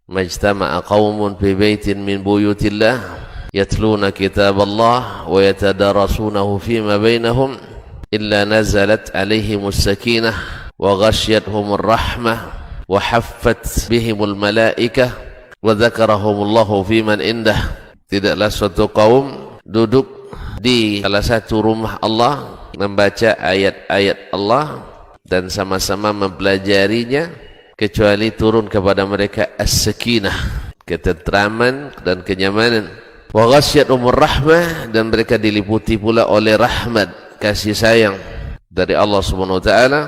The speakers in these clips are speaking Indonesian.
majtama'a qaumun fi baitin min buyutillah yatluna kitaballah wa yatadarasunahu fima bainahum illa nazalat alaihimus sakinah wa ghasyiyatuhumur rahmah wa haffat bihimul malaikah wa dzakarahumullahu fiman indah. Tidaklah suatu kaum duduk di salah satu rumah Allah membaca ayat-ayat Allah dan sama-sama mempelajarinya kecuali turun kepada mereka as-sakinah, ketentraman dan kenyamanan. Wa ghasyiyatuhumur rahmah, dan mereka diliputi pula oleh rahmat, kasih sayang dari Allah Subhanahu wa taala.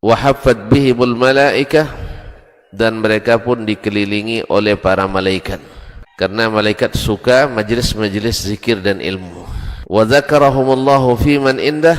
Wa haffat bihimul malaikah, dan mereka pun dikelilingi oleh para malaikat, karena malaikat suka majelis-majelis zikir dan ilmu. Wa dzakarahumullahu fiman indah,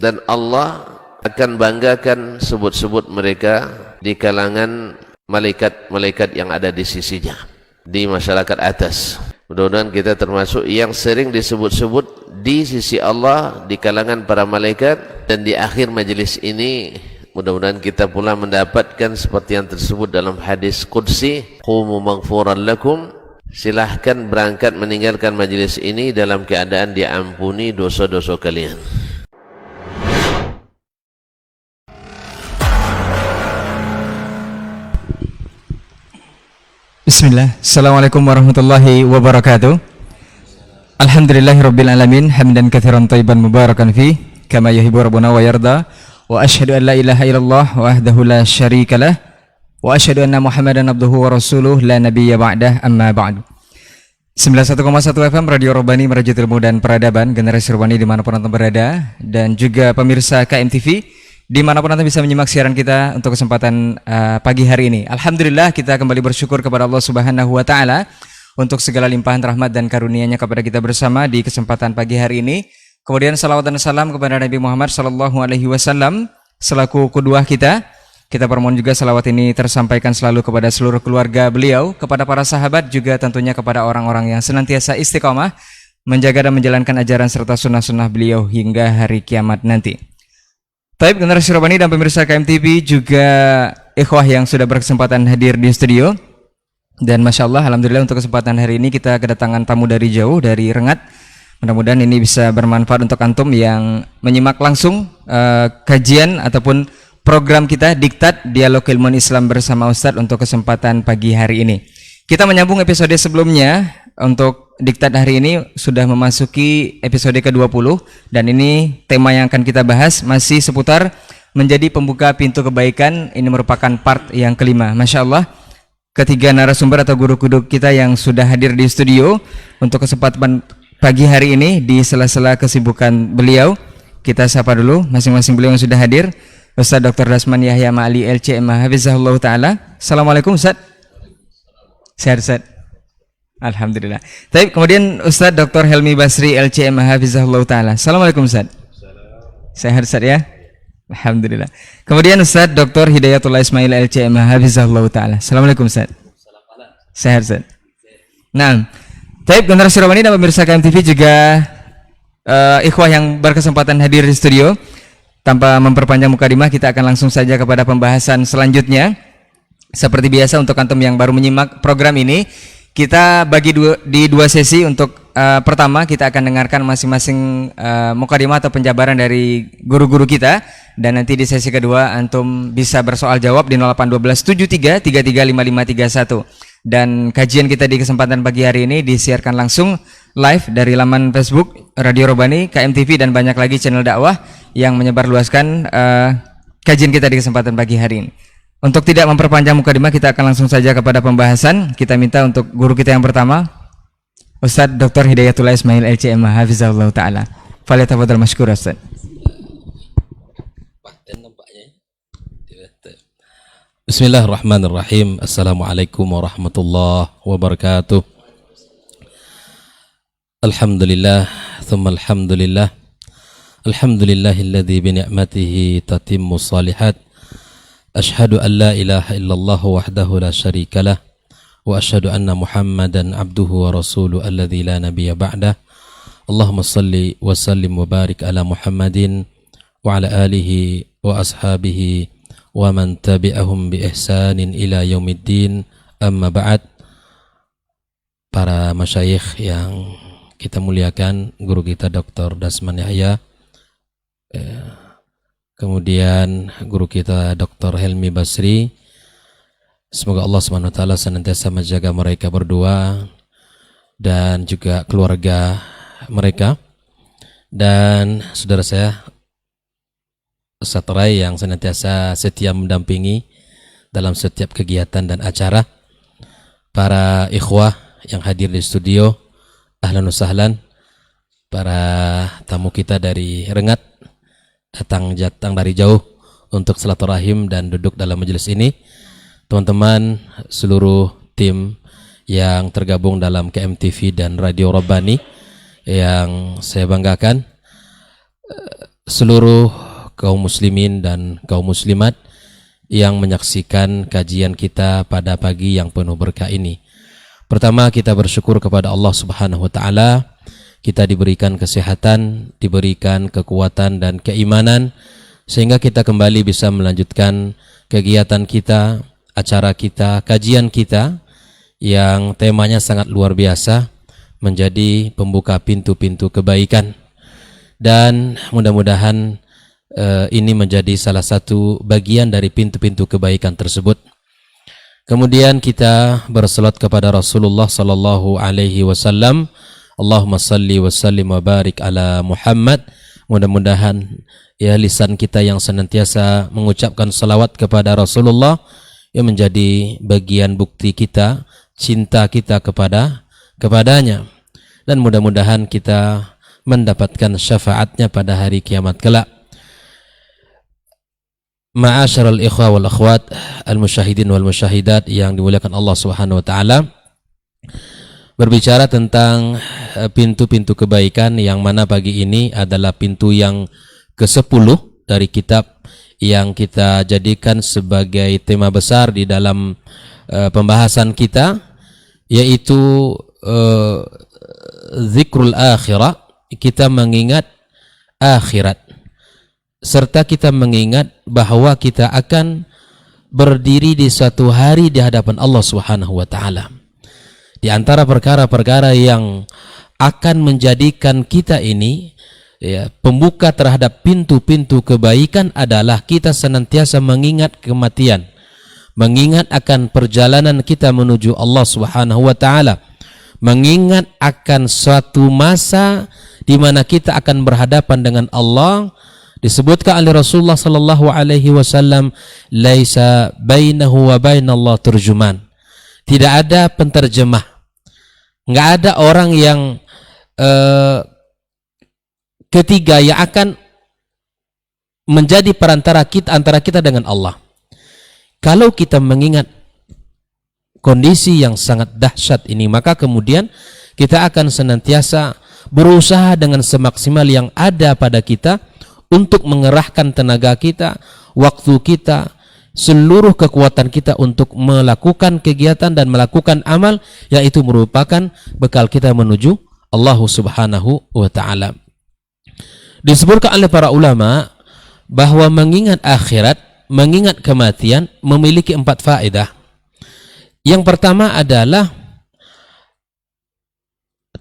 dan Allah akan banggakan sebut-sebut mereka di kalangan malaikat-malaikat yang ada di sisinya, di masyarakat atas. Mudah-mudahan kita termasuk yang sering disebut-sebut di sisi Allah di kalangan para malaikat, dan di akhir majelis ini mudah-mudahan kita pula mendapatkan seperti yang tersebut dalam hadis qudsi, qumu maghfuran lakum, silahkan berangkat meninggalkan majelis ini dalam keadaan diampuni dosa-dosa kalian. Bismillah. Assalamualaikum warahmatullahi wabarakatuh. Alhamdulillahirabbil alamin, hamdan katsiran thayyiban mubarakan fi kama yuhibbu rabbuna wa yarda. Wa asyhadu an la ilaha illallah wahdahu la syarikalah wa asyhadu anna Muhammadan abduhu wa rasuluh la nabiyya ba'dah, amma ba'du. 91,1 FM Radio Robani, Merajuk Ilmu dan Peradaban, generasi Robani dimanapun Anda berada, dan juga pemirsa KMTV dimanapun Anda bisa menyimak siaran kita untuk kesempatan pagi hari ini. Alhamdulillah, kita kembali bersyukur kepada Allah Subhanahu wa taala untuk segala limpahan rahmat dan karunia-Nya kepada kita bersama di kesempatan pagi hari ini. Kemudian salawat dan salam kepada Nabi Muhammad sallallahu alaihi wasallam selaku qudwah kita. Kita permohon juga salawat ini tersampaikan selalu kepada seluruh keluarga beliau, kepada para sahabat, juga tentunya kepada orang-orang yang senantiasa istiqamah menjaga dan menjalankan ajaran serta sunnah-sunnah beliau hingga hari kiamat nanti. Taib generasi Robani dan pemirsa KMTV, juga ikhwah yang sudah berkesempatan hadir di studio. Dan Masya Allah, Alhamdulillah untuk kesempatan hari ini kita kedatangan tamu dari jauh, dari Rengat. Mudah-mudahan ini bisa bermanfaat untuk antum yang menyimak langsung kajian ataupun program kita Diktat Dialog Ilmuwan Islam bersama Ustadz untuk kesempatan pagi hari ini. Kita menyambung episode sebelumnya. Untuk Diktat hari ini sudah memasuki episode ke-20, dan ini tema yang akan kita bahas masih seputar menjadi pembuka pintu kebaikan. Ini merupakan part yang kelima. Masya Allah, ketiga narasumber atau guru-guru kita yang sudah hadir di studio untuk kesempatan pagi hari ini di sela-sela kesibukan beliau. Kita sapa dulu masing-masing beliau yang sudah hadir. Ustaz Dr. Dasman Yahya Ma'ali LCM Hafizahullah Ta'ala. Assalamualaikum Ustaz. Sehat Ustaz? Alhamdulillah. Baik, kemudian Ustaz Dr. Helmi Basri LCM Hafizahullah Ta'ala. Assalamualaikum Ustaz. Sehat Ustaz ya? Alhamdulillah. Kemudian Ustaz Dr. Hidayatullah Ismail LCM Hafizahullah Ta'ala. Assalamualaikum Ustaz. Sehat Ustaz. Nah, baik generasi Robani dan pemirsa KMTV, juga ikhwah yang berkesempatan hadir di studio. Tanpa memperpanjang mukadimah, kita akan langsung saja kepada pembahasan selanjutnya. Seperti biasa untuk antum yang baru menyimak program ini, kita bagi di dua sesi. Untuk pertama kita akan dengarkan masing-masing mukadimah atau penjabaran dari guru-guru kita, dan nanti di sesi kedua antum bisa bersoal jawab di 0812 73 33 5531. Dan kajian kita di kesempatan pagi hari ini disiarkan langsung live dari laman Facebook Radio Robani, KMTV, dan banyak lagi channel dakwah yang menyebarluaskan kajian kita di kesempatan pagi hari ini. Untuk tidak memperpanjang mukadimah, kita akan langsung saja kepada pembahasan. Kita minta untuk guru kita yang pertama, Ustaz Dr. Hidayatullah Ismail LCM Hafizahullah Ta'ala. Falyatafadhal masykur Ustaz. Bismillahirrahmanirrahim. Assalamualaikum warahmatullahi wabarakatuh. Alhamdulillah, thumma alhamdulillah. Alhamdulillahilladzi bi ni'matihi tatimmu shalihat. Ashhadu an la ilaha illallah wahdahu la syarikalah wa ashhadu anna Muhammadan abduhu wa rasuluhu alladzi la nabiyya ba'dah. Allahumma salli wa sallim wa barik ala Muhammadin wa ala alihi wa ashabihi wa man tabi'ahum bi ihsanin ila yaumiddin, Amma ba'd, para masyayikh yang kita muliakan, guru kita Dr. Dasman Yahya, kemudian guru kita Dr. Helmi Basri, semoga Allah SWT senantiasa menjaga mereka berdua dan juga keluarga mereka, dan saudara saya Ustaz Rai yang senantiasa setia mendampingi dalam setiap kegiatan dan acara, para ikhwah yang hadir di studio, ahlan wa sahlan, para tamu kita dari Rengat datang dari jauh untuk silaturahim dan duduk dalam majelis ini, teman-teman seluruh tim yang tergabung dalam KMTV dan Radio Rabbani yang saya banggakan, seluruh kaum muslimin dan kaum muslimat yang menyaksikan kajian kita pada pagi yang penuh berkah ini. Pertama, kita bersyukur kepada Allah Subhanahu wa taala, kita diberikan kesehatan, diberikan kekuatan dan keimanan sehingga kita kembali bisa melanjutkan kegiatan kita, acara kita, kajian kita yang temanya sangat luar biasa, menjadi pembuka pintu-pintu kebaikan. Dan mudah-mudahan ini menjadi salah satu bagian dari pintu-pintu kebaikan tersebut. Kemudian kita bersalat kepada Rasulullah sallallahu alaihi wasallam. Allahumma salli wa sallim wa barik ala Muhammad. Mudah-mudahan ya lisan kita yang senantiasa mengucapkan salawat kepada Rasulullah yang menjadi bagian bukti kita, cinta kita kepadanya. Dan mudah-mudahan kita mendapatkan syafaatnya pada hari kiamat kelak. Ma'asyiral ikhwa wal akhwat, al-musyahidin wal musyahidat yang dimuliakan Allah Subhanahu wa taala. Berbicara tentang pintu-pintu kebaikan, yang mana pagi ini adalah pintu yang ke-10 dari kitab yang kita jadikan sebagai tema besar di dalam pembahasan kita, yaitu zikrul akhirah. Kita mengingat akhirat, serta kita mengingat bahwa kita akan berdiri di suatu hari di hadapan Allah Subhanahu wa taala. Di antara perkara-perkara yang akan menjadikan kita ini ya, pembuka terhadap pintu-pintu kebaikan adalah kita senantiasa mengingat kematian, mengingat akan perjalanan kita menuju Allah Subhanahu wa taala, mengingat akan suatu masa di mana kita akan berhadapan dengan Allah. Disebutkan oleh Rasulullah sallallahu alaihi wasallam, laisa bainahu wa bainallah turjuman. Tidak ada penterjemah. Enggak ada orang yang ketiga yang akan menjadi perantara kita antara kita dengan Allah. Kalau kita mengingat kondisi yang sangat dahsyat ini, maka kemudian kita akan senantiasa berusaha dengan semaksimal yang ada pada kita untuk mengerahkan tenaga kita, waktu kita, seluruh kekuatan kita untuk melakukan kegiatan dan melakukan amal yang itu merupakan bekal kita menuju Allah Subhanahu wa taala. Disebutkan oleh para ulama bahwa mengingat akhirat, mengingat kematian memiliki 4 faedah. Yang pertama adalah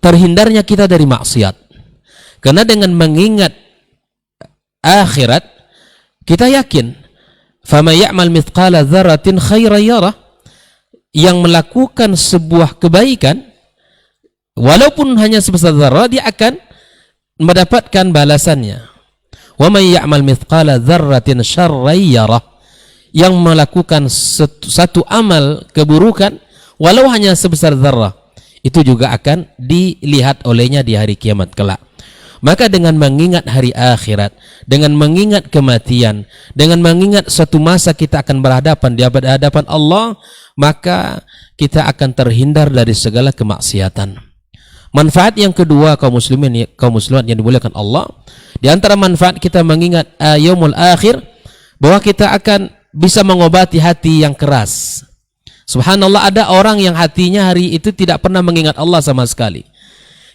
terhindarnya kita dari maksiat. Karena dengan mengingat akhirat, kita yakin faman ya'mal mithqala dzarratin khairan yarah, yang melakukan sebuah kebaikan walaupun hanya sebesar zarah, dia akan mendapatkan balasannya. Wa man ya'mal mithqala dzarratin syarran yarah, yang melakukan satu amal keburukan walau hanya sebesar zarah, itu juga akan dilihat olehnya di hari kiamat kelak. Maka dengan mengingat hari akhirat, dengan mengingat kematian, dengan mengingat suatu masa kita akan berhadapan di hadapan Allah, maka kita akan terhindar dari segala kemaksiatan. Manfaat yang kedua, kaum muslimin, kaum muslimat yang dimuliakan Allah, di antara manfaat kita mengingat yaumul akhir, bahwa kita akan bisa mengobati hati yang keras. Subhanallah, ada orang yang hatinya hari itu tidak pernah mengingat Allah sama sekali,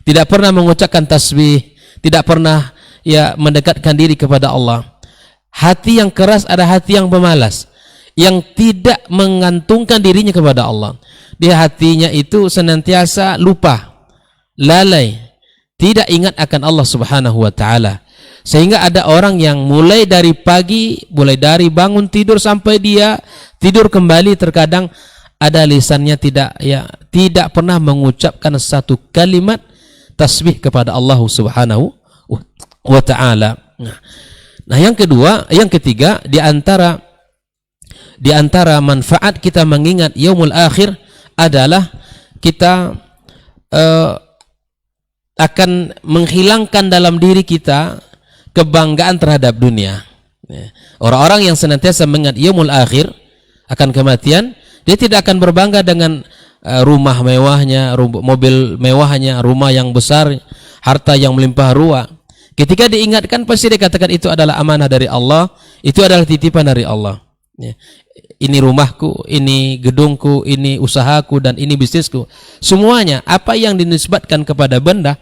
tidak pernah mengucapkan tasbih, tidak pernah ya mendekatkan diri kepada Allah. Hati yang keras adalah hati yang pemalas, yang tidak mengantungkan dirinya kepada Allah. di hatinya itu senantiasa lupa, lalai, tidak ingat akan Allah Subhanahu wa taala. Sehingga ada orang yang mulai dari pagi, mulai dari bangun tidur sampai dia tidur kembali, terkadang ada lisannya tidak pernah mengucapkan satu kalimat tasbih kepada Allah Subhanahu wa taala. Nah, yang ketiga di antara manfaat kita mengingat yaumul akhir adalah kita akan menghilangkan dalam diri kita kebanggaan terhadap dunia. Orang-orang yang senantiasa mengingat yaumul akhir, akan kematian, dia tidak akan berbangga dengan rumah mewahnya, mobil mewahnya, rumah yang besar, harta yang melimpah ruah. Ketika diingatkan pasti dia katakan itu adalah amanah dari Allah, itu adalah titipan dari Allah. Ini rumahku, ini gedungku, ini usahaku, dan ini bisnisku. Semuanya apa yang dinisbatkan kepada benda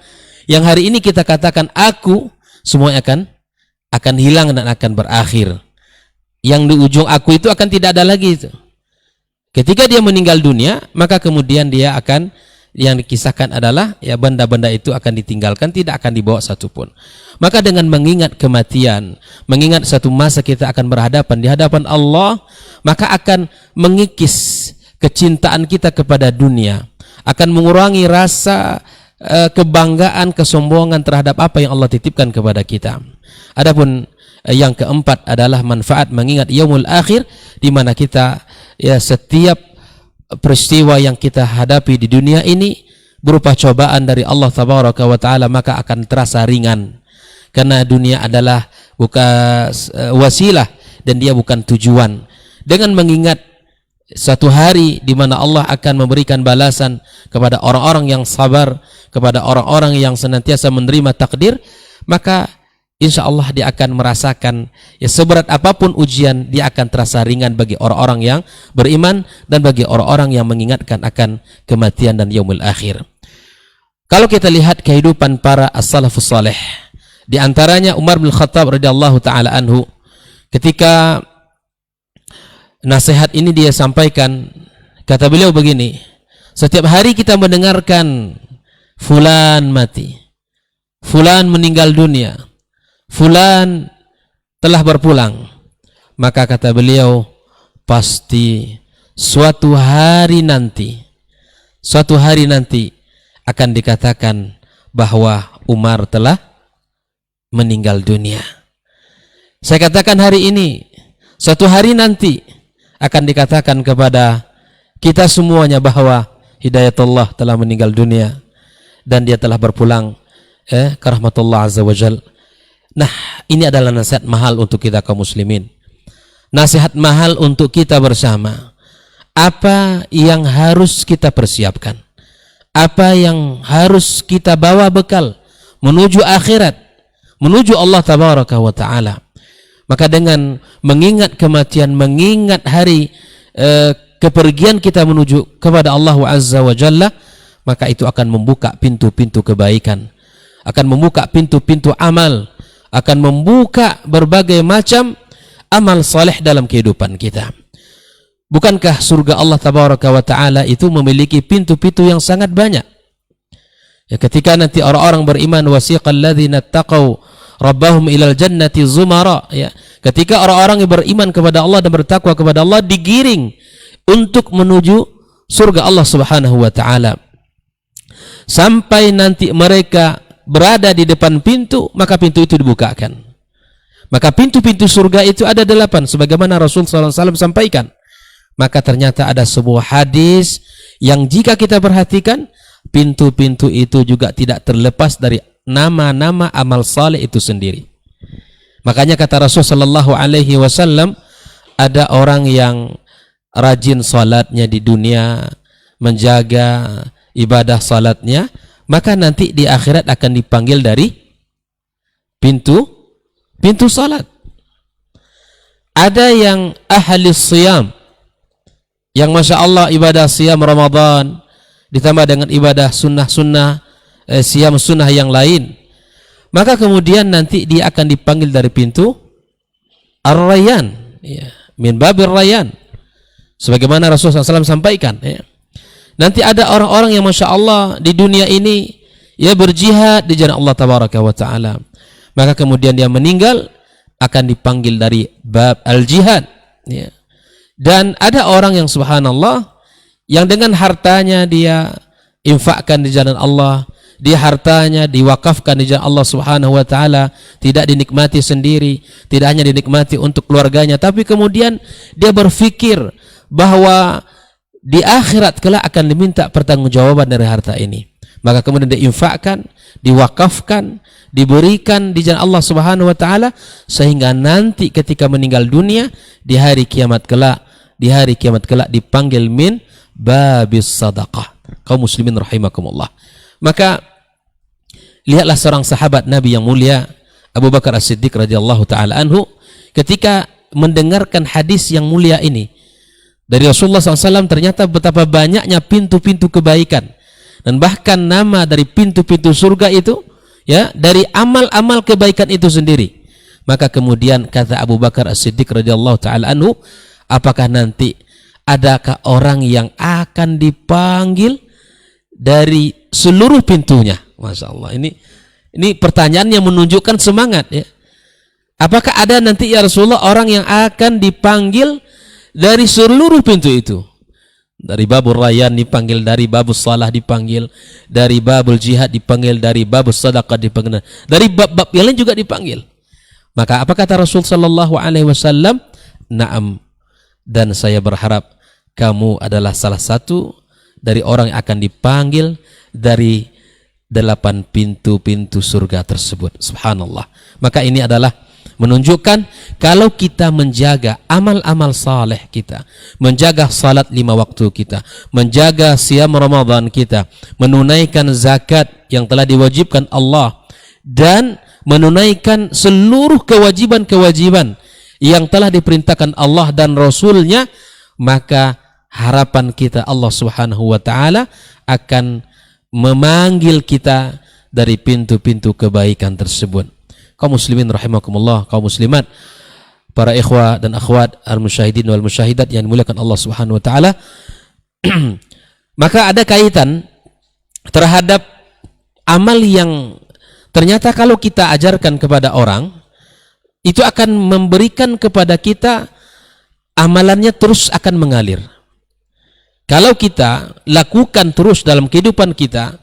yang hari ini kita katakan aku, semuanya akan hilang dan akan berakhir. Yang di ujung aku itu akan tidak ada lagi itu. Ketika dia meninggal dunia, maka kemudian dia akan, yang dikisahkan adalah benda-benda itu akan ditinggalkan, tidak akan dibawa satupun. Maka dengan mengingat kematian, mengingat satu masa kita akan berhadapan di hadapan Allah, maka akan mengikis kecintaan kita kepada dunia, akan mengurangi rasa kebanggaan, kesombongan terhadap apa yang Allah titipkan kepada kita. Adapun yang keempat adalah manfaat mengingat yaumul akhir, di mana kita setiap peristiwa yang kita hadapi di dunia ini berupa cobaan dari Allah Tabaraka wa taala, maka akan terasa ringan, karena dunia adalah bukan wasilah dan dia bukan tujuan. Dengan mengingat satu hari di mana Allah akan memberikan balasan kepada orang-orang yang sabar, kepada orang-orang yang senantiasa menerima takdir, maka insya Allah dia akan merasakan seberat apapun ujian, dia akan terasa ringan bagi orang-orang yang beriman dan bagi orang-orang yang mengingatkan akan kematian dan yaumul akhir. Kalau kita lihat kehidupan para as-salafus saleh, di antaranya Umar bin Khattab radhiyallahu taala anhu, ketika nasihat ini dia sampaikan, kata beliau begini, setiap hari kita mendengarkan fulan mati, fulan meninggal dunia, fulan telah berpulang, maka kata beliau, pasti suatu hari nanti akan dikatakan bahwa Umar telah meninggal dunia. Saya katakan hari ini, suatu hari nanti akan dikatakan kepada kita semuanya bahwa Hidayatullah telah meninggal dunia dan dia telah berpulang ke rahmatullah azza wa jal. Nah, ini adalah nasihat mahal untuk kita kaum muslimin, nasihat mahal untuk kita bersama. Apa yang harus kita persiapkan, apa yang harus kita bawa bekal menuju akhirat, menuju Allah Tabaraka wa ta'ala. Maka dengan mengingat kematian, mengingat hari kepergian kita menuju kepada Allah Azza wa Jalla, maka itu akan membuka pintu-pintu kebaikan, akan membuka pintu-pintu amal, akan membuka berbagai macam amal saleh dalam kehidupan kita. Bukankah surga Allah Tabaraka wa ta'ala itu memiliki pintu-pintu yang sangat banyak? Ya, ketika nanti orang-orang beriman, wasiqal ladzina taqaw rabbahum ilal jannati zumara, ya, ketika orang-orang yang beriman kepada Allah dan bertakwa kepada Allah digiring untuk menuju surga Allah Subhanahu wa taala, sampai nanti mereka berada di depan pintu, maka pintu itu dibukakan. Maka pintu-pintu surga itu ada 8, sebagaimana Rasul sallallahu alaihi wasallam sampaikan. Maka ternyata ada sebuah hadis yang jika kita perhatikan, pintu-pintu itu juga tidak terlepas dari nama-nama amal saleh itu sendiri. Makanya kata Rasul sallallahu alaihi wasallam, ada orang yang rajin salatnya di dunia, menjaga ibadah salatnya, maka nanti di akhirat akan dipanggil dari pintu salat. Ada yang ahli siyam, yang masya Allah ibadah siyam Ramadan ditambah dengan ibadah sunnah-sunnah, siyam sunnah yang lain, maka kemudian nanti dia akan dipanggil dari pintu Ar-Rayyan, ya, min babir Rayyan, sebagaimana Rasulullah SAW sampaikan, ya. Nanti ada orang-orang yang Masya Allah di dunia ini ya berjihad di jalan Allah Tabaraka wa Ta'ala, maka kemudian dia meninggal akan dipanggil dari bab al-jihad ya. Dan ada orang yang subhanallah yang dengan hartanya dia infakkan di jalan Allah, dia hartanya diwakafkan di jalan Allah Subhanahu wa Ta'ala, tidak dinikmati sendiri, tidak hanya dinikmati untuk keluarganya, tapi kemudian dia berpikir bahwa di akhirat kelak akan diminta pertanggungjawaban dari harta ini, maka kemudian diinfakkan, diwakafkan, diberikan di jalan Allah Subhanahu wa Ta'ala, sehingga nanti ketika meninggal dunia di hari kiamat kelak, dipanggil min babis sadaqah. Kaum muslimin rahimakumullah. Maka lihatlah seorang sahabat Nabi yang mulia Abu Bakar As-Siddiq radhiyallahu taala anhu ketika mendengarkan hadis yang mulia ini dari Rasulullah SAW, ternyata betapa banyaknya pintu-pintu kebaikan, dan bahkan nama dari pintu-pintu surga itu ya dari amal-amal kebaikan itu sendiri. Maka kemudian kata Abu Bakar As-Siddiq radhiyallahu taala anhu, apakah nanti adakah orang yang akan dipanggil dari seluruh pintunya? Masya Allah, ini pertanyaan yang menunjukkan semangat ya. Apakah ada nanti ya Rasulullah orang yang akan dipanggil dari seluruh pintu itu? Dari babul rayyan dipanggil, dari babul salah dipanggil, dari babul jihad dipanggil, dari babul sadaqah dipanggil, dari bab-bab yang lain juga dipanggil. Maka apa kata Rasul sallallahu alaihi wasallam? Na'am, dan saya berharap kamu adalah salah satu dari orang yang akan dipanggil dari 8 pintu-pintu surga tersebut. Subhanallah. Maka ini adalah menunjukkan kalau kita menjaga amal-amal saleh kita, menjaga salat 5 waktu kita, menjaga siam Ramadan kita, menunaikan zakat yang telah diwajibkan Allah, dan menunaikan seluruh kewajiban-kewajiban yang telah diperintahkan Allah dan Rasulnya, maka harapan kita Allah Subhanahu wa Ta'ala akan memanggil kita dari pintu-pintu kebaikan tersebut. Kaum muslimin rahimakumullah, kaum muslimat, para ikhwah dan akhwat al-musyahidin wal musyahidat yang dimuliakan Allah Subhanahu wa Ta'ala, maka ada kaitan terhadap amal yang ternyata kalau kita ajarkan kepada orang, itu akan memberikan kepada kita amalannya terus akan mengalir. Kalau kita lakukan terus dalam kehidupan kita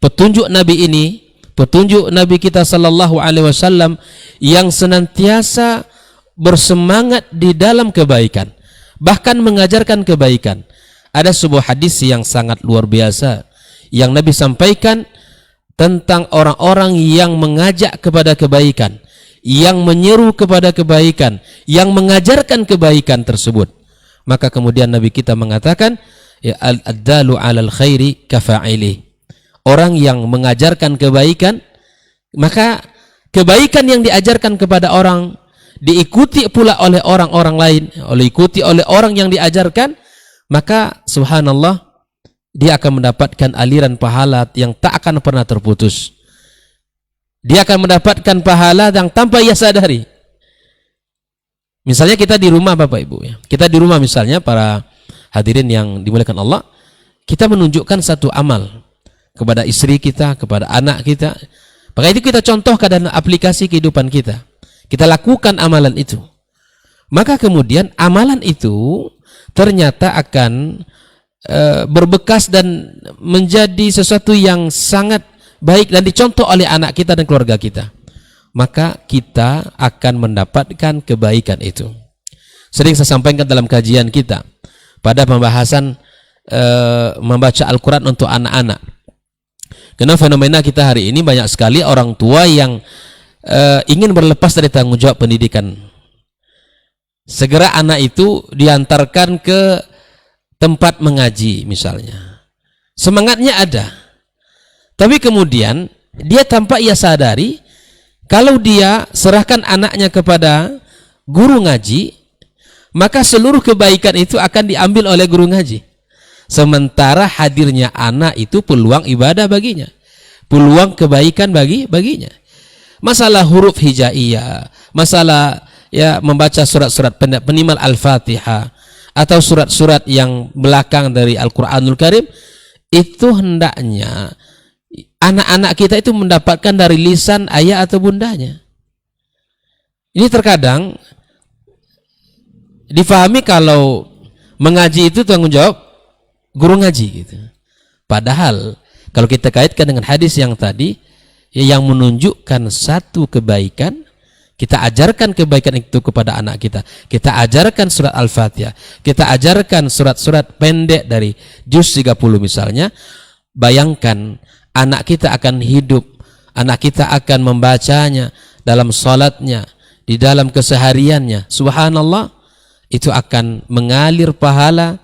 petunjuk Nabi ini, petunjuk Nabi kita sallallahu alaihi wasallam yang senantiasa bersemangat di dalam kebaikan, bahkan mengajarkan kebaikan. Ada sebuah hadis yang sangat luar biasa yang Nabi sampaikan tentang orang-orang yang mengajak kepada kebaikan, yang menyeru kepada kebaikan, yang mengajarkan kebaikan tersebut. Maka kemudian Nabi kita mengatakan, ya ad-dalu 'alal khairi kafa'ili. Orang yang mengajarkan kebaikan, maka kebaikan yang diajarkan kepada orang diikuti pula oleh orang-orang lain, diikuti oleh orang yang diajarkan, maka subhanallah dia akan mendapatkan aliran pahala yang tak akan pernah terputus. Dia akan mendapatkan pahala yang tanpa ia sadari. Misalnya kita di rumah Bapak Ibu ya. Kita di rumah misalnya para hadirin yang dimuliakan Allah, kita menunjukkan satu amal kepada istri kita, kepada anak kita. Maka itu kita contohkan dalam aplikasi kehidupan kita. Kita lakukan amalan itu. Maka kemudian amalan itu ternyata akan berbekas dan menjadi sesuatu yang sangat baik dan dicontoh oleh anak kita dan keluarga kita. Maka kita akan mendapatkan kebaikan itu. Sering saya sampaikan dalam kajian kita pada pembahasan membaca Al-Quran untuk anak-anak. Karena fenomena kita hari ini banyak sekali orang tua yang ingin berlepas dari tanggung jawab pendidikan. Segera anak itu diantarkan ke tempat mengaji misalnya. Semangatnya ada. Tapi kemudian dia tanpa ia sadari, kalau dia serahkan anaknya kepada guru ngaji, maka seluruh kebaikan itu akan diambil oleh guru ngaji. Sementara hadirnya anak itu peluang ibadah baginya, peluang kebaikan baginya. Masalah huruf hijaiyah, masalah ya membaca surat-surat penimal Al-Fatihah atau surat-surat yang belakang dari Al-Quranul Karim, itu hendaknya anak-anak kita itu mendapatkan dari lisan ayah atau bundanya. Ini terkadang difahami kalau mengaji itu tanggung jawab guru ngaji gitu. Padahal kalau kita kaitkan dengan hadis yang tadi yang menunjukkan satu kebaikan, kita ajarkan kebaikan itu kepada anak kita. Kita ajarkan surat Al-Fatihah, kita ajarkan surat-surat pendek dari juz 30 misalnya. Bayangkan anak kita akan hidup, anak kita akan membacanya dalam salatnya, di dalam kesehariannya. Subhanallah, itu akan mengalir pahala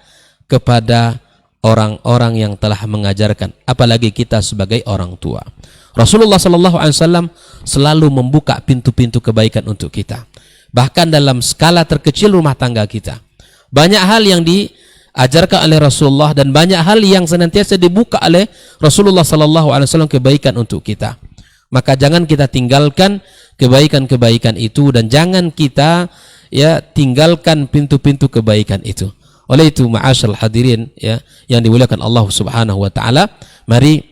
kepada orang-orang yang telah mengajarkan, apalagi kita sebagai orang tua. Rasulullah SAW selalu membuka pintu-pintu kebaikan untuk kita. Bahkan dalam skala terkecil rumah tangga kita, banyak hal yang diajarkan oleh Rasulullah dan banyak hal yang senantiasa dibuka oleh Rasulullah SAW kebaikan untuk kita. Maka jangan kita tinggalkan kebaikan-kebaikan itu, dan jangan kita tinggalkan pintu-pintu kebaikan itu. Oleh itu, ma'asyarul hadirin yang dimuliakan Allah Subhanahu wa taala, mari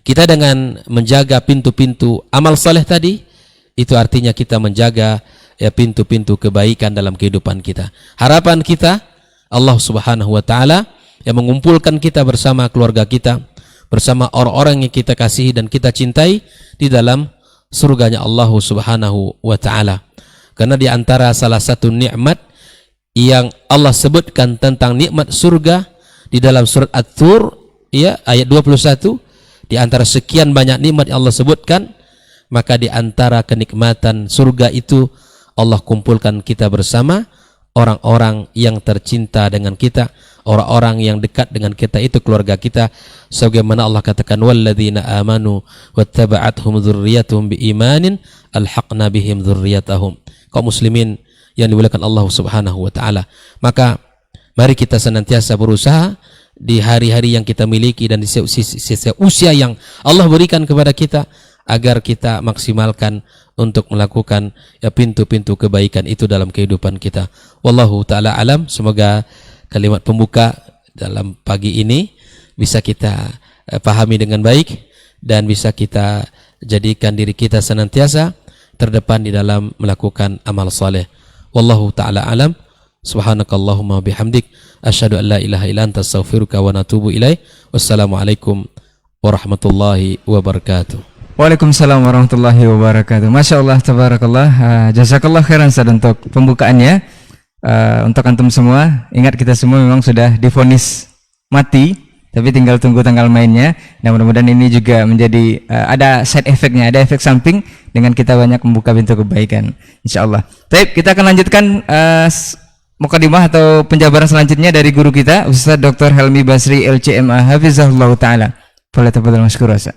kita dengan menjaga pintu-pintu amal saleh tadi, itu artinya kita menjaga pintu-pintu kebaikan dalam kehidupan kita. Harapan kita Allah Subhanahu wa taala yang mengumpulkan kita bersama keluarga kita, bersama orang-orang yang kita kasihi dan kita cintai di dalam surganya Allah Subhanahu wa taala. Karena di antara salah satu nikmat yang Allah sebutkan tentang nikmat surga di dalam surat At-Tur ayat 21, di antara sekian banyak nikmat yang Allah sebutkan, maka di antara kenikmatan surga itu Allah kumpulkan kita bersama orang-orang yang tercinta dengan kita, orang-orang yang dekat dengan kita, itu keluarga kita. Sebagaimana Allah katakan, walladzina amanu wattaba'athum dzurriyyatuhum biimanin alhaqna bihim dzurriyyatahum. Kaum muslimin yang dimuliakan Allah Subhanahu wa taala, maka mari kita senantiasa berusaha di hari-hari yang kita miliki dan di usia yang Allah berikan kepada kita, agar kita maksimalkan untuk melakukan pintu-pintu kebaikan itu dalam kehidupan kita. Wallahu ta'ala alam. Semoga kalimat pembuka dalam pagi ini bisa kita pahami dengan baik dan bisa kita jadikan diri kita senantiasa terdepan di dalam melakukan amal saleh. Wallahu ta'ala alam. Subhanakallahumma bihamdik asyhadu an la ilaha illa anta astaghfiruka wa atubu ilaik. Wassalamualaikum warahmatullahi wabarakatuh. Waalaikumsalam warahmatullahi wabarakatuh. Masya Allah, tabarakallah. Jazakallah khairan Ustaz untuk pembukaannya. Untuk antum semua, ingat kita semua memang sudah divonis mati, tapi tinggal tunggu tanggal mainnya. Dan mudah-mudahan ini juga menjadi ada side effect-nya, ada efek samping dengan kita banyak membuka pintu kebaikan, insya Allah. Baik, kita akan lanjutkan mukadimah atau penjabaran selanjutnya dari guru kita, Ustaz Dr. Helmi Basri LCMA Hafizahullah Ta'ala. Boleh tafadhal masykur Ustaz.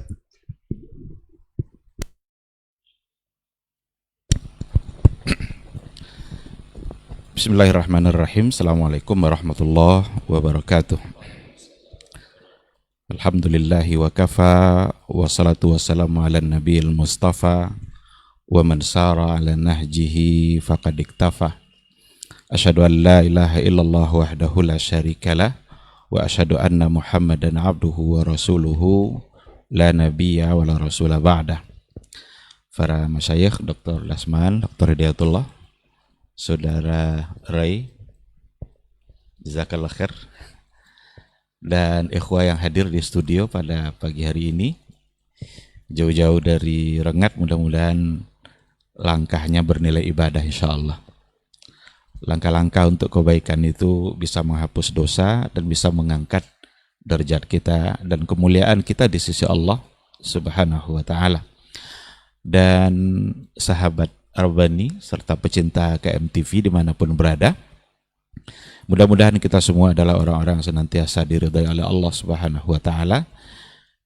Bismillahirrahmanirrahim. Assalamualaikum warahmatullahi wabarakatuh. Alhamdulillahi wa kafa, wassalatu wassalamu ala nabiyil mustafa, wa man sara ala nahjihi faqad iktafa. Asyhadu an la ilaha illallah wahdahu la syarikalah, wa asyhadu anna Muhammadan abduhu wa rasuluhu, la nabiyya wa la rasula ba'dah. Para masyayikh, Dr. Lasman, Dr. Hidayatullah, Saudara Rai, jazakallah khair, dan ikhwah yang hadir di studio pada pagi hari ini, jauh-jauh dari Rengat, mudah-mudahan langkahnya bernilai ibadah insyaallah. Langkah-langkah untuk kebaikan itu bisa menghapus dosa dan bisa mengangkat derajat kita dan kemuliaan kita di sisi Allah Subhanahu wa taala. Dan sahabat Arbani serta pecinta KMTV dimanapun berada, mudah-mudahan kita semua adalah orang-orang yang senantiasa diridhai oleh Allah Subhanahu wa taala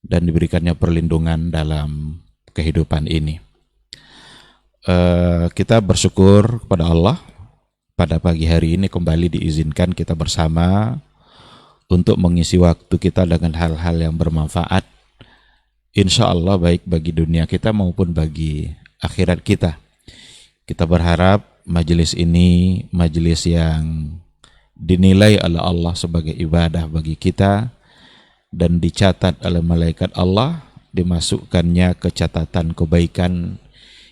dan diberikannya perlindungan dalam kehidupan ini. Kita bersyukur kepada Allah pada pagi hari ini kembali diizinkan kita bersama untuk mengisi waktu kita dengan hal-hal yang bermanfaat, insya Allah baik bagi dunia kita maupun bagi akhirat kita. Kita berharap majelis ini majelis yang dinilai oleh Allah sebagai ibadah bagi kita, dan dicatat oleh malaikat Allah, dimasukkannya ke catatan kebaikan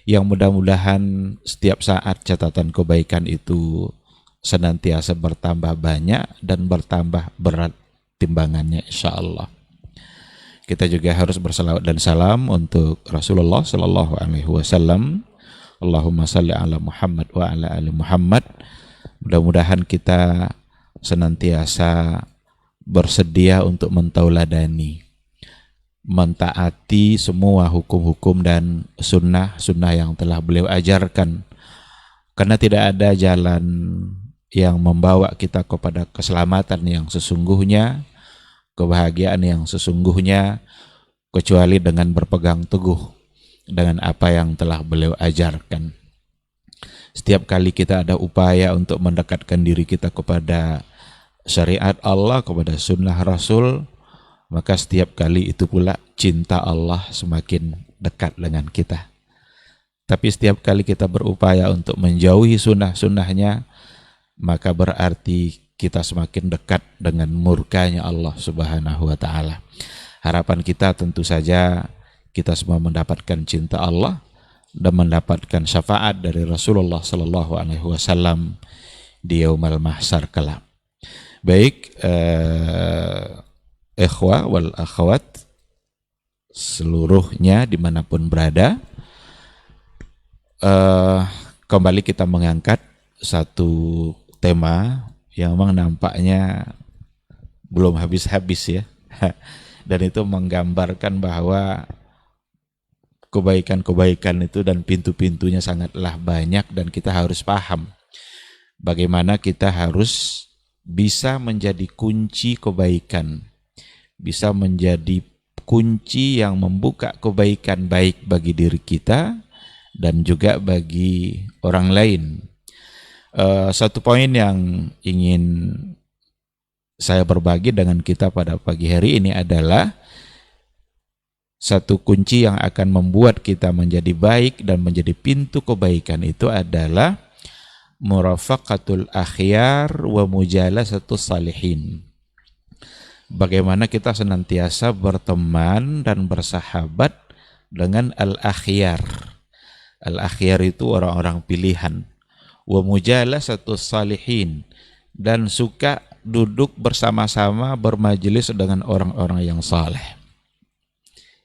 yang mudah-mudahan setiap saat catatan kebaikan itu senantiasa bertambah banyak dan bertambah berat timbangannya insyaallah. Kita juga harus bersalawat dan salam untuk Rasulullah sallallahu alaihi wasallam. Allahumma salli ala Muhammad wa ala ali Muhammad. Mudah-mudahan kita senantiasa bersedia untuk mentauladani, mentaati semua hukum-hukum dan sunnah-sunnah yang telah beliau ajarkan. Karena tidak ada jalan yang membawa kita kepada keselamatan yang sesungguhnya, kebahagiaan yang sesungguhnya, kecuali dengan berpegang teguh dengan apa yang telah beliau ajarkan. Setiap kali kita ada upaya untuk mendekatkan diri kita kepada syariat Allah, kepada sunnah Rasul, maka setiap kali itu pula cinta Allah semakin dekat dengan kita. Tapi setiap kali kita berupaya untuk menjauhi sunnah-sunnahnya, maka berarti kita semakin dekat dengan murkanya Allah Subhanahu wa ta'ala. Harapan kita tentu saja kita semua mendapatkan cinta Allah dan mendapatkan syafaat dari Rasulullah sallallahu alaihi wasallam di yaumul mahsyar kelak. Baik, ikhwah wal akhwat seluruhnya dimanapun berada, kembali kita mengangkat satu tema yang memang nampaknya belum habis-habis ya. Dan itu menggambarkan bahwa kebaikan-kebaikan itu dan pintu-pintunya sangatlah banyak, dan kita harus paham bagaimana kita harus bisa menjadi kunci kebaikan, bisa menjadi kunci yang membuka kebaikan baik bagi diri kita dan juga bagi orang lain. Satu poin yang ingin saya berbagi dengan kita pada pagi hari ini adalah satu kunci yang akan membuat kita menjadi baik dan menjadi pintu kebaikan itu adalah murafaqatul akhyar wa mujalasatus salihin. Bagaimana kita senantiasa berteman dan bersahabat dengan al-akhyar. Al-akhyar itu orang-orang pilihan. Wa mujalasatus salihin, dan suka duduk bersama-sama bermajelis dengan orang-orang yang saleh.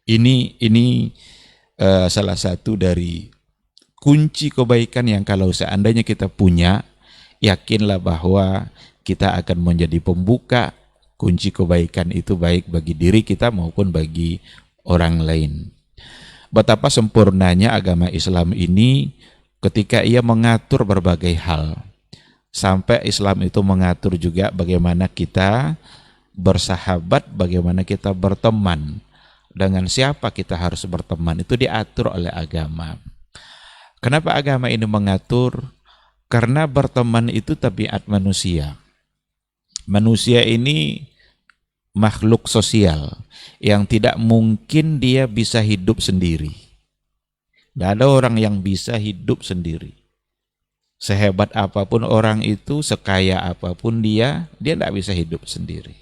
Ini salah satu dari kunci kebaikan yang kalau seandainya kita punya, yakinlah bahwa kita akan menjadi pembuka kunci kebaikan itu, baik bagi diri kita maupun bagi orang lain. Betapa sempurnanya agama Islam ini ketika ia mengatur berbagai hal. Sampai Islam itu mengatur juga bagaimana kita bersahabat, bagaimana kita berteman, dengan siapa kita harus berteman, itu diatur oleh agama. Kenapa agama ini mengatur? Karena berteman itu tabiat manusia. Manusia ini makhluk sosial yang tidak mungkin dia bisa hidup sendiri. Tidak ada orang yang bisa hidup sendiri. Sehebat apapun orang itu, sekaya apapun dia tidak bisa hidup sendiri.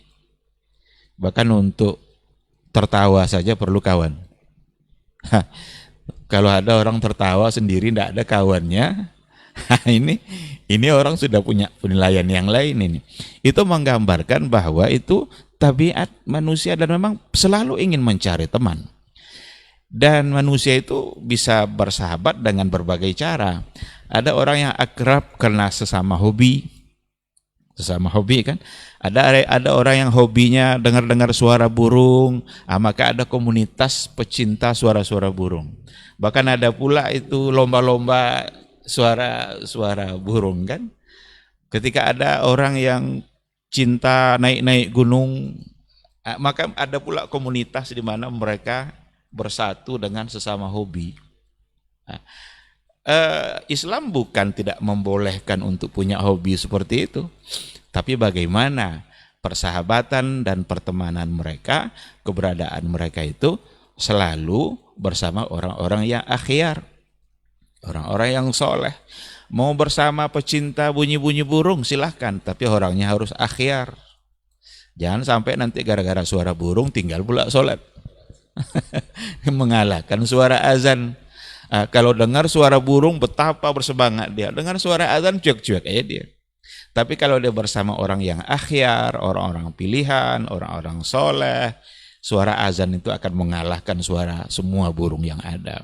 Bahkan untuk tertawa saja perlu kawan. Kalau ada orang tertawa sendiri tidak ada kawannya, ini orang sudah punya penilaian yang lain ini. Itu menggambarkan bahwa itu tabiat manusia dan memang selalu ingin mencari teman. Dan manusia itu bisa bersahabat dengan berbagai cara. Ada orang yang akrab karena sesama hobi kan. Ada orang yang hobinya dengar-dengar suara burung, maka ada komunitas pecinta suara-suara burung. Bahkan ada pula itu lomba-lomba suara burung kan. Ketika ada orang yang cinta naik-naik gunung, maka ada pula komunitas di mana mereka bersatu dengan sesama hobi. Islam bukan tidak membolehkan untuk punya hobi seperti itu, tapi bagaimana persahabatan dan pertemanan mereka, keberadaan mereka itu selalu bersama orang-orang yang akhyar, orang-orang yang soleh. Mau bersama pecinta bunyi-bunyi burung silahkan, tapi orangnya harus akhyar. Jangan sampai nanti gara-gara suara burung tinggal pula sholat. Mengalahkan suara azan. Kalau dengar suara burung betapa bersemangat dia. Dengar suara azan cuek-cuek aja dia. Tapi kalau dia bersama orang yang akhyar, orang-orang pilihan, orang-orang soleh, suara azan itu akan mengalahkan suara semua burung yang ada.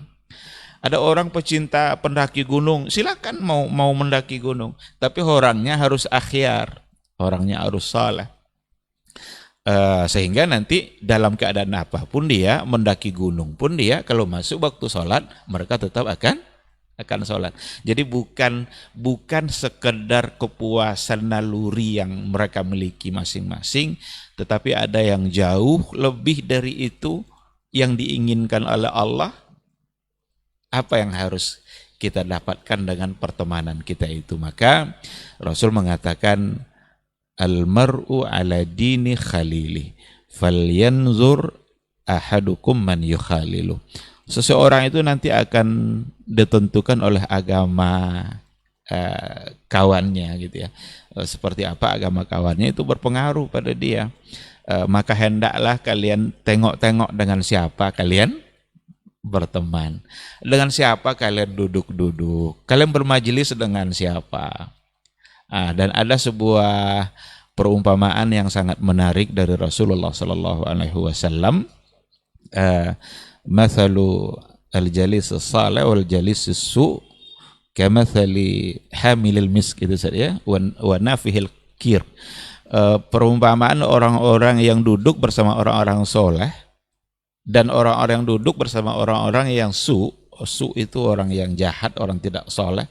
Ada orang pecinta pendaki gunung, silakan mau mendaki gunung, tapi orangnya harus akhyar, orangnya harus soleh. Sehingga nanti dalam keadaan apapun dia mendaki gunung pun dia kalau masuk waktu sholat mereka tetap akan sholat. Jadi bukan sekedar kepuasan naluri yang mereka miliki masing-masing, tetapi ada yang jauh lebih dari itu yang diinginkan oleh Allah. Apa yang harus kita dapatkan dengan pertemanan kita itu? Maka Rasul mengatakan al-mar'u ala dini khalili falyanzur ahadukum man yukhalilu. Seseorang itu nanti akan ditentukan oleh agama kawannya gitu ya. Seperti apa agama kawannya itu berpengaruh pada dia. Maka hendaklah kalian tengok-tengok dengan siapa kalian berteman, dengan siapa kalian duduk-duduk, kalian bermajelis dengan siapa. Dan ada sebuah perumpamaan yang sangat menarik dari Rasulullah sallallahu alaihi wasallam. Mathalu al-jalis as-salih wal jalis as-su' kamathali hamilil misk, itu saja, wa nafihil kir. Perumpamaan orang-orang yang duduk bersama orang-orang soleh dan orang-orang yang duduk bersama orang-orang yang su itu orang yang jahat, orang tidak soleh,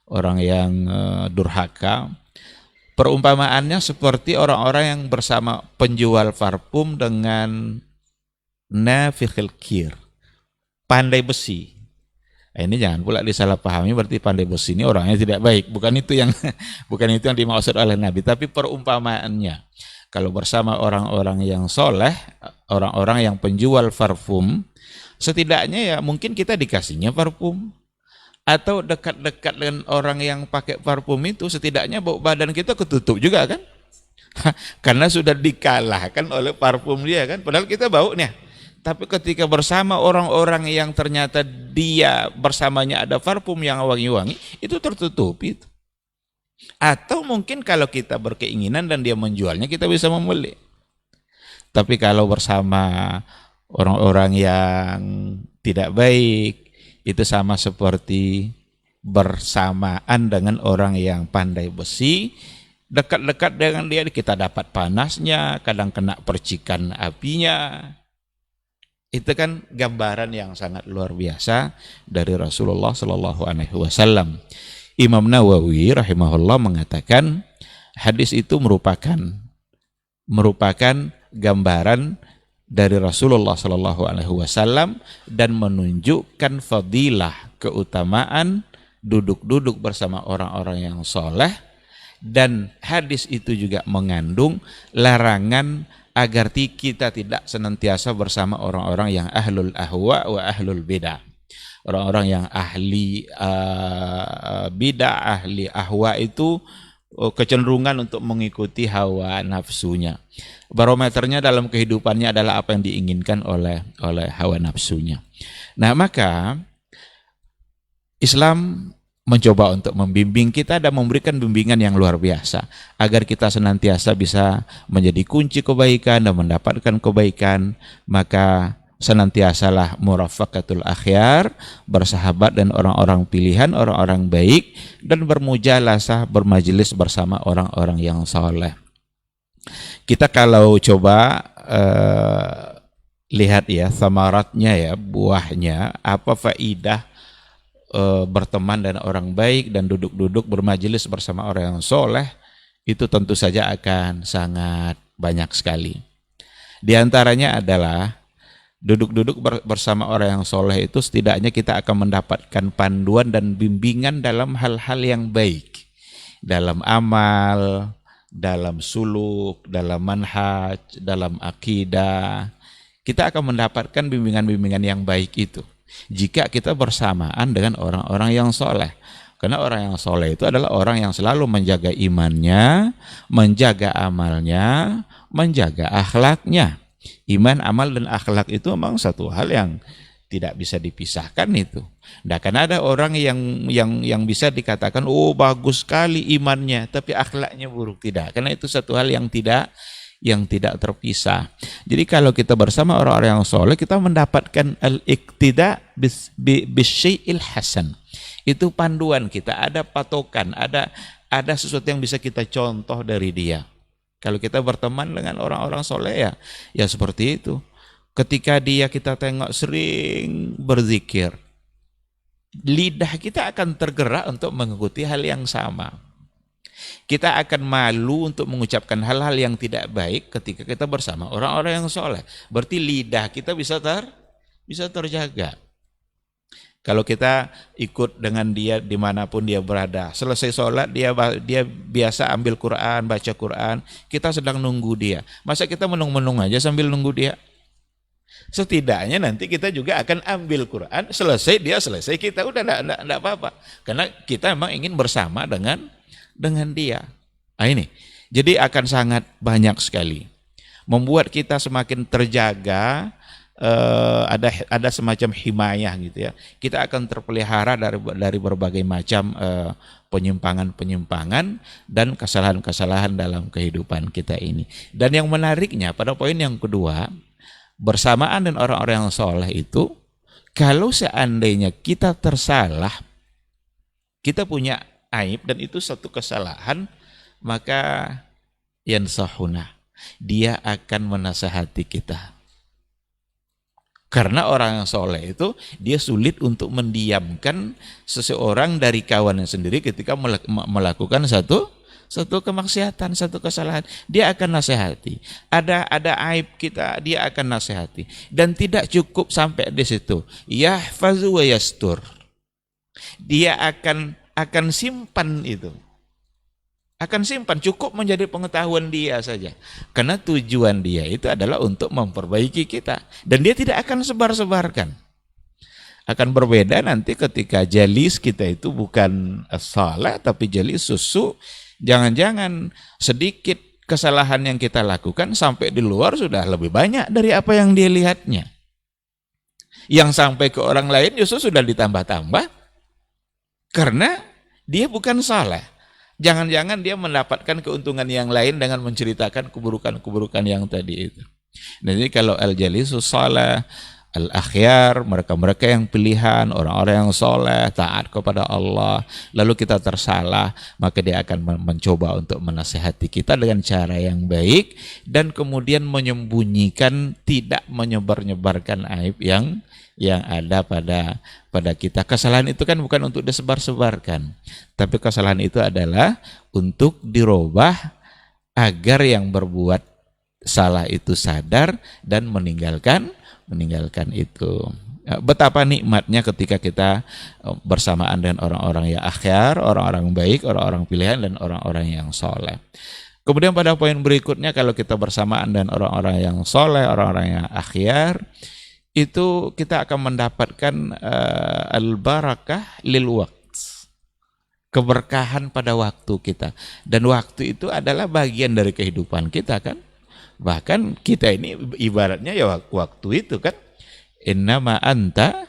orang yang durhaka. Perumpamaannya seperti orang-orang yang bersama penjual parfum dengan nafikhil kir, pandai besi. Ini jangan pula disalahpahami berarti pandai besi ini orangnya tidak baik. Bukan itu yang dimaksud oleh Nabi, tapi perumpamaannya. Kalau bersama orang-orang yang soleh, orang-orang yang penjual parfum, setidaknya ya mungkin kita dikasihnya parfum. Atau dekat-dekat dengan orang yang pakai parfum itu, setidaknya bau badan kita ketutup juga kan? Karena sudah dikalahkan oleh parfum dia kan, padahal kita baunya. Tapi ketika bersama orang-orang yang ternyata dia bersamanya ada parfum yang wangi-wangi, itu tertutupi. Atau mungkin kalau kita berkeinginan dan dia menjualnya, kita bisa membeli. Tapi kalau bersama orang-orang yang tidak baik, itu sama seperti bersamaan dengan orang yang pandai besi. Dekat-dekat dengan dia kita dapat panasnya, kadang kena percikan apinya. Itu kan gambaran yang sangat luar biasa dari Rasulullah Sallallahu Alaihi Wasallam. Imam Nawawi rahimahullah mengatakan hadis itu merupakan gambaran dari Rasulullah Sallallahu Alaihi Wasallam dan menunjukkan fadilah, keutamaan duduk-duduk bersama orang-orang yang soleh. Dan hadis itu juga mengandung larangan agar kita tidak senantiasa bersama orang-orang yang ahlul ahwa wa ahlul bidah. Orang-orang yang ahli bidah, ahli ahwa itu kecenderungan untuk mengikuti hawa nafsunya. Barometernya dalam kehidupannya adalah apa yang diinginkan oleh hawa nafsunya. Nah, maka Islam mencoba untuk membimbing kita dan memberikan bimbingan yang luar biasa agar kita senantiasa bisa menjadi kunci kebaikan dan mendapatkan kebaikan. Maka senantiasalah murafaqatul akhyar, bersahabat dan orang-orang pilihan, orang-orang baik, dan bermujalasah, bermajelis bersama orang-orang yang saleh. Kita kalau coba lihat ya samaratnya ya, buahnya, apa faidah berteman dengan orang baik dan duduk-duduk bermajelis bersama orang yang soleh, itu tentu saja akan sangat banyak sekali. Di antaranya adalah duduk-duduk bersama orang yang soleh itu setidaknya kita akan mendapatkan panduan dan bimbingan dalam hal-hal yang baik, dalam amal, dalam suluk, dalam manhaj, dalam akidah. Kita akan mendapatkan bimbingan-bimbingan yang baik itu jika kita bersamaan dengan orang-orang yang soleh. Karena orang yang soleh itu adalah orang yang selalu menjaga imannya, menjaga amalnya, menjaga akhlaknya. Iman, amal, dan akhlak itu memang satu hal yang tidak bisa dipisahkan itu. Nah, karena ada orang yang bisa dikatakan, oh bagus sekali imannya, tapi akhlaknya buruk. Tidak, karena itu satu hal yang tidak terpisah. Jadi kalau kita bersama orang-orang yang soleh, kita mendapatkan al-iqtida bisyai'il hasan. Itu panduan kita, ada patokan, ada sesuatu yang bisa kita contoh dari dia. Kalau kita berteman dengan orang-orang soleh ya seperti itu. Ketika kita tengok sering berzikir, lidah kita akan tergerak untuk mengikuti hal yang sama. Kita akan malu untuk mengucapkan hal-hal yang tidak baik ketika kita bersama orang-orang yang soleh. Berarti lidah kita bisa terjaga. Kalau kita ikut dengan dia dimanapun dia berada, selesai sholat dia biasa ambil Quran, baca Quran, kita sedang nunggu dia. Masa kita menung-menung aja sambil nunggu dia? Setidaknya nanti kita juga akan ambil Quran, selesai kita, udah enggak apa-apa. Karena kita memang ingin bersama dengan dia. Nah ini, jadi akan sangat banyak sekali membuat kita semakin terjaga. Ada semacam himayah gitu ya. Kita akan terpelihara dari berbagai macam penyimpangan dan kesalahan-kesalahan dalam kehidupan kita ini. Dan yang menariknya pada poin yang kedua, bersamaan dengan orang-orang yang soleh itu, kalau seandainya kita tersalah, kita punya aib dan itu satu kesalahan, maka yansahuna, dia akan menasihati kita. Karena orang yang soleh itu dia sulit untuk mendiamkan seseorang dari kawannya sendiri ketika melakukan satu kemaksiatan, satu kesalahan. Dia akan nasihati. Ada aib kita, dia akan nasihati. Dan tidak cukup sampai di situ. Yahfazu wa yastur. Dia akan simpan itu. Akan simpan, cukup menjadi pengetahuan dia saja. Karena tujuan dia itu adalah untuk memperbaiki kita. Dan dia tidak akan sebar-sebarkan. Akan berbeda nanti ketika jalis kita itu bukan salah, tapi jalis susu. Jangan-jangan sedikit kesalahan yang kita lakukan sampai di luar sudah lebih banyak dari apa yang dia lihatnya. Yang sampai ke orang lain justru sudah ditambah-tambah. Karena dia bukan salah. Jangan-jangan dia mendapatkan keuntungan yang lain dengan menceritakan keburukan-keburukan yang tadi itu. Nah, jadi kalau al-jalisus saleh, al-akhyar, mereka-mereka yang pilihan, orang-orang yang soleh, taat kepada Allah, lalu kita tersalah, maka dia akan mencoba untuk menasihati kita dengan cara yang baik, dan kemudian menyembunyikan, tidak menyebar-nyebarkan aib yang ada pada kita. Kesalahan itu kan bukan untuk disebar-sebarkan, tapi kesalahan itu adalah untuk dirubah agar yang berbuat salah itu sadar dan meninggalkan itu. Betapa nikmatnya ketika kita bersamaan dengan orang-orang yang akhyar, orang-orang baik, orang-orang pilihan, dan orang-orang yang soleh. Kemudian pada poin berikutnya, kalau kita bersamaan dengan orang-orang yang soleh, orang-orang yang akhyar, itu kita akan mendapatkan al-barakah lil waqt, keberkahan pada waktu kita. Dan waktu itu adalah bagian dari kehidupan kita kan. Bahkan kita ini ibaratnya ya waktu itu kan, innama anta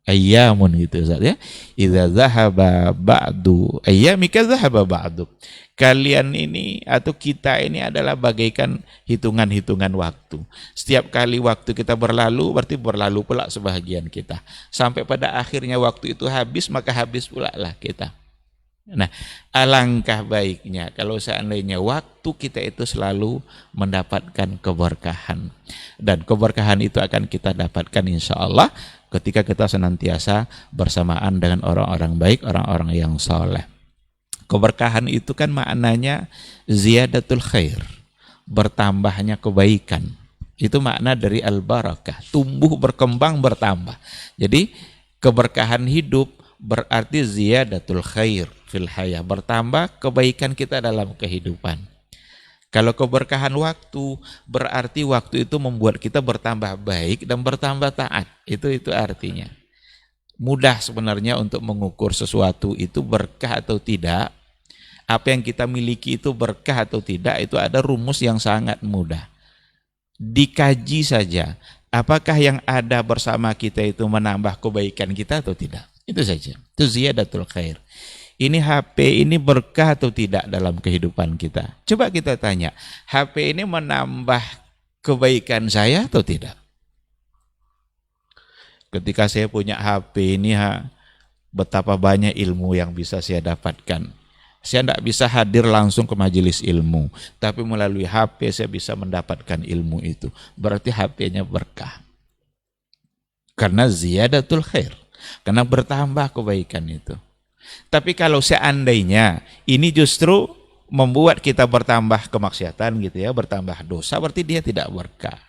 ayyamun gitu Ustaz ya. Idza zahaba ba'du ayyamika zahaba ba'du. Kalian ini atau kita ini adalah bagaikan hitungan-hitungan waktu. Setiap kali waktu kita berlalu, berarti berlalu pula sebahagian kita. Sampai pada akhirnya waktu itu habis, maka habis pula lah kita. Nah, alangkah baiknya kalau seandainya waktu kita itu selalu mendapatkan keberkahan. Dan keberkahan itu akan kita dapatkan insya Allah ketika kita senantiasa bersamaan dengan orang-orang baik, orang-orang yang soleh. Keberkahan itu kan maknanya ziyadatul khair, bertambahnya kebaikan. Itu makna dari al-barakah, tumbuh, berkembang, bertambah. Jadi keberkahan hidup berarti ziyadatul khair fil hayah, bertambah kebaikan kita dalam kehidupan. Kalau keberkahan waktu berarti waktu itu membuat kita bertambah baik dan bertambah taat. Itu artinya. mudah sebenarnya untuk mengukur sesuatu itu berkah atau tidak. Apa yang kita miliki itu berkah atau tidak, itu ada rumus yang sangat mudah. Dikaji saja, apakah yang ada bersama kita itu menambah kebaikan kita atau tidak. Itu saja. Itu ziyadatul khair. Ini HP ini berkah atau tidak dalam kehidupan kita. Coba kita tanya, HP ini menambah kebaikan saya atau tidak? Ketika saya punya HP ini, betapa banyak ilmu yang bisa saya dapatkan. Saya tidak bisa hadir langsung ke majelis ilmu, tapi melalui HP saya bisa mendapatkan ilmu itu. Berarti HP-nya berkah. Karena ziyadatul khair. Karena bertambah kebaikan itu. Tapi kalau seandainya ini justru membuat kita bertambah kemaksiatan gitu ya, bertambah dosa, berarti dia tidak berkah.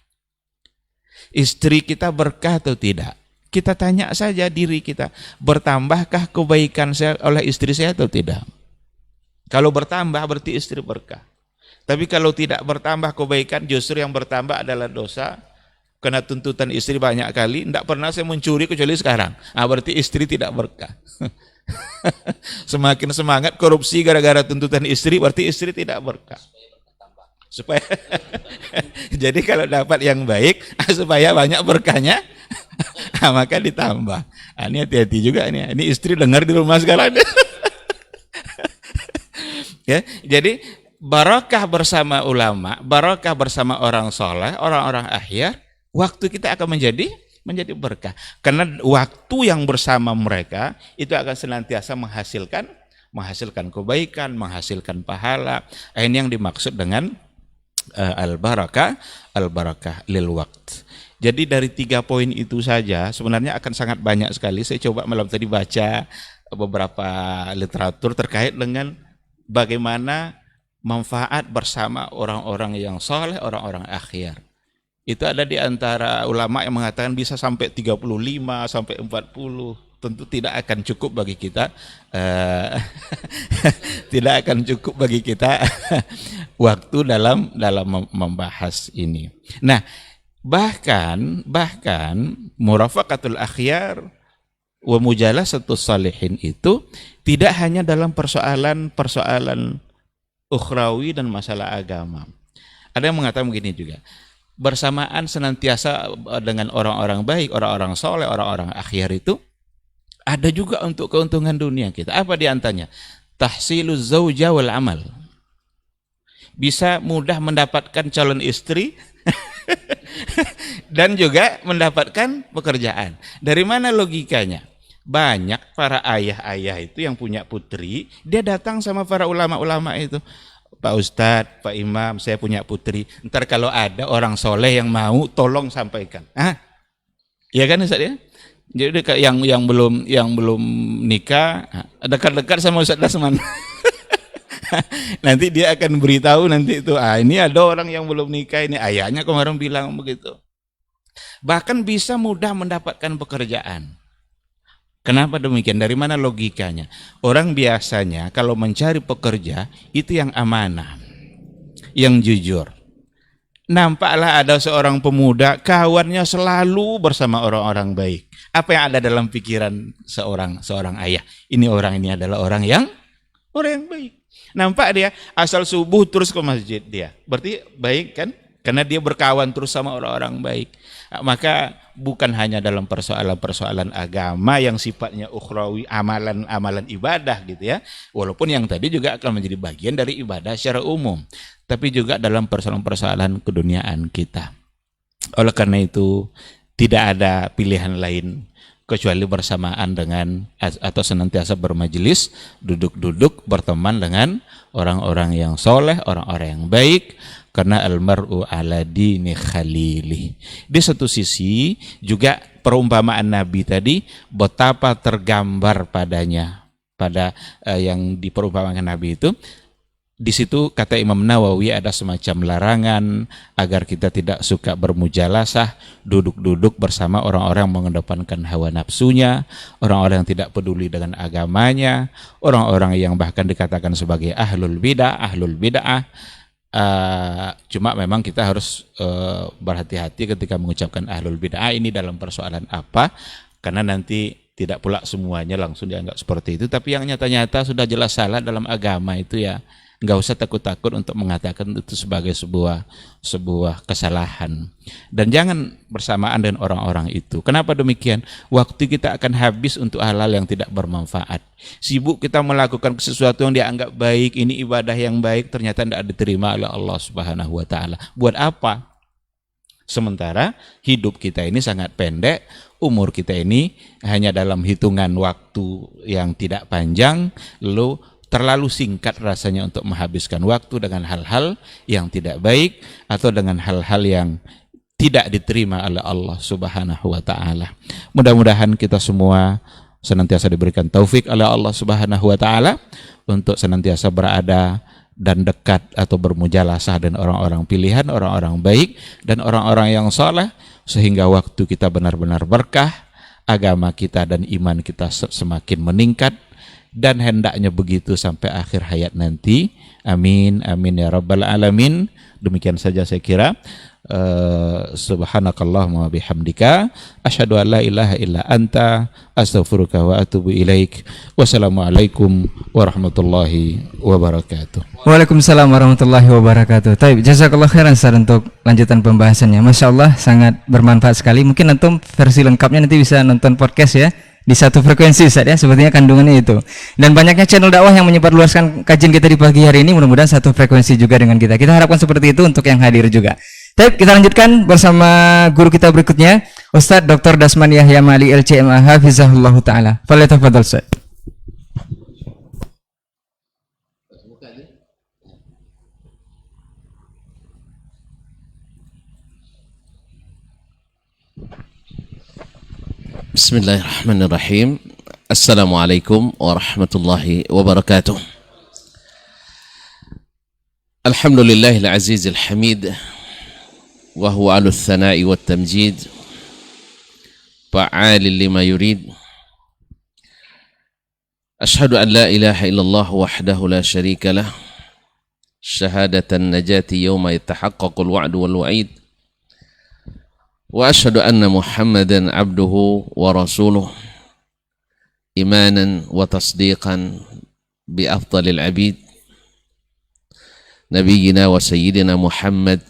Istri kita berkah atau tidak? Kita tanya saja diri kita, bertambahkah kebaikan saya oleh istri saya atau tidak? Kalau bertambah berarti istri berkah. Tapi kalau tidak bertambah kebaikan, justru yang bertambah adalah dosa. Kena tuntutan istri banyak kali, tidak pernah saya mencuri kecuali sekarang. Berarti istri tidak berkah. Semakin semangat korupsi gara-gara tuntutan istri, berarti istri tidak berkah. Supaya jadi kalau dapat yang baik, supaya banyak berkahnya, maka ditambah. Ini hati-hati juga ini. Ini istri dengar di rumah sekarang. Ya, jadi barakah bersama ulama, barakah bersama orang soleh, orang-orang akhyar, waktu kita akan menjadi berkah. Karena waktu yang bersama mereka itu akan senantiasa menghasilkan kebaikan, menghasilkan pahala. Ini yang dimaksud dengan al-barakah lil waqt. Jadi dari 3 poin itu saja sebenarnya akan sangat banyak sekali. Saya coba malam tadi baca beberapa literatur terkait dengan bagaimana manfaat bersama orang-orang yang soleh, orang-orang akhyar. Itu ada di antara ulama yang mengatakan bisa sampai 35, sampai 40. Tentu tidak akan cukup bagi kita. Tidak akan cukup bagi kita waktu dalam membahas ini. Nah, bahkan murafaqatul akhyar wa mujalasatus salihin itu tidak hanya dalam persoalan ukhrawi dan masalah agama. Ada yang mengatakan begini juga, bersamaan senantiasa dengan orang-orang baik, orang-orang soleh, orang-orang akhyar itu ada juga untuk keuntungan dunia kita. Apa di antaranya? Tahsiluz zauja wal amal. Bisa mudah mendapatkan calon istri dan juga mendapatkan pekerjaan. Dari mana logikanya? Banyak para ayah-ayah itu yang punya putri, dia datang sama para ulama-ulama itu. Pak Ustadz, Pak Imam, saya punya putri. Ntar kalau ada orang soleh yang mau, tolong sampaikan. Iya kan Ustadz ya? Jadi yang belum nikah, dekat-dekat sama Ustadz Dasman. Nanti dia akan beritahu nanti itu, ini ada orang yang belum nikah, ini ayahnya kemarin bilang begitu. Bahkan bisa mudah mendapatkan pekerjaan. Kenapa demikian? Dari mana logikanya? Orang biasanya kalau mencari pekerja itu yang amanah, yang jujur. Nampaklah ada seorang pemuda kawannya selalu bersama orang-orang baik. Apa yang ada dalam pikiran seorang ayah? Ini adalah orang yang baik. Nampak dia asal subuh terus ke masjid dia. Berarti baik kan? Karena dia berkawan terus sama orang-orang baik. Maka bukan hanya dalam persoalan-persoalan agama yang sifatnya ukhrawi, amalan ibadah gitu ya. Walaupun yang tadi juga akan menjadi bagian dari ibadah secara umum. Tapi juga dalam persoalan-persoalan keduniaan kita. Oleh karena itu tidak ada pilihan lain kecuali bersamaan dengan atau senantiasa bermajelis, duduk-duduk berteman dengan orang-orang yang soleh, orang-orang yang baik. Karena almar'u ala dini khalili. Di satu sisi juga perumpamaan Nabi tadi betapa tergambar padanya pada yang diperumpamakan Nabi itu. Di situ kata Imam Nawawi ada semacam larangan agar kita tidak suka bermujalasah, duduk-duduk bersama orang-orang yang mengedepankan hawa nafsunya, orang-orang yang tidak peduli dengan agamanya, orang-orang yang bahkan dikatakan sebagai ahlul bid'ah. Cuma memang kita harus berhati-hati ketika mengucapkan ahlul bid'ah ini dalam persoalan apa, karena nanti tidak pula semuanya langsung dianggap seperti itu, tapi yang nyata-nyata sudah jelas salah dalam agama itu ya nggak usah takut-takut untuk mengatakan itu sebagai sebuah kesalahan. Dan jangan bersamaan dengan orang-orang itu. Kenapa demikian? Waktu kita akan habis untuk hal-hal yang tidak bermanfaat. Sibuk kita melakukan sesuatu yang dianggap baik, ini ibadah yang baik, ternyata tidak diterima oleh Allah Subhanahu wa taala. Buat apa? Sementara hidup kita ini sangat pendek, umur kita ini hanya dalam hitungan waktu yang tidak panjang, lalu terlalu singkat rasanya untuk menghabiskan waktu dengan hal-hal yang tidak baik atau dengan hal-hal yang tidak diterima oleh Allah Subhanahu wa taala. Mudah-mudahan kita semua senantiasa diberikan taufik oleh Allah Subhanahu wa taala untuk senantiasa berada dan dekat atau bermujalasah dengan orang-orang pilihan, orang-orang baik dan orang-orang yang saleh, sehingga waktu kita benar-benar berkah, agama kita dan iman kita semakin meningkat, dan hendaknya begitu sampai akhir hayat nanti. Amin, amin ya rabbal alamin. Demikian saja saya kira. Subhanakallahumma wa bihamdika asyhadu an la ilaha illa anta astaghfiruka wa atubu ilaik. Wassalamualaikum warahmatullahi wabarakatuh. Waalaikumsalam warahmatullahi wabarakatuh. Taib, jazakallah khairan Ustaz untuk lanjutan pembahasannya. Masya Allah, sangat bermanfaat sekali. Mungkin antum versi lengkapnya nanti bisa nonton podcast ya, di satu frekuensi Ustaz ya, sepertinya kandungannya itu. Dan banyaknya channel dakwah yang menyebarluaskan kajian kita di pagi hari ini, mudah-mudahan satu frekuensi juga dengan kita. Kita harapkan seperti itu untuk yang hadir juga. Baik, kita lanjutkan bersama guru kita berikutnya, Ustaz Dr. Dasman Yahya Mali LCMA Hafizahullah Ta'ala. Falyatafadhal Ustaz. Bismillahirrahmanirrahim. Assalamualaikum warahmatullahi wabarakatuh. Alhamdulillahil azizil hamid, wa huwa alul thana'i wat tamjid, fa'alil lima yurid. Ashhadu an la ilaha illallah wahdahu la syarika lah, syahadatan najati yawma yatahaqqaqul wa'du wal wa'id. Wa ashhadu anna Muhammadan abduhu wa rasuluh, imanan wa tasdiqan bi afdalil abid, nabiyyina wa sayyidina Muhammad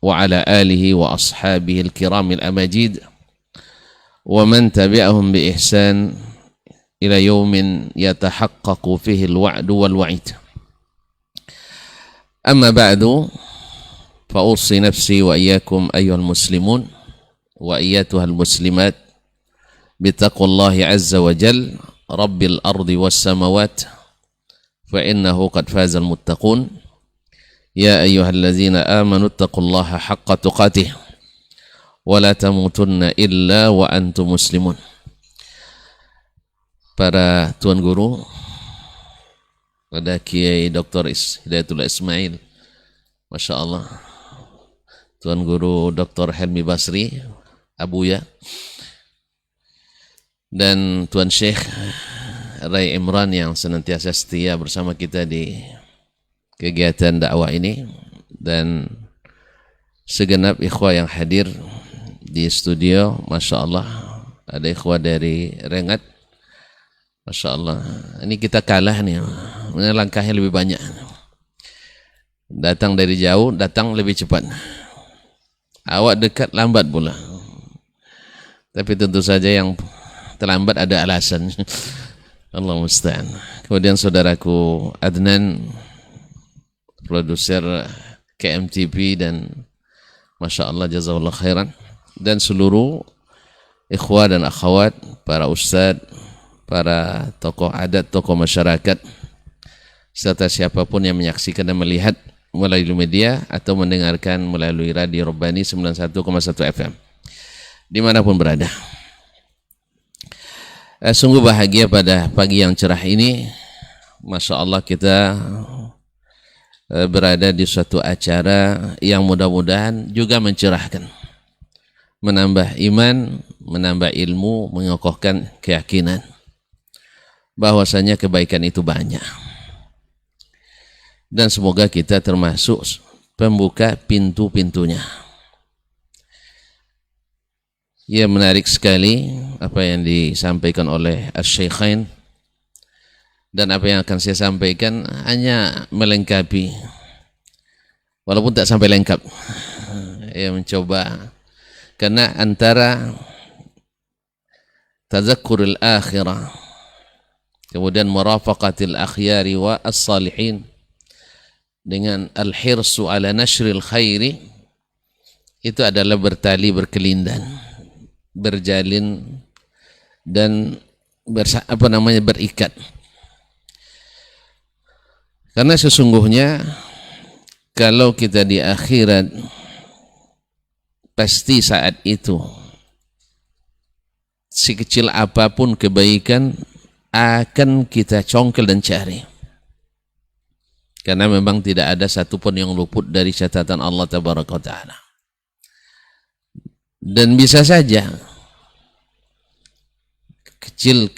wa ala alihi wa ashabihi al-kiramil amajid, wa man tabi'ahum bi ihsan ila yawmin yatahaqqaqu fihi al-wa'du wal wa'id. Amma ba'du, فأوصي نفسي وإياكم أيها المسلمون وإياتها المسلمات بتقوى الله عز وجل رب الأرض والسماوات، فإنه قد فاز المتقون. يا أيها الذين آمنوا اتقوا الله حق تقاته ولا تموتن إلا وأنتم مسلمون. Para tuan guru, pada Kiai Dr. Hidayatullah Ismail, Masya Allah, Tuan Guru Dr. Helmi Basri, Abuya, dan Tuan Syekh Rai Imran yang senantiasa setia bersama kita di kegiatan dakwah ini, dan segenap ikhwah yang hadir di studio. Masya Allah, ada ikhwah dari Rengat, Masya Allah. Ini kita kalah nih, langkahnya lebih banyak. Datang dari jauh, datang lebih cepat. Awak dekat, lambat pula. Tapi tentu saja yang terlambat ada alasan. Allah musta'an. Kemudian saudaraku Adnan, produser KMTV, dan Masya Allah, jazakallah khairan, dan seluruh ikhwah dan akhwat, para ustadz, para tokoh adat, tokoh masyarakat, serta siapapun yang menyaksikan dan melihat melalui media atau mendengarkan melalui Radio Rabbani 91,1 FM dimanapun berada. Sungguh bahagia pada pagi yang cerah ini. Masya Allah, kita berada di suatu acara yang mudah-mudahan juga mencerahkan, menambah iman, menambah ilmu, mengokohkan keyakinan bahwasanya kebaikan itu banyak. Dan semoga kita termasuk pembuka pintu-pintunya. Ya, menarik sekali apa yang disampaikan oleh Asy-Syaikhain, dan apa yang akan saya sampaikan hanya melengkapi, walaupun tak sampai lengkap. Ya, mencoba, karena antara tazakkurul akhirah kemudian murafaqatil akhyari wa as-salihin dengan al-hirsu ala nashril khairi, itu adalah bertali berkelindan, berjalin dan berikat. Karena sesungguhnya kalau kita di akhirat, pasti saat itu sekecil apapun kebaikan akan kita congkel dan cari, karena memang tidak ada satupun yang luput dari catatan Allah Tabaraka wa Ta'ala. Dan bisa saja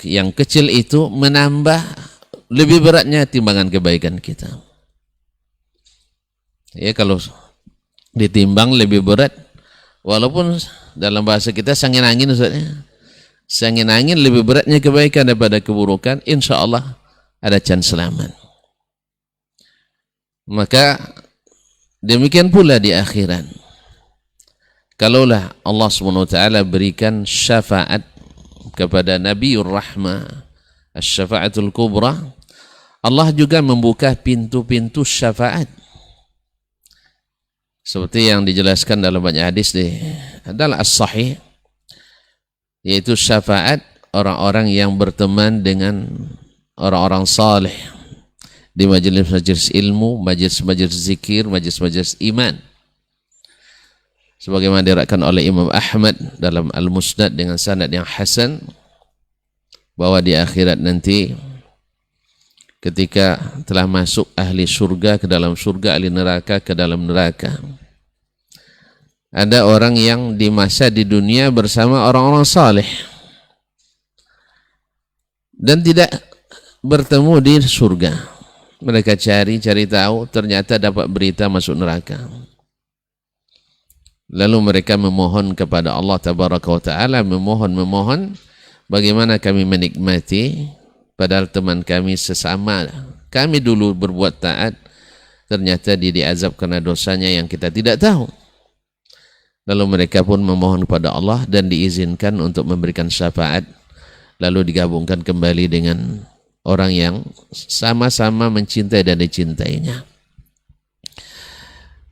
yang kecil itu menambah lebih beratnya timbangan kebaikan kita. Ya, kalau ditimbang lebih berat, walaupun dalam bahasa kita sangin angin, Ustaznya, sangin angin lebih beratnya kebaikan daripada keburukan, insya Allah ada chance selamat. Maka demikian pula di akhirat. Kalaulah Allah SWT berikan syafaat kepada Nabiur Rahmah, Asy-Syafa'atul Kubra, Allah juga membuka pintu-pintu syafaat. Seperti yang dijelaskan dalam banyak hadis adalah as-sahih, yaitu syafaat orang-orang yang berteman dengan orang-orang saleh di majelis-majelis ilmu, majelis-majelis zikir, majelis-majelis iman. Sebagaimana diriwayatkan oleh Imam Ahmad dalam Al-Musnad dengan sanad yang hasan, bahwa di akhirat nanti ketika telah masuk ahli surga ke dalam surga, ahli neraka ke dalam neraka, ada orang yang di masa di dunia bersama orang-orang saleh dan tidak bertemu di surga. Mereka cari tahu, ternyata dapat berita masuk neraka. Lalu mereka memohon kepada Allah Tabaraka wa Ta'ala, memohon, bagaimana kami menikmati padahal teman kami sesama kami dulu berbuat taat, ternyata dia diazab karena dosanya yang kita tidak tahu. Lalu mereka pun memohon kepada Allah dan diizinkan untuk memberikan syafaat, lalu digabungkan kembali dengan orang yang sama-sama mencintai dan dicintainya.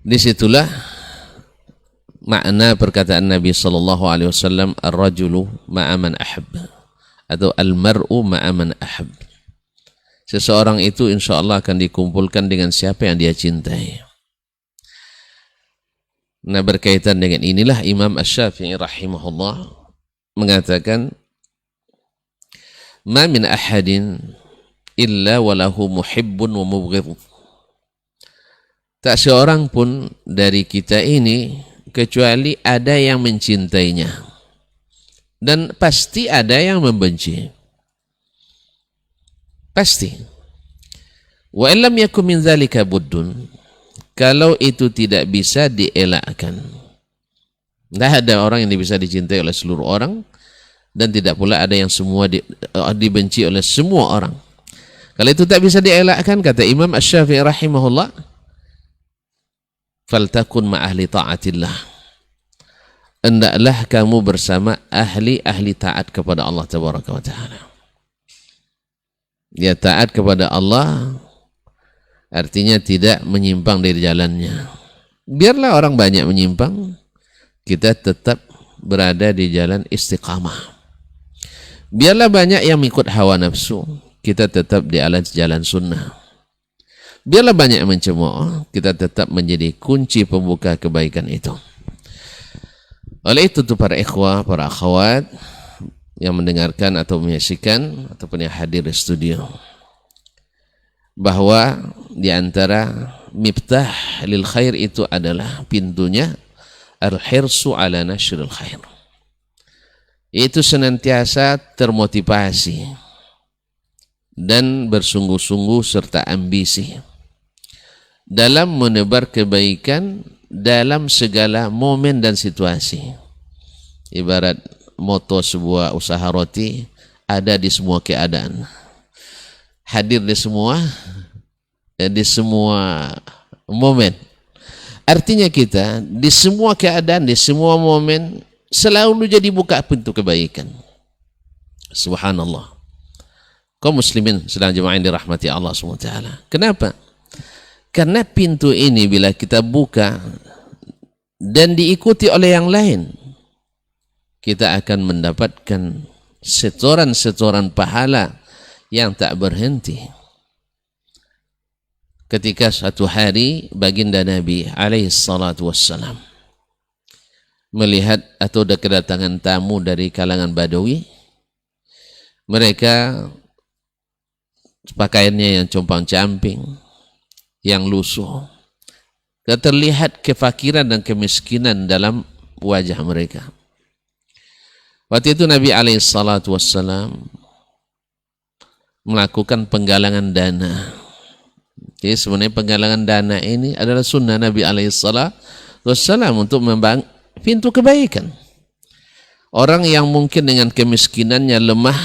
Disitulah makna perkataan Nabi SAW, ar-rajulu ma'aman ahab, atau al-mar'u ma'aman ahab. Seseorang itu insya Allah akan dikumpulkan dengan siapa yang dia cintai. Nah, berkaitan dengan inilah Imam Asy-Syafi'i rahimahullah mengatakan, ma min ahadin illa walahu muhibbun wa mubghidh. Tak seorang pun dari kita ini kecuali ada yang mencintainya dan pasti ada yang membenci. Pasti. Wa illam yakun min dzalika buddun, kalau itu tidak bisa dielakkan. Tidak ada orang yang bisa dicintai oleh seluruh orang, dan tidak pula ada yang semua dibenci oleh semua orang. Kalau itu tak bisa dielakkan, kata Imam Asy-Syafi'i rahimahullah, faltakun ma'ahli ta'atillah, hendaklah kamu bersama ahli taat kepada Allah Tabaraka wa Ta'ala. Ya, taat kepada Allah artinya tidak menyimpang dari jalannya. Biarlah orang banyak menyimpang, kita tetap berada di jalan istiqamah. Biarlah banyak yang mengikut hawa nafsu, kita tetap di jalan sunnah. Biarlah banyak yang mencemooh, kita tetap menjadi kunci pembuka kebaikan itu. Oleh itu tuh para ikhwah, para akhwat yang mendengarkan atau menyaksikan ataupun yang hadir di studio, bahwa di antara miftah lil khair itu adalah pintunya al-hirsu ala nashril khair. Itu senantiasa termotivasi dan bersungguh-sungguh serta ambisi dalam menebar kebaikan dalam segala momen dan situasi. Ibarat moto sebuah usaha roti, ada di semua keadaan, hadir di semua momen. Artinya kita di semua keadaan, di semua momen selalu jadi buka pintu kebaikan. Subhanallah. Kaum muslimin sedang jemaah yang dirahmati Allah SWT. Kenapa? Karena pintu ini bila kita buka dan diikuti oleh yang lain, kita akan mendapatkan setoran-setoran pahala yang tak berhenti. Ketika suatu hari baginda Nabi alaihi salatu wassalam melihat atau ada kedatangan tamu dari kalangan Badawi, mereka pakaiannya yang compang-camping, yang lusuh, terlihat kefakiran dan kemiskinan dalam wajah mereka. Waktu itu Nabi alaihi salatu wassalam melakukan penggalangan dana. Jadi sebenarnya penggalangan dana ini adalah sunnah Nabi alaihissalam untuk membangun pintu kebaikan. Orang yang mungkin dengan kemiskinannya lemah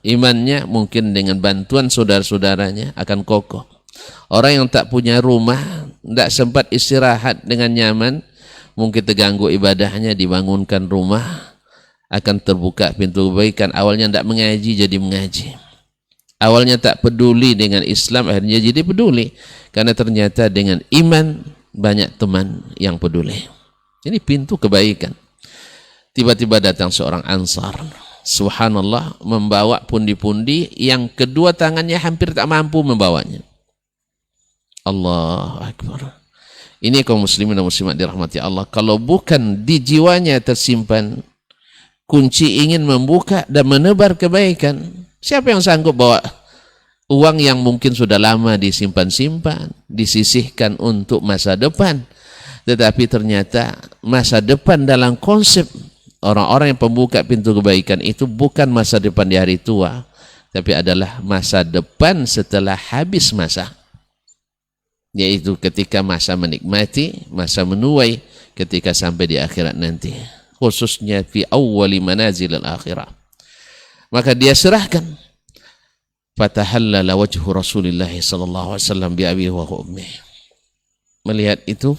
imannya, mungkin dengan bantuan saudara-saudaranya akan kokoh. Orang yang tak punya rumah, tidak sempat istirahat dengan nyaman, mungkin terganggu ibadahnya, dibangunkan rumah, akan terbuka pintu kebaikan. Awalnya tidak mengaji jadi mengaji. Awalnya tak peduli dengan Islam, akhirnya jadi peduli. Karena ternyata dengan iman banyak teman yang peduli. Ini pintu kebaikan. Tiba-tiba datang seorang Ansar, subhanallah, membawa pundi-pundi yang kedua tangannya hampir tak mampu membawanya. Allahu Akbar. Ini kaum muslimin dan muslimat dirahmati Allah. Kalau bukan di jiwanya tersimpan kunci ingin membuka dan menebar kebaikan, siapa yang sanggup bawa uang yang mungkin sudah lama disimpan-simpan, disisihkan untuk masa depan, tetapi ternyata masa depan dalam konsep orang-orang yang pembuka pintu kebaikan itu bukan masa depan di hari tua, tapi adalah masa depan setelah habis masa, yaitu ketika masa menikmati, masa menuai, ketika sampai di akhirat nanti, khususnya fi awwali manazil al-akhirah. Maka dia serahkan. Fatahallala wajhu Rasulullah sallallahu alaihi wasallam bi abihi wa ummihi. Melihat itu,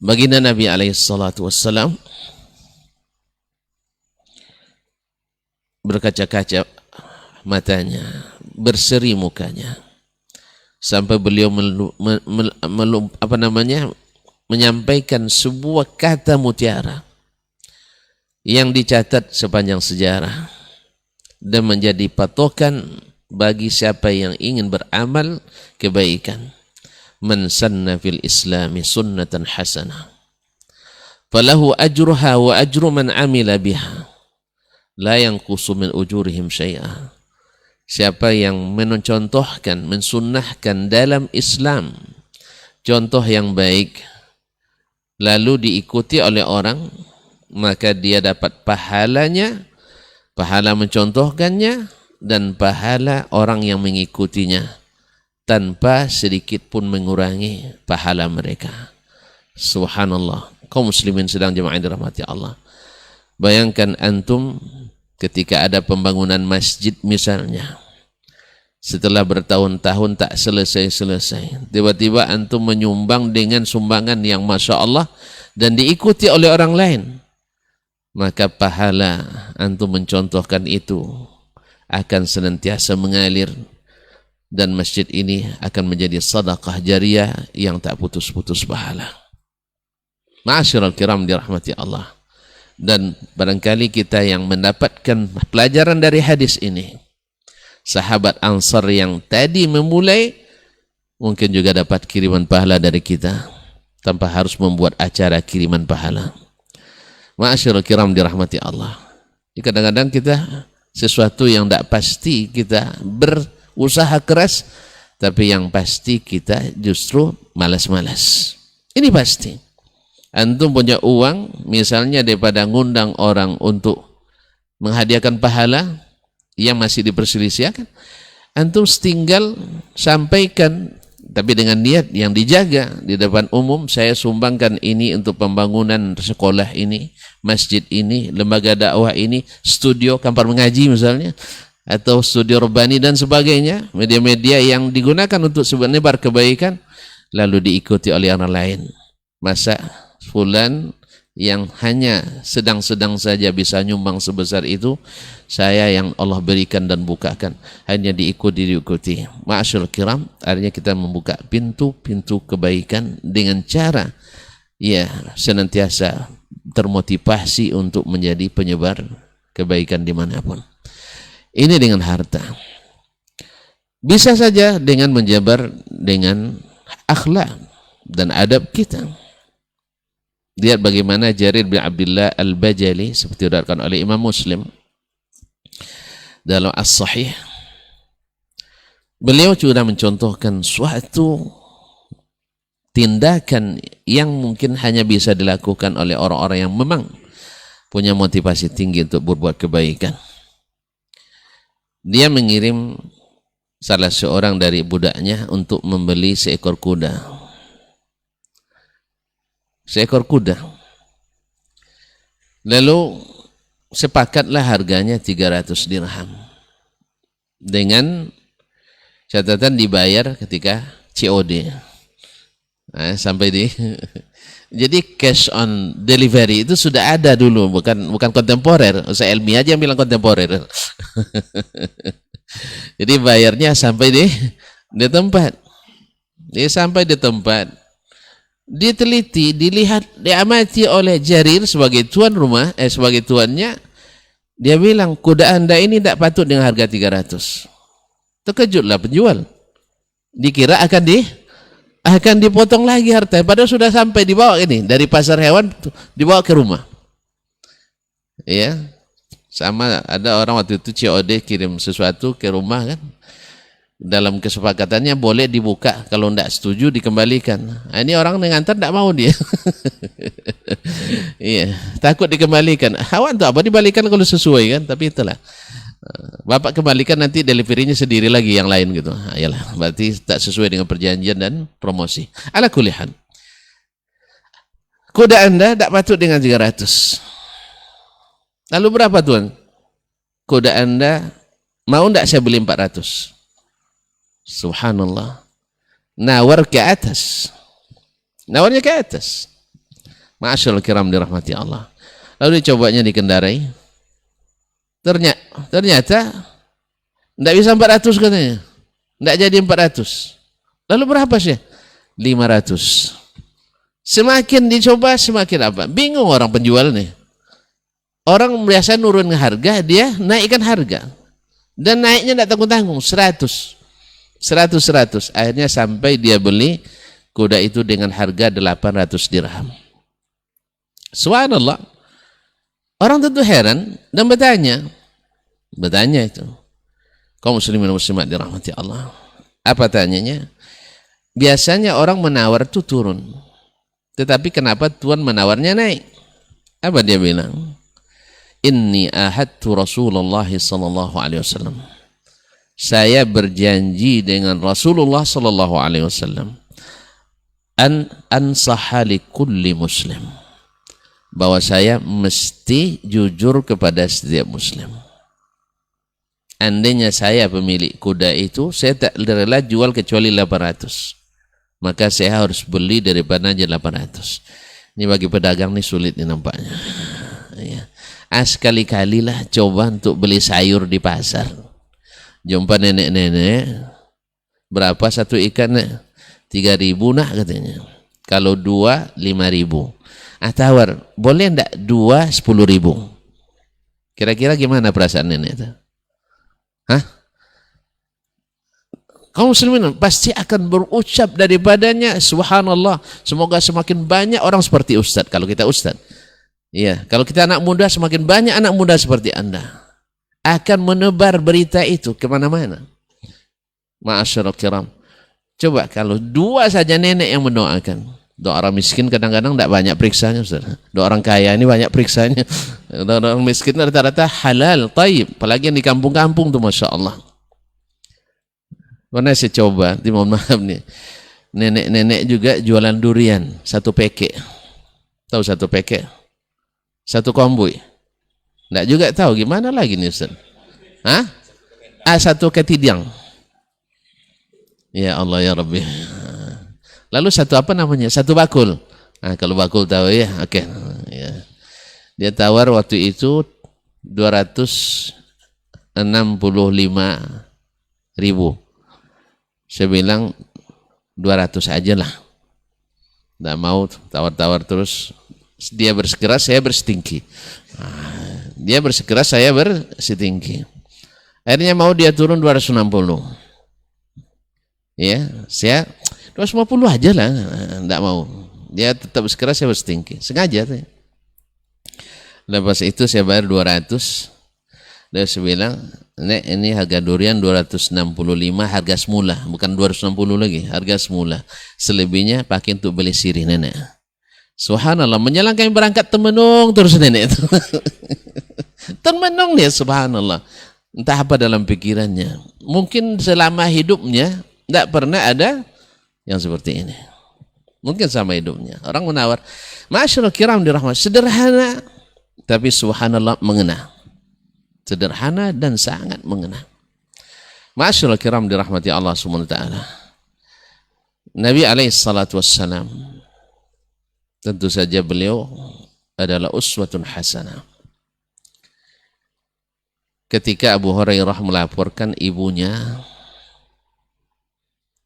baginda Nabi alaihi salatu wassalam berkaca-kaca matanya, berseri mukanya, sampai beliau menyampaikan sebuah kata mutiara yang dicatat sepanjang sejarah dan menjadi patokan bagi siapa yang ingin beramal kebaikan. Man sanna fil islami sunnatan hasanah falahu ajruha wa ajru man amila biha la yanqusu min ujurihim syai'a. Siapa yang mencontohkan, mensunnahkan dalam Islam contoh yang baik, lalu diikuti oleh orang, maka dia dapat pahalanya, pahala mencontohkannya, dan pahala orang yang mengikutinya, tanpa sedikit pun mengurangi pahala mereka. Subhanallah. Kaum muslimin sedang jemaah yang dirahmati Allah. Bayangkan antum ketika ada pembangunan masjid misalnya, setelah bertahun-tahun tak selesai-selesai, tiba-tiba antum menyumbang dengan sumbangan yang Masya Allah dan diikuti oleh orang lain, maka pahala antum mencontohkan itu akan senantiasa mengalir, dan masjid ini akan menjadi sedekah jariyah yang tak putus-putus pahala. Ma'asyiral kiram dirahmati Allah. Dan barangkali kita yang mendapatkan pelajaran dari hadis ini, sahabat Ansar yang tadi memulai mungkin juga dapat kiriman pahala dari kita tanpa harus membuat acara kiriman pahala. Ma'asyiral kiram dirahmati Allah. Kadang-kadang kita sesuatu yang tidak pasti kita berusaha keras, tapi yang pasti kita justru malas-malas. Ini pasti. Antum punya uang misalnya, daripada ngundang orang untuk menghadiahkan pahala yang masih diperselisihkan, antum tinggal sampaikan Tapi dengan niat yang dijaga di depan umum, saya sumbangkan ini untuk pembangunan sekolah ini, masjid ini, lembaga dakwah ini, studio, kamar mengaji misalnya, atau studio rebani dan sebagainya, media-media yang digunakan untuk sebenarnya kebaikan, lalu diikuti oleh orang lain. Masa fulan yang hanya sedang-sedang saja bisa nyumbang sebesar itu, saya yang Allah berikan dan bukakan hanya diikuti. Ma'asyarul kiram, artinya kita membuka pintu-pintu kebaikan dengan cara ya senantiasa termotivasi untuk menjadi penyebar kebaikan dimanapun. Ini dengan harta. Bisa saja dengan menjabar dengan akhlak dan adab kita. Lihat bagaimana Jarir bin Abdullah Al-Bajali seperti diriwayatkan oleh Imam Muslim dalam As-Sahih. Beliau sudah mencontohkan suatu tindakan yang mungkin hanya bisa dilakukan oleh orang-orang yang memang punya motivasi tinggi untuk berbuat kebaikan. Dia mengirim salah seorang dari budaknya untuk membeli seekor kuda. Lalu sepakatlah harganya 300 dirham dengan catatan dibayar ketika COD. Nah, sampai di jadi cash on delivery itu sudah ada dulu, bukan kontemporer. Saya ilmiah aja yang bilang kontemporer. Jadi bayarnya sampai di tempat. Dia sampai di tempat. Diteliti, dilihat, diamati oleh Jarir sebagai tuan rumah, sebagai tuannya. Dia bilang, kuda anda ini tidak patut dengan harga 300. Terkejutlah penjual. Dikira akan dipotong lagi harta, padahal sudah sampai dibawa ini dari pasar hewan dibawa ke rumah. Ya, sama ada orang waktu itu COD kirim sesuatu ke rumah kan. Dalam kesepakatannya boleh dibuka, kalau tidak setuju dikembalikan. Nah, ini orang ngantar tidak mau dia. Iya, takut dikembalikan. Awak untuk apa dibalikan kalau sesuai kan? Tapi itulah. Bapak kembalikan nanti deliverynya sendiri lagi yang lain gitu. Ayolah, berarti tak sesuai dengan perjanjian dan promosi. Ala kulihan. Kuda anda tak patut dengan 300. Lalu berapa tuan? Kuda anda mau tidak saya beli 400? Subhanallah. Nawar ke atas. Nawarnya ke atas. Ma'asyarul kiram dirahmati Allah. Lalu dicobanya dikendarai. Ternyata tidak bisa 400 katanya. Tidak jadi 400. Lalu berapa sih? 500. Semakin dicoba semakin apa? Bingung orang penjual nih. Orang biasa nurun harga, dia naikkan harga. Dan naiknya tidak tanggung-tanggung, 100. Akhirnya sampai dia beli kuda itu dengan harga 800 dirham. Subhanallah. Orang tentu heran dan bertanya itu. Kaum muslimin dan muslimat dirahmati Allah. Apa tanyanya? Biasanya orang menawar itu turun. Tetapi kenapa Tuhan menawarnya naik? Apa dia bilang? Inni ahadtu Rasulullah sallallahu alaihi wasallam. Saya berjanji dengan Rasulullah sallallahu alaihi wasallam an ansaha li kulli muslim, bahwa saya mesti jujur kepada setiap muslim. Andainya saya pemilik kuda itu, saya tak rela jual kecuali 800. Maka saya harus beli daripada aja 800. Ini bagi pedagang nih sulit nih nampaknya. Ya. Sekali-kalilah coba untuk beli sayur di pasar. Jumpa nenek-nenek, berapa satu ikan? 3.000 nak katanya. Kalau 2, 5.000. Tawar, boleh enggak 2, 10.000? Kira-kira gimana perasaan nenek itu? Hah? Kaum muslimin pasti akan berucap daripadanya, subhanallah, semoga semakin banyak orang seperti Ustadz. Kalau kita Ustadz, iya. Kalau kita anak muda, semakin banyak anak muda seperti anda. Akan menebar berita itu kemana-mana. Ma'asyarul kiram. Coba kalau 2 saja nenek yang mendoakan. Doa orang miskin kadang-kadang tidak banyak periksanya. Doa orang kaya ini banyak periksanya. Doa orang miskin rata-rata halal, taib. Apalagi yang di kampung-kampung tuh Masya Allah. Pernah saya coba, mohon maaf nih. Nenek-nenek juga jualan durian, satu peke. Tahu satu peke? Satu kombui. Nggak juga tahu gimana lagi nih Ustaz. Hah? Satu ketidiang. Ya Allah ya Rabbi. Lalu satu apa namanya? Satu bakul. Kalau bakul tahu ya, oke. Ya. Dia tawar waktu itu 265.000. Saya bilang 200 aja lah. Nggak mau tawar-tawar terus. Dia bersikeras, saya bersetinggi. Dia bersikeras, saya bersetinggi. Akhirnya mau dia turun 260. Ya, saya 250 aja lah. Nggak mau. Dia tetap bersikeras, saya bersetinggi. Sengaja. Lepas itu saya bayar 200. Dia bilang, Nek, ini harga durian 265 harga semula, bukan 260 lagi, harga semula. Selebihnya pakai untuk beli sirih nenek. Subhanallah, menjelang kami berangkat termenung terus nenek itu. Termenung dia, subhanallah. Entah apa dalam pikirannya. Mungkin selama hidupnya tidak pernah ada yang seperti ini. Mungkin sama hidupnya. Orang menawar, Masyaallah kiram dirahmat, sederhana tapi subhanallah mengena. Sederhana dan sangat mengena. Ma'asyiral kiram dirahmati Allah Subhanahu wa taala. Nabi alaihi salatu wassalam, tentu saja beliau adalah uswatun hasanah. Ketika Abu Hurairah melaporkan ibunya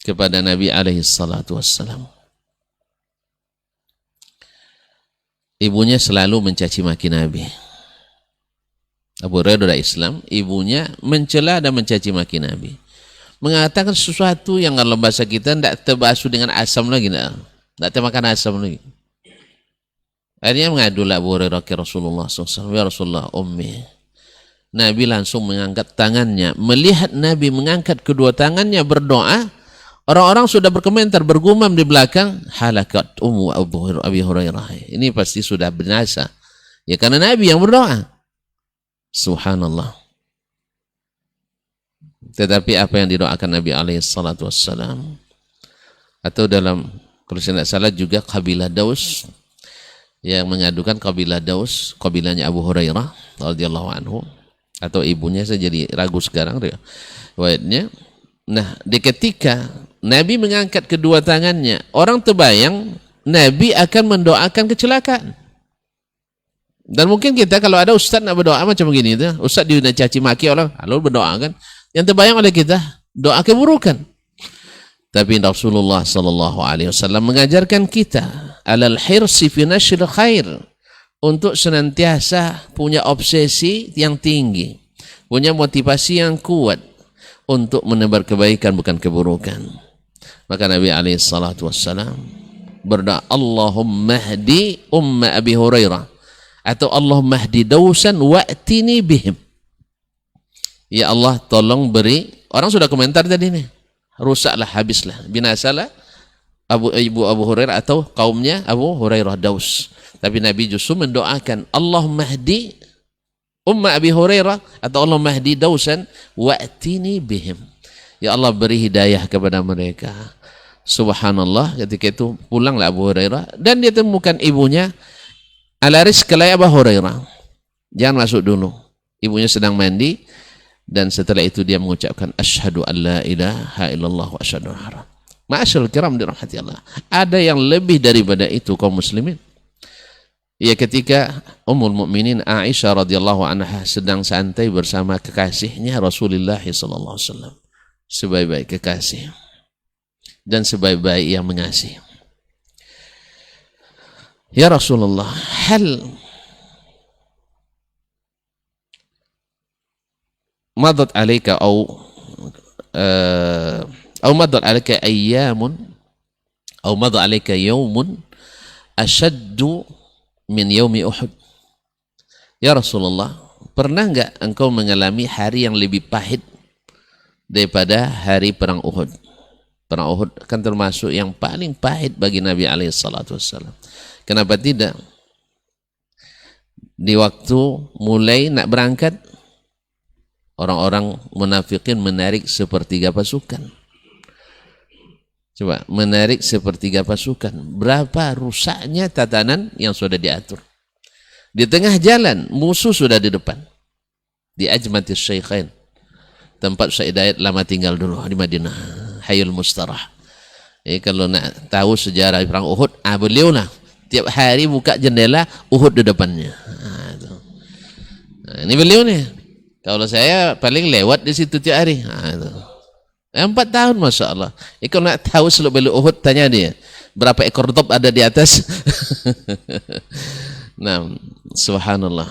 kepada Nabi alaihi salatu wassalam, ibunya selalu mencaci maki Nabi. Abu Hurairah Islam, ibunya mencela dan mencaci maki Nabi. Mengatakan sesuatu yang dalam bahasa kita tidak terbasuh dengan asam lagi, tidak termakan asam lagi. Akhirnya mengadulah Abu Hurairah ke Rasulullah SAW, ya Rasulullah, ummi. Nabi langsung mengangkat tangannya. Melihat Nabi mengangkat kedua tangannya berdoa, orang-orang sudah berkomentar, bergumam di belakang, halakat ummu Abi Hurairah. Ini pasti sudah binasa. Ya karena Nabi yang berdoa. Subhanallah. Tetapi apa yang didoakan Nabi alaihi salatu wassalam, atau dalam, kalau saya tidak salah juga kabilah Daus, yang mengadukan kabilah Daus, kabilahnya Abu Hurairah radhiyallahu anhu, atau ibunya, saya jadi ragu sekarang riwayatnya. Nah, di ketika Nabi mengangkat kedua tangannya, orang terbayang Nabi akan mendoakan kecelakaan. Dan mungkin kita kalau ada ustaz nak berdoa macam begini itu, ustaz dia caci maki orang, lalu berdoa kan, yang terbayang oleh kita doa keburukan. Tapi Rasulullah sallallahu alaihi wasallam mengajarkan kita alal hirsi fi nashril khair, untuk senantiasa punya obsesi yang tinggi, punya motivasi yang kuat untuk menebar kebaikan bukan keburukan. Maka Nabi alaihi salatu wassalam berdoa, Allahumma hdi umma Abi Hurairah, atau Allahumma hdi Dausan wa'tini bihim. Ya Allah, tolong beri, orang sudah komentar tadi nih, rusaklah, habislah, binasalah ibu Abu Hurairah atau kaumnya Abu Hurairah Daus. Tapi Nabi justru mendoakan, Allahumma hdi umma Abi Hurairah atau Allahumma hdi Dausan wa'tini bihim. Ya Allah, beri hidayah kepada mereka. Subhanallah, ketika itu pulanglah Abu Hurairah dan dia temukan ibunya ala rizqilai Abu Hurairah. Jangan masuk dulu. Ibunya sedang mandi dan setelah itu dia mengucapkan asyhadu an la ilaha illallah wa asyhadu anna Muhammadan. Ma'asyiral kiram dirahmati Allah. Ada yang lebih daripada itu kaum muslimin. Ya, ketika Ummul Mukminin Aisyah radhiyallahu anha sedang santai bersama kekasihnya Rasulullah sallallahu alaihi wasallam. Sebaik-baik kekasih dan sebaik-baik yang mengasihi. Ya Rasulullah, hal madat alaika atau madat alaika ayyamun atau madat alaika yawmun ashaddu min yawmi Uhud. Ya Rasulullah, pernah enggak engkau mengalami hari yang lebih pahit daripada hari perang Uhud? Perang Uhud kan termasuk yang paling pahit bagi Nabi alaihi salatu wassalam. Kenapa tidak? Di waktu mulai nak berangkat, orang-orang munafikin menarik sepertiga pasukan. Coba menarik sepertiga pasukan. Berapa rusaknya tatanan yang sudah diatur. Di tengah jalan, musuh sudah di depan. Di Ajmatis Syaikhain. Tempat Syekh Hidayat lama tinggal dulu di Madinah. Hayul Mustarah. Kalau nak tahu sejarah perang Uhud, beliau lah. Tiap hari buka jendela, Uhud di depannya. Ini beliau nih. Kalau saya paling lewat di situ tiap hari. 4 tahun Masya Allah. Kalau nak tahu seluk beluk Uhud, tanya dia. Berapa ekor top ada di atas? Nah, subhanallah.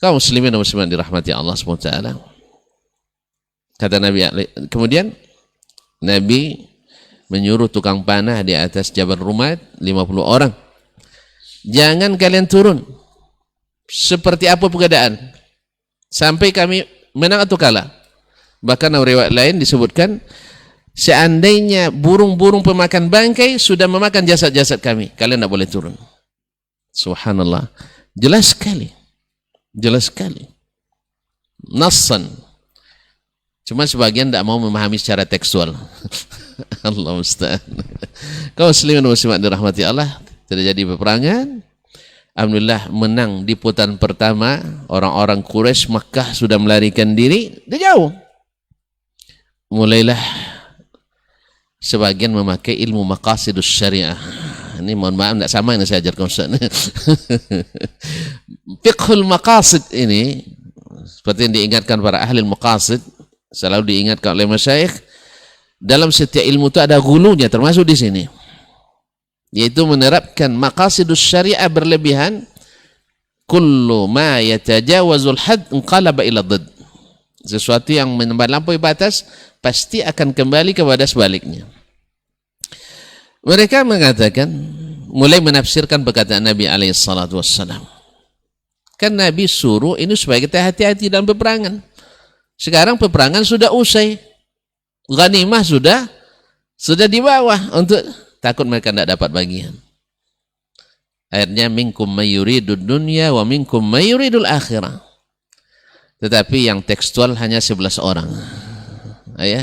Kaum muslimin dan muslimat dirahmati Allah SWT. Kata Nabi, kemudian Nabi menyuruh tukang panah di atas Jabal Rumat 50 orang. Jangan kalian turun. Seperti apa keadaan. Sampai kami menang atau kalah. Bahkan riwayat lain disebutkan, seandainya burung-burung pemakan bangkai sudah memakan jasad-jasad kami, kalian tidak boleh turun. Subhanallah. Jelas sekali. Jelas sekali. Nassan. Cuma sebagian tidak mau memahami secara tekstual. Allah musta'an. Kaum muslimin dan muslimat dirahmati Allah, terjadi peperangan. Alhamdulillah menang di putaran pertama. Orang-orang Quraisy Makkah sudah melarikan diri. Dia jauh. Mulailah sebagian memakai ilmu maqasidus syariah. Ini mohon maaf tidak sama yang saya ajarkan Ustaz. Fiqhul maqasid ini seperti yang diingatkan para ahli maqasid, selalu diingatkan oleh masyayikh, dalam setiap ilmu itu ada gulunya, termasuk di sini, yaitu menerapkan maqasidus syariah berlebihan. Kullu ma yatajawazul had inqalaba ila dhadd. Sesuatu yang melampaui batas pasti akan kembali kepada sebaliknya. Mereka mengatakan, mulai menafsirkan perkataan Nabi SAW. Kan Nabi suruh ini supaya kita hati-hati dalam peperangan. Sekarang peperangan sudah usai, ghanimah sudah di bawah, untuk takut mereka tidak dapat bagian. Akhirnya minkum mayuridud dunya wa minkum mayuridul akhirah. Tetapi yang tekstual hanya 11 orang.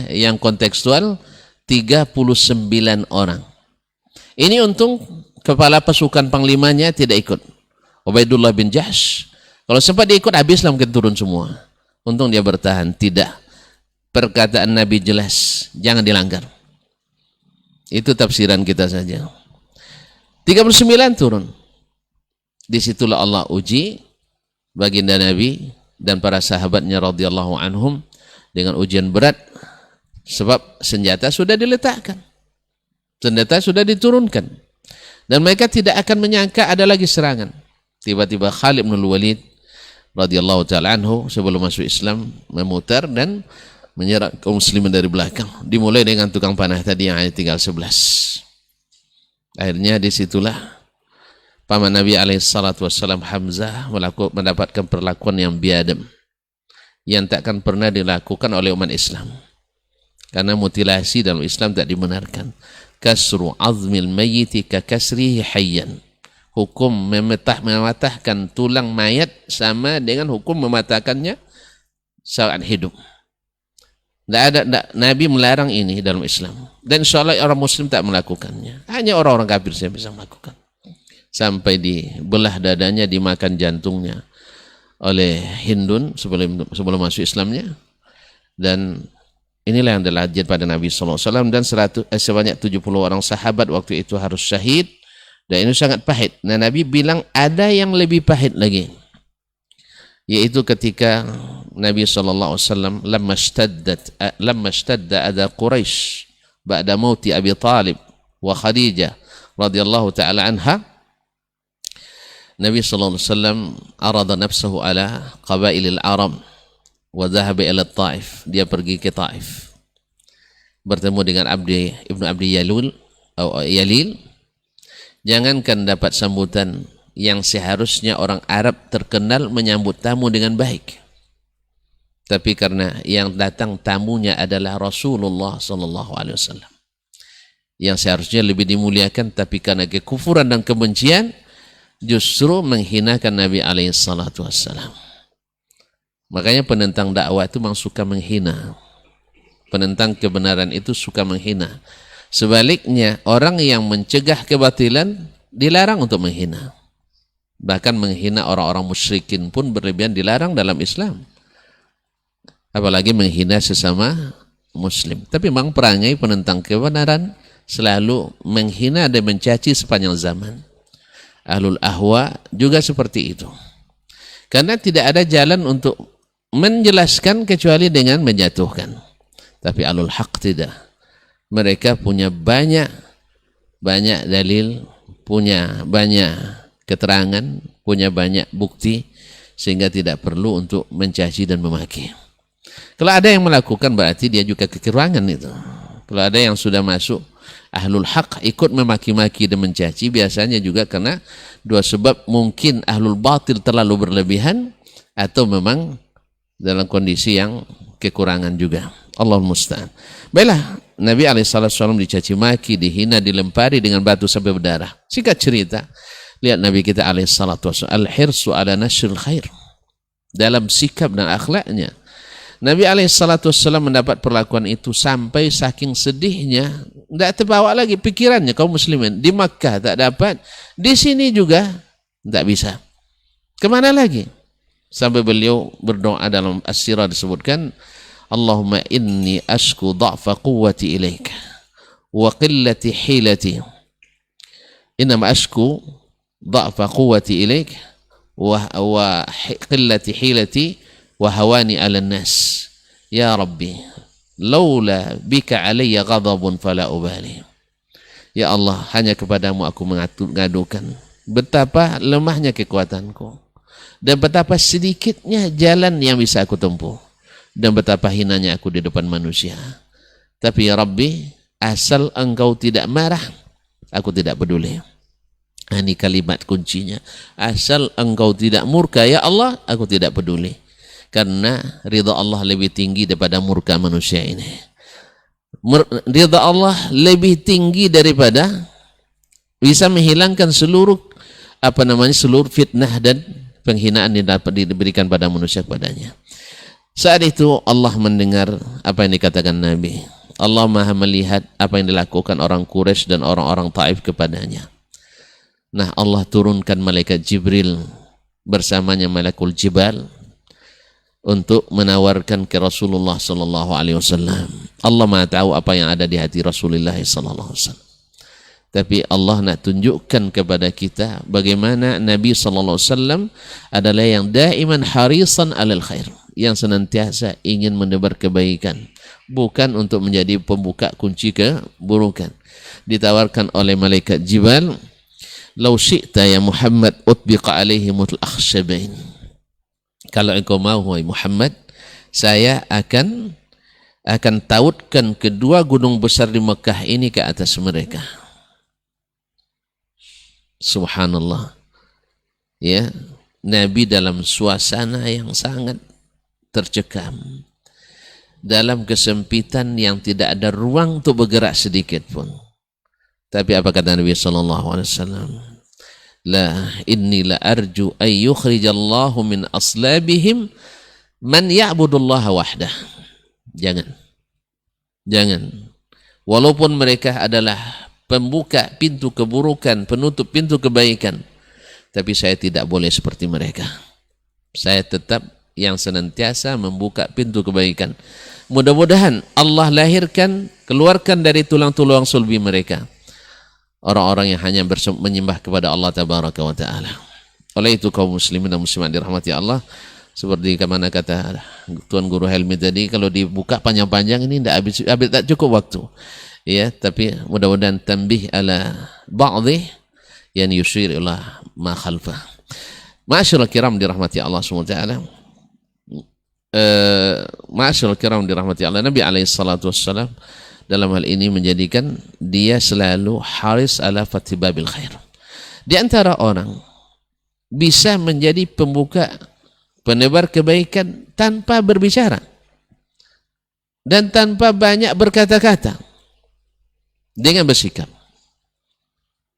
Yang kontekstual 39 orang. Ini untung kepala pasukan panglimanya tidak ikut. Ubaidullah bin Jahsh. Kalau sempat dia ikut, habislah mungkin turun semua. Untung dia bertahan. Tidak. Perkataan Nabi jelas. Jangan dilanggar. Itu tafsiran kita saja. 39 turun. Disitulah Allah uji baginda Nabi dan para sahabatnya radhiyallahu anhum dengan ujian berat, sebab senjata sudah diletakkan, senjata sudah diturunkan, dan mereka tidak akan menyangka ada lagi serangan. Tiba-tiba Khalid bin Walid radhiyallahu taala anhu sebelum masuk Islam memutar dan menyerang kaum muslimin dari belakang. Dimulai dengan tukang panah tadi yang hanya tinggal 11. Akhirnya disitulah paman Nabi SAW Hamzah mendapatkan perlakuan yang biadab, yang takkan pernah dilakukan oleh umat Islam, karena mutilasi dalam Islam tak dibenarkan. Kasru azmil mayyiti ka kasrihi hayyan. Hukum mematahkan tulang mayat sama dengan hukum mematahkannya saat hidup. Nabi melarang ini dalam Islam, dan insyaAllah orang muslim tak melakukannya. Hanya orang-orang kafir saja bisa melakukan. Sampai dibelah dadanya, dimakan jantungnya oleh Hindun sebelum masuk Islamnya. Dan inilah yang dilajat pada Nabi SAW. Dan sebanyak 70 orang sahabat waktu itu harus syahid. Dan ini sangat pahit. Nah, Nabi bilang ada yang lebih pahit lagi, yaitu ketika Nabi SAW lamma ishtadda adha Quraisy ba'da mauti Abi Talib wa Khadijah radhiyallahu ta'ala anha. Nabi sallallahu alaihi wasallam arada nafsahu ala qabailil Arab wa dhahaba ila Taif. Dia pergi ke Taif, bertemu dengan Ibnu Abdi Yalil. Jangankan dapat sambutan yang seharusnya orang Arab terkenal menyambut tamu dengan baik, tapi karena yang datang tamunya adalah Rasulullah sallallahu alaihi wasallam yang seharusnya lebih dimuliakan, tapi karena kekufuran dan kebencian justru menghinakan Nabi SAW. Makanya penentang dakwah itu memang suka menghina penentang kebenaran itu suka menghina. Sebaliknya, orang yang mencegah kebatilan dilarang untuk menghina. Bahkan menghina orang-orang musyrikin pun berlebihan dilarang dalam Islam. Apalagi menghina sesama muslim. Tapi memang perangai penentang kebenaran selalu menghina dan mencaci sepanjang zaman. Ahlul ahwa juga seperti itu. Karena tidak ada jalan untuk menjelaskan kecuali dengan menjatuhkan. Tapi ahlul haq tidak. Mereka punya banyak dalil, punya banyak keterangan, punya banyak bukti, sehingga tidak perlu untuk mencaci dan memaki. Kalau ada yang melakukan berarti dia juga kekurangan itu. Kalau ada yang sudah masuk ahlul haq ikut memaki-maki dan mencaci, biasanya juga karena dua sebab, mungkin ahlul batil terlalu berlebihan atau memang dalam kondisi yang kekurangan juga. Allahul musta'an. Baiklah, Nabi SAW dicaci maki, dihina, dilempari dengan batu sampai berdarah. Singkat cerita, lihat Nabi kita SAW, al-hirsu ala nashril khair, dalam sikap dan akhlaknya. Nabi SAW mendapat perlakuan itu sampai saking sedihnya, tidak terbawa lagi pikirannya kaum muslimin. Di Makkah tak dapat, di sini juga tidak bisa. Kemana lagi? Sampai beliau berdoa dalam as-sirah disebutkan, Allahumma inni ashku dha'fa quwwati ilaika wa qillati hilati. Innama ashku dha'fa quwwati ilaika wa qillati hilati wa hawani 'ala an-nas. Ya Rabbi, laula bika alayya ghadabun fala ubali. Ya Allah, hanya kepadamu aku mengadukan betapa lemahnya kekuatanku dan betapa sedikitnya jalan yang bisa aku tempuh dan betapa hinanya aku di depan manusia. Tapi ya Rabbi, asal engkau tidak marah, aku tidak peduli. Ini kalimat kuncinya. Asal engkau tidak murka, ya Allah, aku tidak peduli. Karena ridha Allah lebih tinggi daripada murka manusia ini. Ridha Allah lebih tinggi daripada bisa menghilangkan seluruh seluruh fitnah dan penghinaan yang dapat diberikan pada manusia kepadanya. Saat itu Allah mendengar apa yang dikatakan Nabi. Allah Maha melihat apa yang dilakukan orang Quraisy dan orang-orang Taif kepadanya. Nah, Allah turunkan malaikat Jibril bersamanya malakul Jibal untuk menawarkan ke Rasulullah sallallahu alaihi wasallam. Allah Maha tahu apa yang ada di hati Rasulullah sallallahu alaihi wasallam. Tapi Allah nak tunjukkan kepada kita bagaimana Nabi sallallahu alaihi wasallam adalah yang daiman harisan alal khair, yang senantiasa ingin menebar kebaikan, bukan untuk menjadi pembuka kunci keburukan. Ditawarkan oleh malaikat Jibal, "Lau syi'ta ya Muhammad utbiqa alaihimul akhshabain." Kalau engkau mau, wahai Muhammad, saya akan tautkan kedua gunung besar di Mekah ini ke atas mereka. Subhanallah. Ya, Nabi dalam suasana yang sangat tercekam, dalam kesempitan yang tidak ada ruang untuk bergerak sedikit pun. Tapi apa kata Nabi sallallahu alaihi wasallam? La inni la arju ay yukhrijallahu min aslabihim man ya'budullaha wahdah. Jangan. Walaupun mereka adalah pembuka pintu keburukan, penutup pintu kebaikan, tapi saya tidak boleh seperti mereka. Saya tetap yang senantiasa membuka pintu kebaikan. Mudah-mudahan Allah keluarkan dari tulang-tulang sulbi mereka orang-orang yang hanya menyembah kepada Allah tabaraka wa ta'ala. Oleh itu kaum muslimin dan muslimat dirahmati Allah, seperti kemana kata Tuan Guru Helmi tadi, kalau dibuka panjang-panjang ini tidak cukup waktu. Ya, tapi mudah-mudahan tambih ala ba'dhi yang yushir ila ma khalfah. Ma'asyiral kiram dirahmati Allah SWT. Ma'asyiral kiram dirahmati Allah, Nabi alaihi salatu wassalam dalam hal ini menjadikan dia selalu haris ala fathi babil khair. Di antara orang bisa menjadi pembuka, penebar kebaikan tanpa berbicara dan tanpa banyak berkata-kata, dengan bersikap.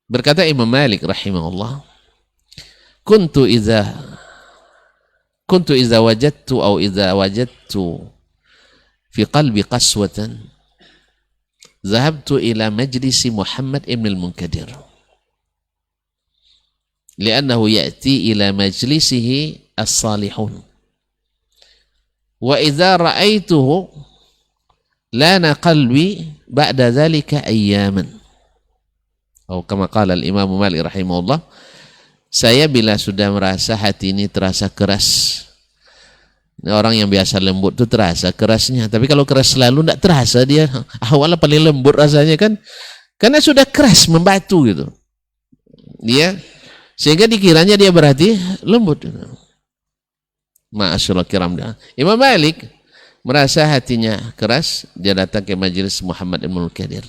Berkata Imam Malik rahimahullah, kuntu idza wajadtu fi qalbi qaswatan zahabtu ila majlisi Muhammad ibn al-Munkadir li'annahu ya'ti ila majlisihi as-salihun wa idza ra'aituhu lana qalbi ba'da dhalika ayyaman. Atau kama qala al-Imam Malik rahimahullah, saya bila sudah merasa hati ini terasa keras. Orang yang biasa lembut itu terasa kerasnya, tapi kalau keras selalu tidak terasa dia. Awalnya paling lembut rasanya kan, karena sudah keras membatu gitu. Dia sehingga dikiranya dia berarti lembut. Ma'asyiral kiram. Imam Malik merasa hatinya keras, dia datang ke majelis Muhammad ibn al-Qadir.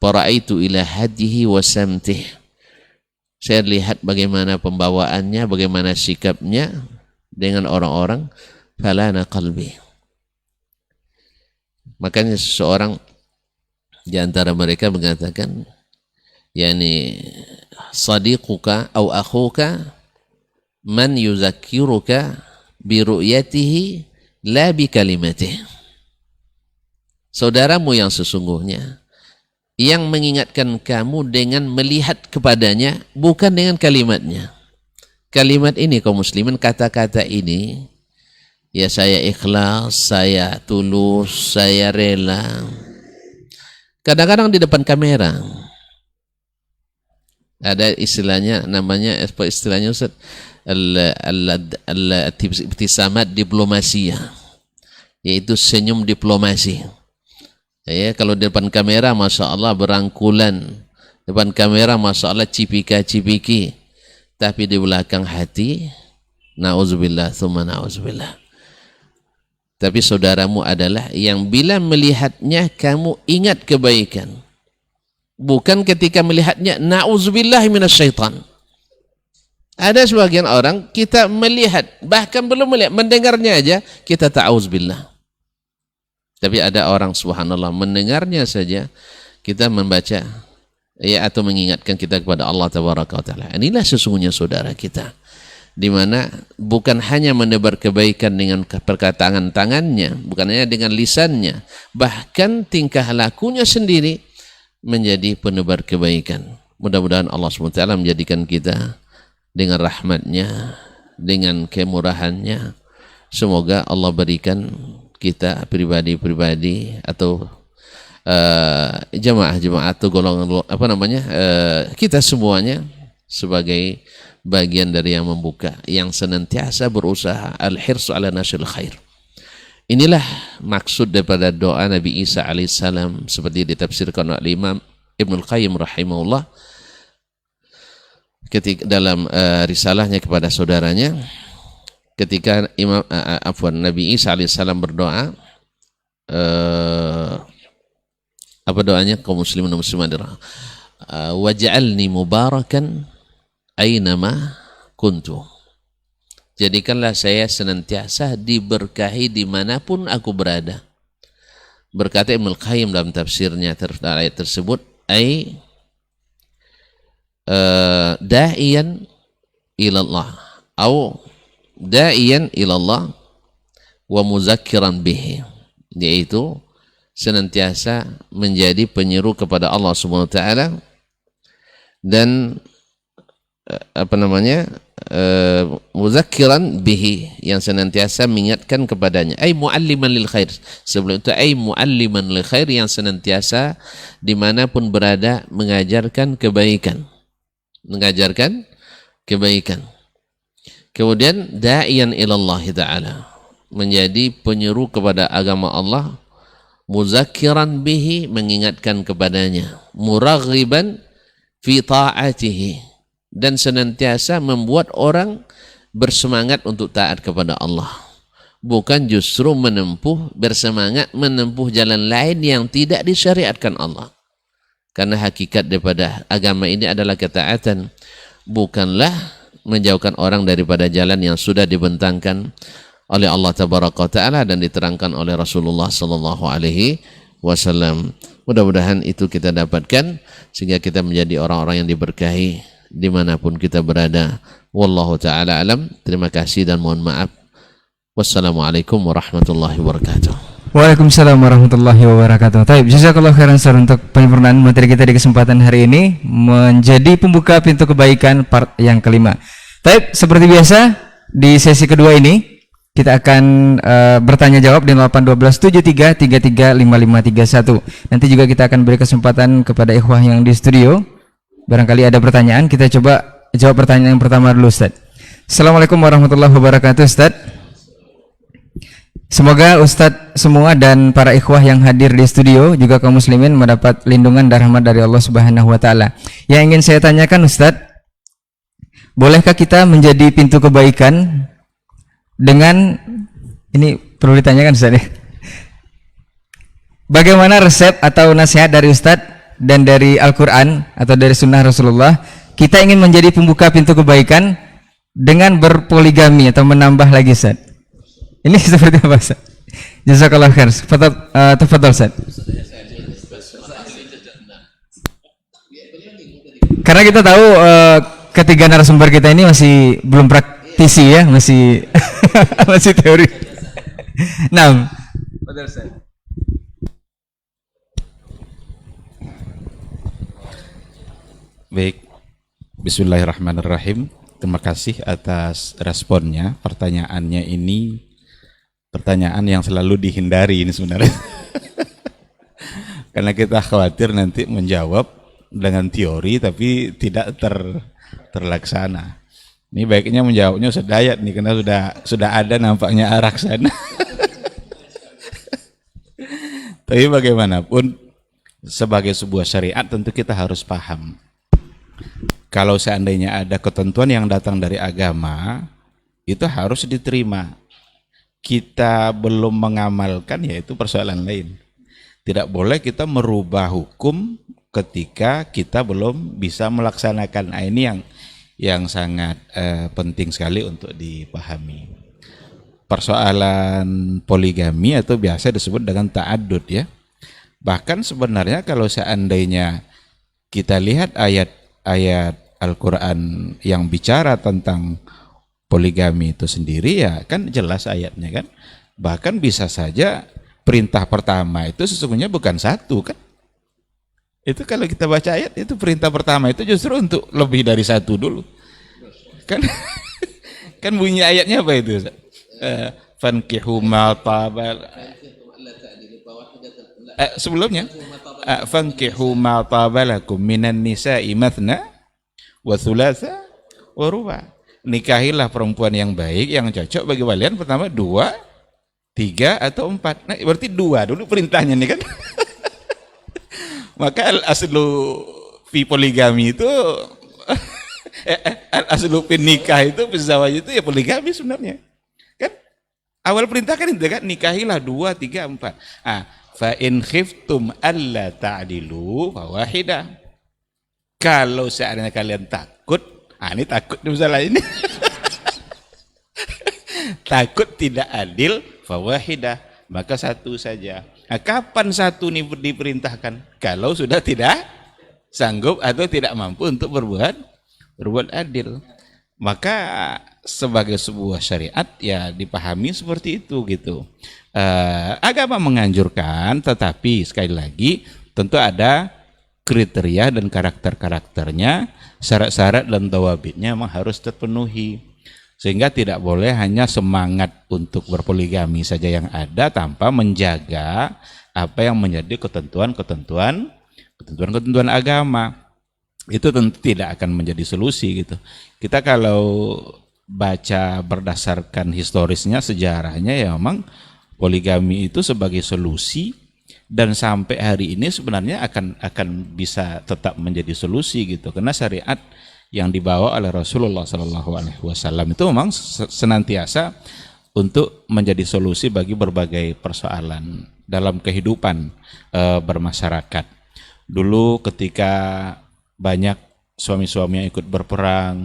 Para'aitu ila hadihi wa samtih. Saya lihat bagaimana pembawaannya, bagaimana sikapnya dengan orang-orang. Falana qalbi. Makanya seseorang di antara mereka mengatakan, yani sadiquka au akhuka man yuzakkiruka bi ru'yatihi la bi kalimatih. Saudaramu yang sesungguhnya yang mengingatkan kamu dengan melihat kepadanya, bukan dengan kalimatnya. Kalimat ini kaum muslimin, kata-kata ini, ya saya ikhlas, saya tulus, saya rela. Kadang-kadang di depan kamera ada istilahnya, namanya apa istilahnya Ustaz? Al-ibtisamat diplomasia, yaitu senyum diplomasi. Ya, kalau di depan kamera Masya Allah berangkulan, depan kamera Masya Allah cipika-cipiki, tapi di belakang hati na'udzubillah tsumma na'udzubillah. Tapi saudaramu adalah yang bila melihatnya kamu ingat kebaikan. Bukan ketika melihatnya na'udzubillah minasyaitan. Ada sebagian orang kita melihat, bahkan belum melihat, mendengarnya aja kita ta'udzubillah. Tapi ada orang subhanallah mendengarnya saja kita membaca ya atau mengingatkan kita kepada Allah tabaraka wa taala. Inilah sesungguhnya saudara kita, di mana bukan hanya menebar kebaikan dengan perkataan tangannya, bukan hanya dengan lisannya, bahkan tingkah lakunya sendiri menjadi penebar kebaikan. Mudah-mudahan Allah SWT menjadikan kita dengan rahmatnya, dengan kemurahannya. Semoga Allah berikan kita pribadi-pribadi atau jemaah-jemaah atau golongan kita semuanya sebagai bagian dari yang membuka, yang senantiasa berusaha al-hirsu ala nasyil khair. Inilah maksud daripada doa Nabi Isa alaihissalam seperti ditafsirkan oleh Imam Ibnul Qayyim rahimahullah ketika dalam risalahnya kepada saudaranya, ketika Nabi Isa alaihissalam berdoa, apa doanya kaum muslimin dan muslimat, waj'alni mubarakan aynama kuntu. Jadikanlah saya senantiasa diberkahi dimanapun aku berada. Berkata Ibnul Qayyim dalam tafsirnya ayat tersebut, da'iyan ilallah atau da'iyan ilallah wa muzakkiran bihi, yaitu senantiasa menjadi penyeru kepada Allah Subhanahu wa taala dan muzakkiran bihi, yang senantiasa mengingatkan kepadanya, mualliman lil khair. Sebelum itu mualliman lil khair, yang senantiasa dimanapun berada mengajarkan kebaikan, kemudian da'iyan ilallah ta'ala, menjadi penyeru kepada agama Allah, muzakkiran bihi, mengingatkan kepadanya, muraghiban fi ta'atihi, dan senantiasa membuat orang bersemangat untuk taat kepada Allah, bukan justru bersemangat menempuh jalan lain yang tidak disyariatkan Allah. Karena hakikat daripada agama ini adalah ketaatan, bukanlah menjauhkan orang daripada jalan yang sudah dibentangkan oleh Allah tabaraka taala dan diterangkan oleh Rasulullah sallallahu alaihi wasallam. Mudah-mudahan itu kita dapatkan sehingga kita menjadi orang-orang yang diberkahi dimanapun kita berada. Wallahu ta'ala alam. Terima kasih dan mohon maaf. Wassalamualaikum warahmatullahi wabarakatuh. Waalaikumsalam warahmatullahi wabarakatuh. Taib, jazakallah khairan Ustaz untuk penyempurnaan materi kita di kesempatan hari ini menjadi pembuka pintu kebaikan part yang kelima. Taib, seperti biasa di sesi kedua ini kita akan bertanya jawab di 81273335531. Nanti juga kita akan beri kesempatan kepada ikhwah yang di studio. Barangkali ada pertanyaan, kita coba jawab pertanyaan yang pertama dulu Ustaz. Assalamualaikum warahmatullahi wabarakatuh Ustaz. Semoga Ustadz semua dan para ikhwah yang hadir di studio juga kaum muslimin mendapat lindungan dan rahmat dari Allah Subhanahu wa taala. Yang ingin saya tanyakan Ustadz, bolehkah kita menjadi pintu kebaikan dengan, ini perlu ditanyakan Ustadz ya. Bagaimana resep atau nasihat dari Ustadz dan dari Al-Qur'an atau dari sunnah Rasulullah, kita ingin menjadi pembuka pintu kebaikan dengan berpoligami atau menambah lagi Ustadz? Ini seperti apa Ustaz? Jazakallah khair. Tafadhol Ustaz. Karena kita tahu ketiga narasumber kita ini masih belum praktisi ya, masih masih teori. Nah, tafadhol Ustaz. Baik, bismillahirrahmanirrahim. Terima kasih atas responnya. Pertanyaannya ini pertanyaan yang selalu dihindari ini sebenarnya. Karena kita khawatir nanti menjawab dengan teori tapi tidak terlaksana. Ini baiknya menjawabnya sedayat nih, karena sudah ada nampaknya arah sana. Tapi bagaimanapun sebagai sebuah syariat tentu kita harus paham. Kalau seandainya ada ketentuan yang datang dari agama, itu harus diterima. Kita belum mengamalkan, yaitu persoalan lain. Tidak boleh kita merubah hukum ketika kita belum bisa melaksanakan. Nah, ini yang sangat penting sekali untuk dipahami. Persoalan poligami atau biasa disebut dengan ta'addud ya. Bahkan sebenarnya kalau seandainya kita lihat ayat Al-Quran yang bicara tentang poligami itu sendiri, ya kan jelas ayatnya kan. Bahkan bisa saja perintah pertama itu sesungguhnya bukan satu kan. Itu kalau kita baca ayat itu perintah pertama itu justru untuk lebih dari satu dulu. Kan kan bunyi ayatnya apa itu? Fankihu ma tabal. Sebelumnya fankihu ma tabalakum minan nisa'i mathna wa thulatha wa ruba'. Nikahilah perempuan yang baik, yang cocok bagi kalian, pertama 2, 3 atau 4. Nah, berarti 2 dulu perintahnya nih kan. Maka al-aslu fi poligami itu al-aslu fi nikah itu bizawaj itu ya poligami sebenarnya. Kan awal perintah kan itu kan, nikahilah 2, 3, 4. Fa in khiftum alla ta'dilu fa wahidah. Kalau seandainya kalian takut, ini takut misalnya ini. Takut tidak adil, fawahidah, maka satu saja. Nah, kapan satu ini diperintahkan? Kalau sudah tidak sanggup atau tidak mampu untuk berbuat adil. Maka sebagai sebuah syariat ya dipahami seperti itu gitu. Agama menganjurkan, tetapi sekali lagi tentu ada kriteria dan karakter-karakternya, syarat-syarat dan dawabitnya memang harus terpenuhi. Sehingga tidak boleh hanya semangat untuk berpoligami saja yang ada tanpa menjaga apa yang menjadi ketentuan agama. Itu tentu tidak akan menjadi solusi gitu. Kita kalau baca berdasarkan historisnya, sejarahnya ya memang poligami itu sebagai solusi. Dan sampai hari ini sebenarnya akan bisa tetap menjadi solusi gitu, karena syariat yang dibawa oleh Rasulullah SAW itu memang senantiasa untuk menjadi solusi bagi berbagai persoalan dalam kehidupan bermasyarakat. Dulu ketika banyak suami-suami yang ikut berperang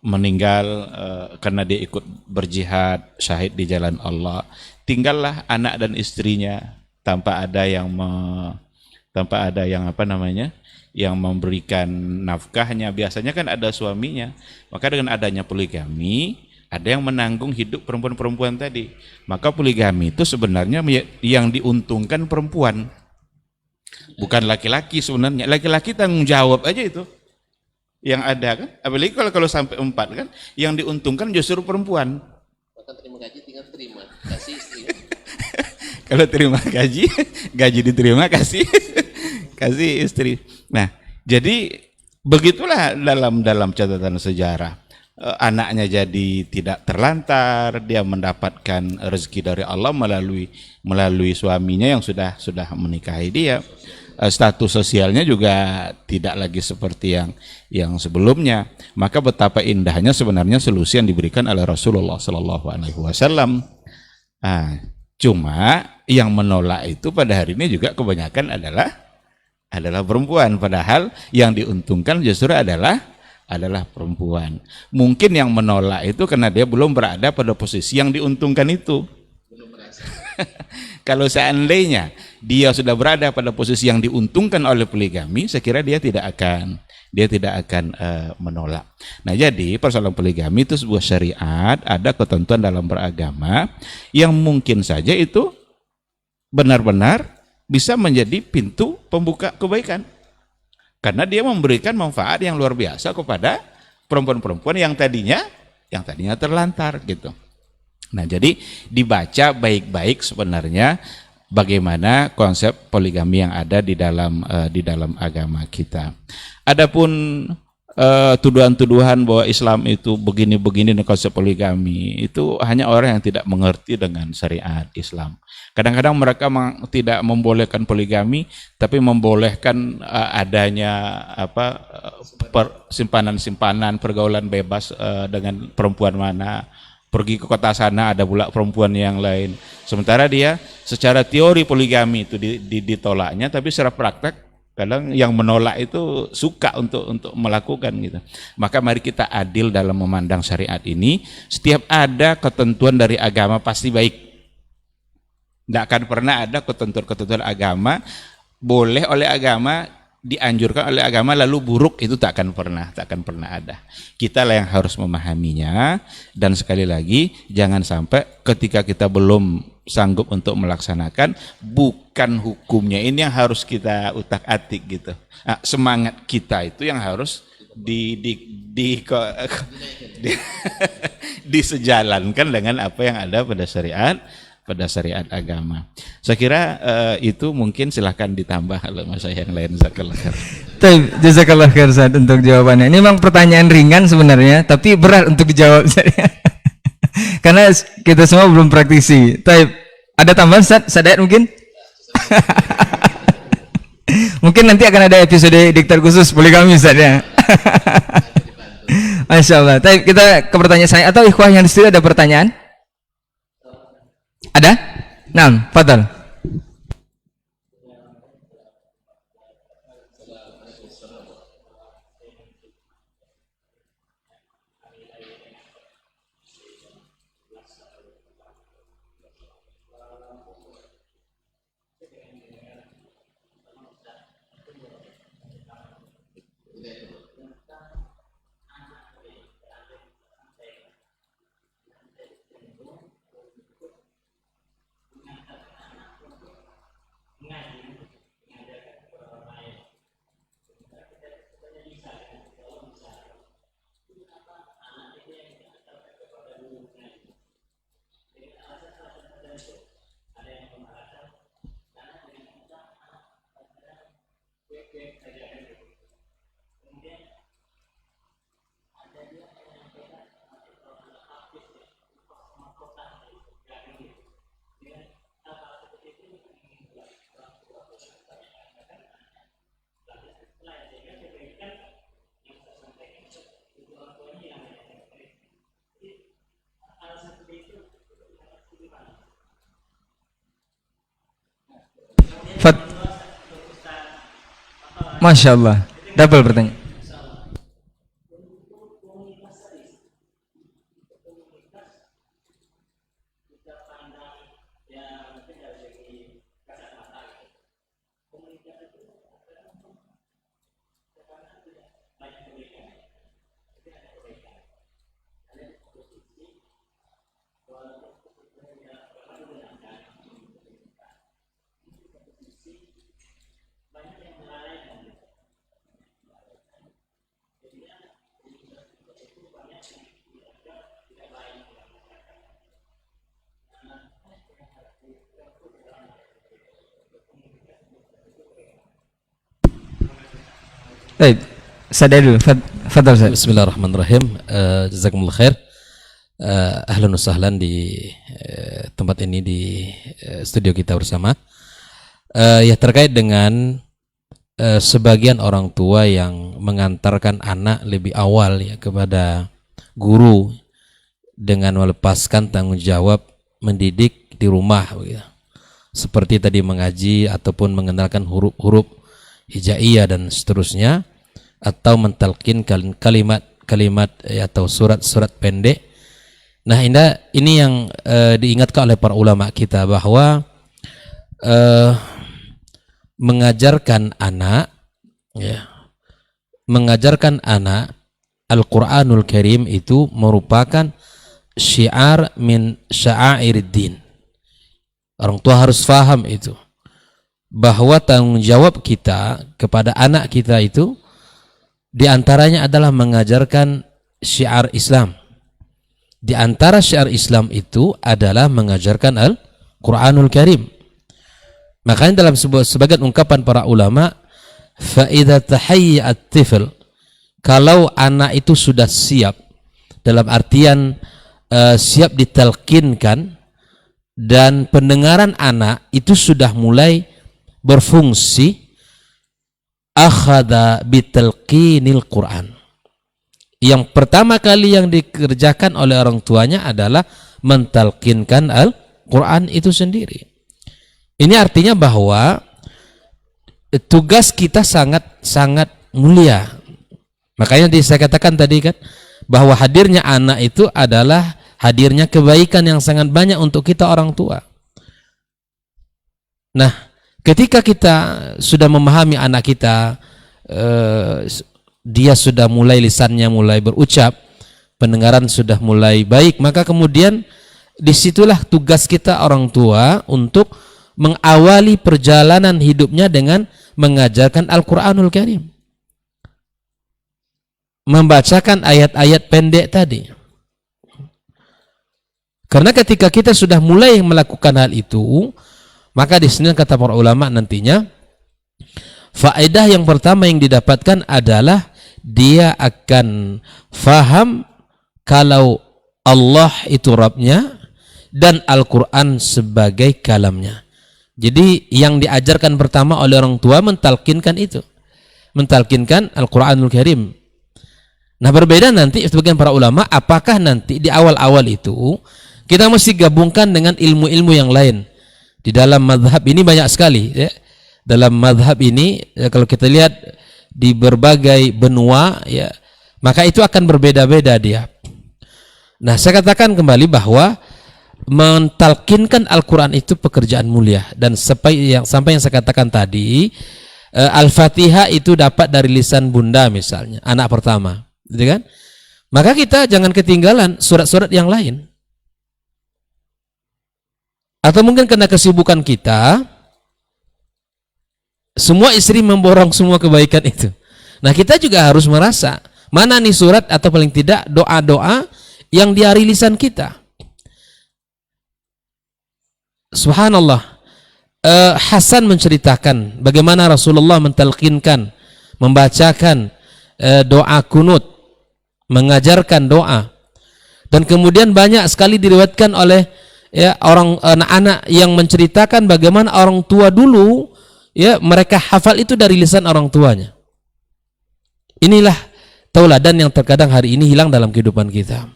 meninggal karena dia ikut berjihad, syahid di jalan Allah, tinggallah anak dan istrinya tanpa ada yang yang memberikan nafkahnya. Biasanya kan ada suaminya. Maka dengan adanya poligami, ada yang menanggung hidup perempuan-perempuan tadi. Maka poligami itu sebenarnya yang diuntungkan perempuan, bukan laki-laki sebenarnya. Laki-laki tanggung jawab aja itu yang ada kan. Apalagi kalau sampai 4 kan, yang diuntungkan justru perempuan. Bahkan terima gaji tinggal terima, kasih istri. Kalau terima gaji, gaji diterima kasih istri. Nah, jadi begitulah dalam catatan sejarah. Anaknya jadi tidak terlantar, dia mendapatkan rezeki dari Allah melalui suaminya yang sudah menikahi dia. Status sosialnya juga tidak lagi seperti yang sebelumnya. Maka betapa indahnya sebenarnya solusi yang diberikan oleh Rasulullah Sallallahu Alaihi Wasallam. Cuma yang menolak itu pada hari ini juga kebanyakan adalah perempuan, padahal yang diuntungkan justru adalah perempuan. Mungkin yang menolak itu karena dia belum berada pada posisi yang diuntungkan itu. Kalau seandainya dia sudah berada pada posisi yang diuntungkan oleh poligami, saya kira dia tidak akan menolak. Nah, jadi persoalan poligami itu sebuah syariat, ada ketentuan dalam beragama yang mungkin saja itu benar-benar bisa menjadi pintu pembuka kebaikan. Karena dia memberikan manfaat yang luar biasa kepada perempuan-perempuan yang tadinya terlantar gitu. Nah, jadi dibaca baik-baik sebenarnya bagaimana konsep poligami yang ada di dalam agama kita. Adapun tuduhan-tuduhan bahwa Islam itu begini-begini dengan konsep poligami itu hanya orang yang tidak mengerti dengan syariat Islam. Kadang-kadang mereka tidak membolehkan poligami, tapi membolehkan adanya simpanan-simpanan, pergaulan bebas dengan perempuan mana. Pergi ke kota sana ada pula perempuan yang lain. Sementara dia secara teori poligami itu ditolaknya, tapi secara praktek kadang yang menolak itu suka untuk melakukan gitu. Maka mari kita adil dalam memandang syariat ini. Setiap ada ketentuan dari agama pasti baik. Tidak akan pernah ada ketentuan agama boleh oleh agama, dianjurkan oleh agama lalu buruk, itu tak akan pernah ada. Kita lah yang harus memahaminya, dan sekali lagi jangan sampai ketika kita belum sanggup untuk melaksanakan, bukan hukumnya ini yang harus kita utak-atik gitu. Nah, semangat kita itu yang harus disejalankan dengan apa yang ada pada syariat agama. Saya kira itu mungkin silahkan ditambah kalau masa yang lain. Jazakallah khair Ustaz untuk jawabannya. Ini memang pertanyaan ringan sebenarnya, tapi berat untuk dijawab karena kita semua belum praktisi. Ada tambahan Ustaz? Sadayat mungkin? Mungkin nanti akan ada episode diktat khusus poligami Ustaz ya. Masya Allah. Kita ke pertanyaan saya, atau ikhwah yang di studio ada pertanyaan? Ada? Nah, fadhal. Masya Allah, double pertanyaan. Baik, saya dulu. Fadhal Ustaz. Bismillahirrahmanirrahim. Jazakumullah khair. Ahlan wa sahlan di tempat ini, di studio kita bersama. Ya, terkait dengan sebagian orang tua yang mengantarkan anak lebih awal ya kepada guru dengan melepaskan tanggung jawab mendidik di rumah ya. Seperti tadi mengaji ataupun mengenalkan huruf-huruf hijaiyah dan seterusnya, atau mentalkin kalimat-kalimat atau surat-surat pendek. Nah, ini yang diingatkan oleh para ulama kita bahwa mengajarkan anak Al-Qur'anul Karim itu merupakan syiar min sya'airid-din. Orang tua harus faham itu, bahwa tanggung jawab kita kepada anak kita itu diantaranya adalah mengajarkan syiar Islam. Di antara syiar Islam itu adalah mengajarkan Al-Quranul Karim. Makanya dalam sebagian ungkapan para ulama, فَإِذَا تَحَيَّ الطِّفْلِ, kalau anak itu sudah siap, dalam artian siap ditalkinkan, dan pendengaran anak itu sudah mulai berfungsi, akhadha bitalqinil Quran. Yang pertama kali yang dikerjakan oleh orang tuanya adalah mentalkinkan Al-Quran itu sendiri. Ini artinya bahwa tugas kita sangat mulia. Makanya saya katakan tadi kan, bahwa hadirnya anak itu adalah hadirnya kebaikan yang sangat banyak untuk kita orang tua. Nah, ketika kita sudah memahami anak kita, dia sudah mulai lisannya mulai berucap, pendengaran sudah mulai baik, maka kemudian disitulah tugas kita orang tua untuk mengawali perjalanan hidupnya dengan mengajarkan Al-Quranul Karim, membacakan ayat-ayat pendek tadi. Karena ketika kita sudah mulai melakukan hal itu, maka di sini kata para ulama nantinya faedah yang pertama yang didapatkan adalah dia akan faham kalau Allah itu Rabbnya dan Al-Quran sebagai kalamnya. Jadi yang diajarkan pertama oleh orang tua mentalkinkan itu, mentalkinkan Al-Quranul Karim. Nah, berbeda nanti sebagian para ulama, apakah nanti di awal-awal itu kita mesti gabungkan dengan ilmu-ilmu yang lain. Di dalam mazhab ini banyak sekali ya. Dalam mazhab ini ya, kalau kita lihat di berbagai benua ya, maka itu akan berbeda-beda dia. Nah, saya katakan kembali bahwa mentalkinkan Al-Quran itu pekerjaan mulia, dan sampai yang saya katakan tadi, Al-Fatihah itu dapat dari lisan bunda misalnya, anak pertama, gitu kan? Maka kita jangan ketinggalan surat-surat yang lain. Atau mungkin karena kesibukan kita, semua istri memborong semua kebaikan itu. Nah, kita juga harus merasa mana nih surat atau paling tidak doa-doa yang di hari lisan kita. Subhanallah, Hasan menceritakan bagaimana Rasulullah mentalkinkan, membacakan doa kunut, mengajarkan doa, dan kemudian banyak sekali diriwayatkan oleh ya orang anak-anak yang menceritakan bagaimana orang tua dulu ya mereka hafal itu dari lisan orang tuanya. Inilah tauladan yang terkadang hari ini hilang dalam kehidupan kita.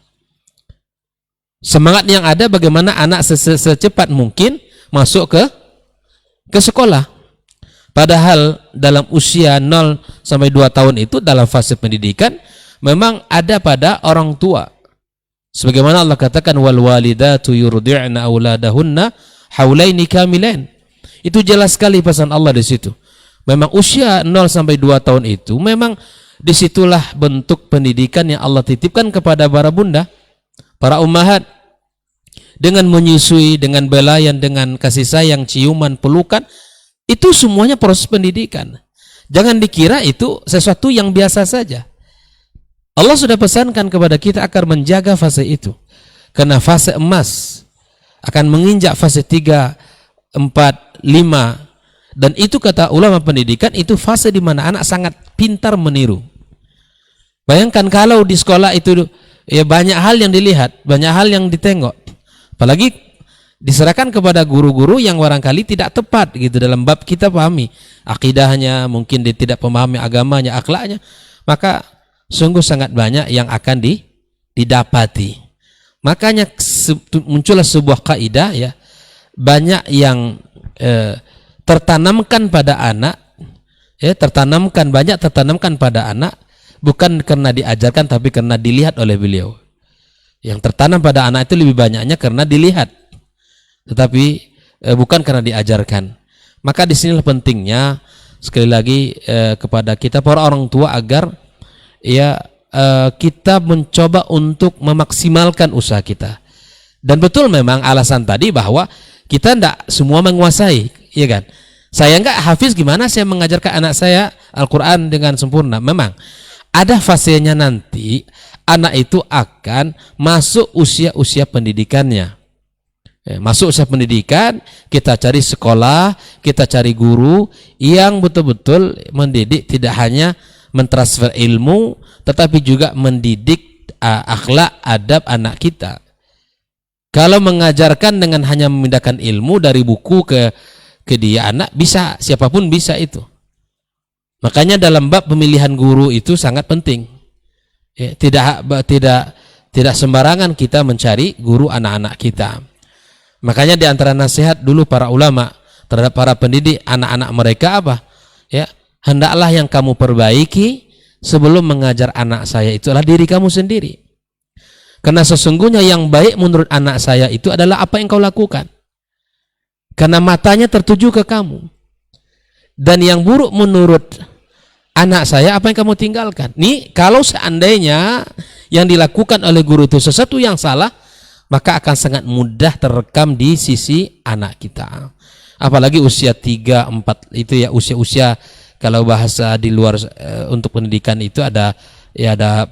Semangat yang ada bagaimana anak secepat mungkin masuk ke sekolah. Padahal dalam usia 0 sampai 2 tahun itu dalam fase pendidikan memang ada pada orang tua. Sebagaimana Allah katakan wal walidatu yurdi'na auladahunna haulaini kamilain. Itu jelas sekali pesan Allah di situ. Memang usia 0 sampai 2 tahun itu memang disitulah bentuk pendidikan yang Allah titipkan kepada para bunda, para ummahat, dengan menyusui, dengan belayan, dengan kasih sayang, ciuman, pelukan, itu semuanya proses pendidikan. Jangan dikira itu sesuatu yang biasa saja. Allah sudah pesankan kepada kita agar menjaga fase itu, karena fase emas akan menginjak fase 3, 4, 5, Dan itu kata ulama pendidikan, itu fase di mana anak sangat pintar meniru. Bayangkan kalau di sekolah itu ya banyak hal yang dilihat, banyak hal yang ditengok. Apalagi diserahkan kepada guru-guru yang barangkali tidak tepat gitu dalam bab kita pahami akidahnya, mungkin dia tidak memahami agamanya, akhlaknya, maka sungguh sangat banyak yang akan didapati. Makanya muncullah sebuah kaidah ya, banyak yang tertanamkan pada anak, ya tertanamkan pada anak bukan karena diajarkan tapi karena dilihat oleh beliau. Yang tertanam pada anak itu lebih banyaknya karena dilihat, tetapi bukan karena diajarkan. Maka disinilah pentingnya sekali lagi kepada kita para orang tua agar ya kita mencoba untuk memaksimalkan usaha kita. Dan betul memang alasan tadi bahwa kita tidak semua menguasai, ya kan? Saya enggak hafiz, gimana saya mengajarkan anak saya Al-Quran dengan sempurna? Memang ada fasenya nanti anak itu akan masuk usia-usia pendidikannya. Masuk usia pendidikan, kita cari sekolah, kita cari guru yang betul-betul mendidik, tidak hanya mentransfer ilmu, tetapi juga mendidik akhlak, adab anak kita. Kalau mengajarkan dengan hanya memindahkan ilmu dari buku ke dia anak, bisa, siapapun bisa itu. Makanya dalam bab pemilihan guru itu sangat penting. Ya, tidak sembarangan kita mencari guru anak-anak kita. Makanya di antara nasihat dulu para ulama terhadap para pendidik anak-anak mereka apa? Ya, hendaklah yang kamu perbaiki sebelum mengajar anak saya itu adalah diri kamu sendiri. Karena sesungguhnya yang baik menurut anak saya itu adalah apa yang kau lakukan. Karena matanya tertuju ke kamu. Dan yang buruk menurut anak saya apa yang kamu tinggalkan. Nih, kalau seandainya yang dilakukan oleh guru itu sesuatu yang salah, maka akan sangat mudah terekam di sisi anak kita. Apalagi usia 3, 4 itu ya usia-usia, kalau bahasa di luar untuk pendidikan itu ada ya ada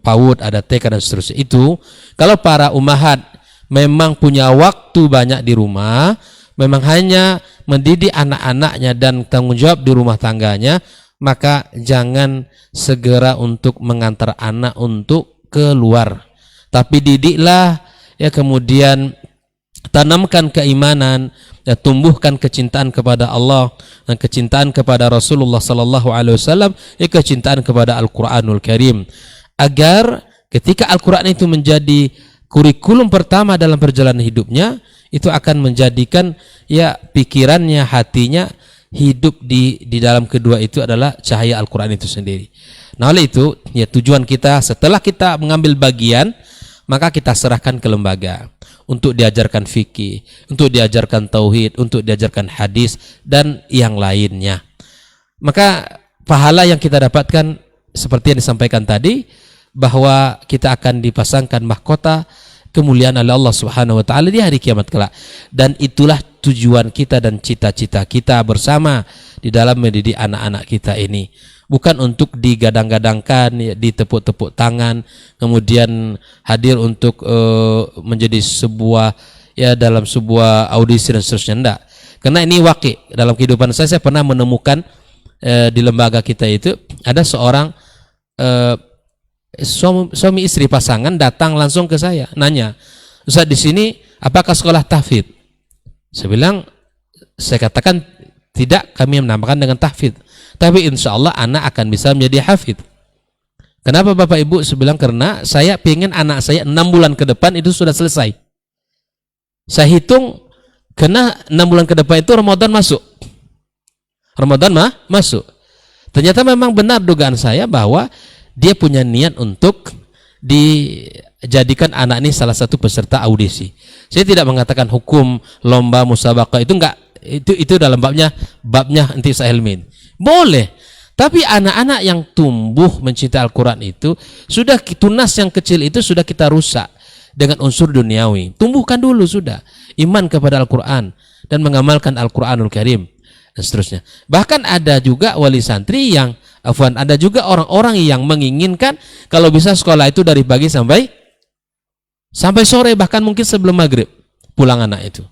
PAUD, ada TK dan seterusnya. Itu kalau para umahat memang punya waktu banyak di rumah, memang hanya mendidik anak-anaknya dan tanggung jawab di rumah tangganya, maka jangan segera untuk mengantar anak untuk keluar. Tapi didiklah ya, kemudian tanamkan keimanan, ya, tumbuhkan kecintaan kepada Allah dan kecintaan kepada Rasulullah sallallahu alaihi wasallam, ya, kecintaan kepada Al-Qur'anul Karim, agar ketika Al-Qur'an itu menjadi kurikulum pertama dalam perjalanan hidupnya, itu akan menjadikan ya pikirannya, hatinya hidup di dalam kedua itu adalah cahaya Al-Qur'an itu sendiri. Nah, oleh itu ya tujuan kita setelah kita mengambil bagian, maka kita serahkan ke lembaga untuk diajarkan fikih, untuk diajarkan tauhid, untuk diajarkan hadis dan yang lainnya. Maka pahala yang kita dapatkan seperti yang disampaikan tadi, bahwa kita akan dipasangkan mahkota kemuliaan oleh Allah Subhanahu wa taala di hari kiamat kelak. Dan itulah tujuan kita dan cita-cita kita bersama di dalam mendidik anak-anak kita ini. Bukan untuk digadang-gadangkan, ya, ditepuk-tepuk tangan, kemudian hadir untuk menjadi sebuah ya dalam sebuah audisi dan seterusnya, enggak. Karena ini waqi dalam kehidupan saya pernah menemukan di lembaga kita itu ada seorang suami istri pasangan datang langsung ke saya nanya, "Ustaz, di sini apakah sekolah tahfidz?" Saya katakan tidak, kami menambahkan dengan tahfidz, tapi insya Allah anak akan bisa menjadi hafidz. Kenapa Bapak Ibu? Saya bilang karena saya pengen anak saya 6 bulan ke depan itu sudah selesai. Saya hitung, karena 6 bulan ke depan itu Ramadan masuk. Masuk. Ternyata memang benar dugaan saya bahwa dia punya niat untuk dijadikan anak ini salah satu peserta audisi. Saya tidak mengatakan hukum lomba musabaqah itu enggak, itu dalam babnya nanti saya ilmin. Boleh. Tapi anak-anak yang tumbuh mencintai Al-Quran itu sudah tunas yang kecil itu sudah kita rusak dengan unsur duniawi. Tumbuhkan dulu sudah iman kepada Al-Quran dan mengamalkan Al-Quranul Karim dan seterusnya. Bahkan ada juga wali santri yang ada juga orang-orang yang menginginkan kalau bisa sekolah itu dari pagi sampai sore, bahkan mungkin sebelum maghrib pulang anak itu.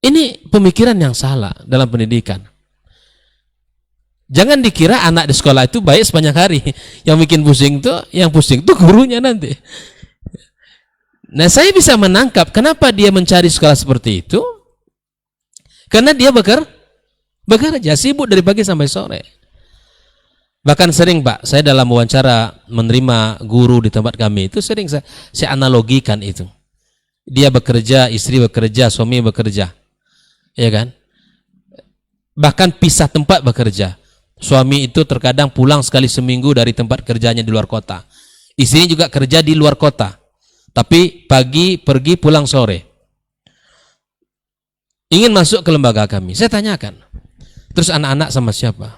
Ini pemikiran yang salah dalam pendidikan. Jangan dikira anak di sekolah itu baik sepanjang hari. Yang bikin pusing tuh gurunya nanti. Nah, saya bisa menangkap kenapa dia mencari sekolah seperti itu. Karena dia bekerja sibuk dari pagi sampai sore. Bahkan sering, Pak, saya dalam wawancara menerima guru di tempat kami itu sering saya analogikan itu. Dia bekerja, istri bekerja, suami bekerja. Ya kan? Bahkan pisah tempat bekerja. Suami itu terkadang pulang sekali seminggu dari tempat kerjanya di luar kota. Istrinya juga kerja di luar kota. Tapi pagi pergi pulang sore. Ingin masuk ke lembaga kami. Saya tanyakan. Terus anak-anak sama siapa?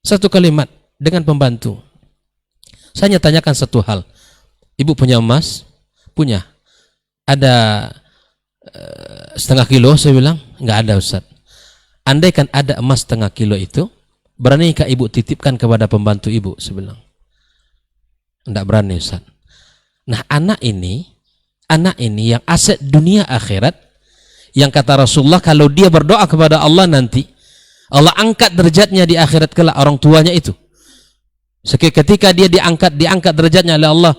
Satu kalimat dengan pembantu. Saya tanyakan satu hal. Ibu punya emas? Punya. Ada setengah kilo? Saya bilang, enggak ada, Ustaz. Andaikan ada emas setengah kilo itu, beranikah ibu titipkan kepada pembantu ibu? Saya bilang, enggak berani, Ustaz. Nah, anak ini yang aset dunia akhirat, yang kata Rasulullah kalau dia berdoa kepada Allah nanti, Allah angkat derajatnya di akhirat kelak orang tuanya itu. Ketika dia diangkat derajatnya oleh Allah,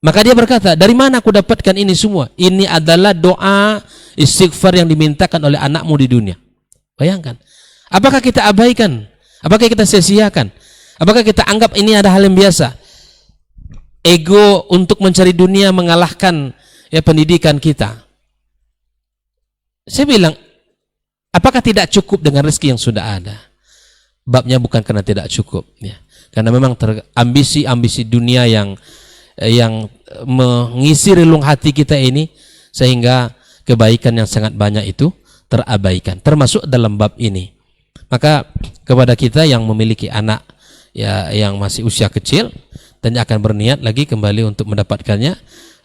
maka dia berkata, dari mana aku dapatkan ini semua? Ini adalah doa istighfar yang dimintakan oleh anakmu di dunia. Bayangkan, apakah kita abaikan? Apakah kita sia-siakan? Apakah kita anggap ini ada hal yang biasa? Ego untuk mencari dunia mengalahkan pendidikan kita. Saya bilang, apakah tidak cukup dengan rezeki yang sudah ada? Babnya bukan karena tidak cukup, ya. Karena memang ambisi dunia yang mengisi relung hati kita ini, sehingga kebaikan yang sangat banyak itu terabaikan, termasuk dalam bab ini. Maka kepada kita yang memiliki anak yang masih usia kecil dan akan berniat lagi kembali untuk mendapatkannya,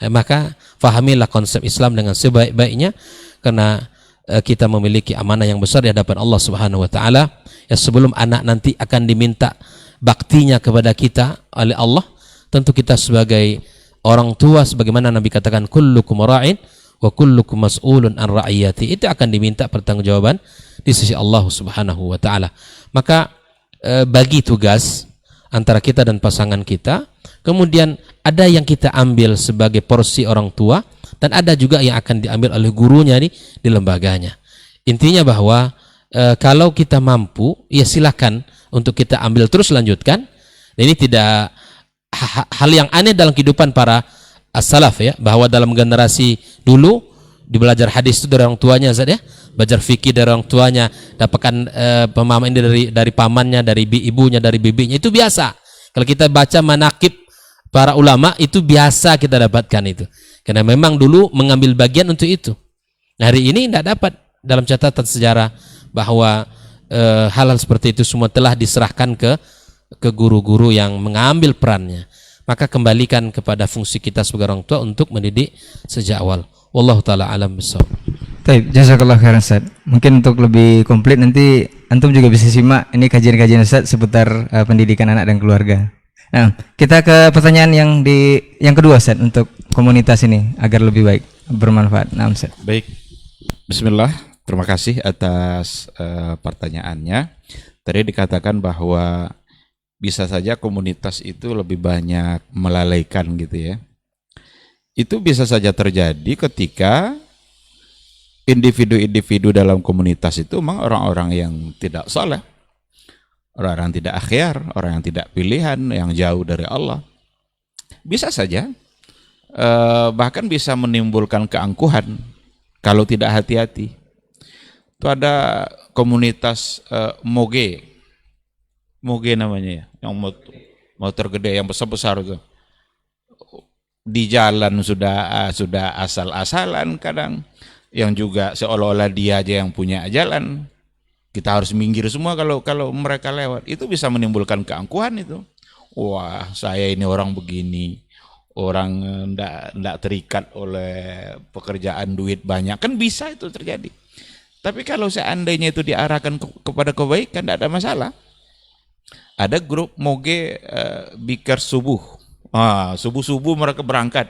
maka fahamilah konsep Islam dengan sebaik-baiknya, karena kita memiliki amanah yang besar di hadapan Allah Subhanahu wa taala. Ya, sebelum anak nanti akan diminta baktinya kepada kita oleh Allah, tentu kita sebagai orang tua, sebagaimana Nabi katakan, kullukum ra'in wa kullukum mas'ulun an ra'iyati, itu akan diminta pertanggungjawaban di sisi Allah Subhanahu wa taala. Maka bagi tugas antara kita dan pasangan kita, kemudian ada yang kita ambil sebagai porsi orang tua, dan ada juga yang akan diambil oleh gurunya di lembaganya. Intinya bahwa kalau kita mampu, ya silakan untuk kita ambil terus lanjutkan. Ini tidak hal yang aneh dalam kehidupan para as-salaf, ya, bahwa dalam generasi dulu belajar hadis itu dari orang tuanya, Zat, ya, belajar fikih dari orang tuanya, dapatkan pemahaman ini dari pamannya, dari ibunya, dari bibinya, itu biasa. Kalau kita baca manaqib para ulama, itu biasa kita dapatkan itu, karena memang dulu mengambil bagian untuk itu. Hari ini tidak dapat dalam catatan sejarah bahwa hal-hal seperti itu semua telah diserahkan ke guru-guru yang mengambil perannya. Maka kembalikan kepada fungsi kita sebagai orang tua untuk mendidik sejak awal. Wallahu taala alam bissawab. Baik, jazakallah khairan Ustaz. Mungkin untuk lebih komplit nanti antum juga bisa simak ini kajian-kajian Ustaz seputar pendidikan anak dan keluarga. Nah, kita ke pertanyaan yang kedua Ustaz, untuk komunitas ini agar lebih baik, bermanfaat. Nah, Ustaz. Baik. Bismillah. Terima kasih atas pertanyaannya. Tadi dikatakan bahwa bisa saja komunitas itu lebih banyak melalaikan gitu ya. Itu bisa saja terjadi ketika individu-individu dalam komunitas itu memang orang-orang yang tidak saleh, orang-orang yang tidak akhyar, orang yang tidak pilihan, yang jauh dari Allah. Bisa saja, bahkan bisa menimbulkan keangkuhan kalau tidak hati-hati. Itu ada komunitas moge namanya ya, yang motor gede yang besar-besar itu. Di jalan sudah asal-asalan kadang, yang juga seolah-olah dia aja yang punya jalan. Kita harus minggir semua kalau mereka lewat. Itu bisa menimbulkan keangkuhan itu. Wah, saya ini orang begini, orang ndak terikat oleh pekerjaan, duit banyak, kan bisa itu terjadi. Tapi kalau seandainya itu diarahkan kepada kebaikan, tidak ada masalah. Ada grup moge bikar subuh. Subuh-subuh mereka berangkat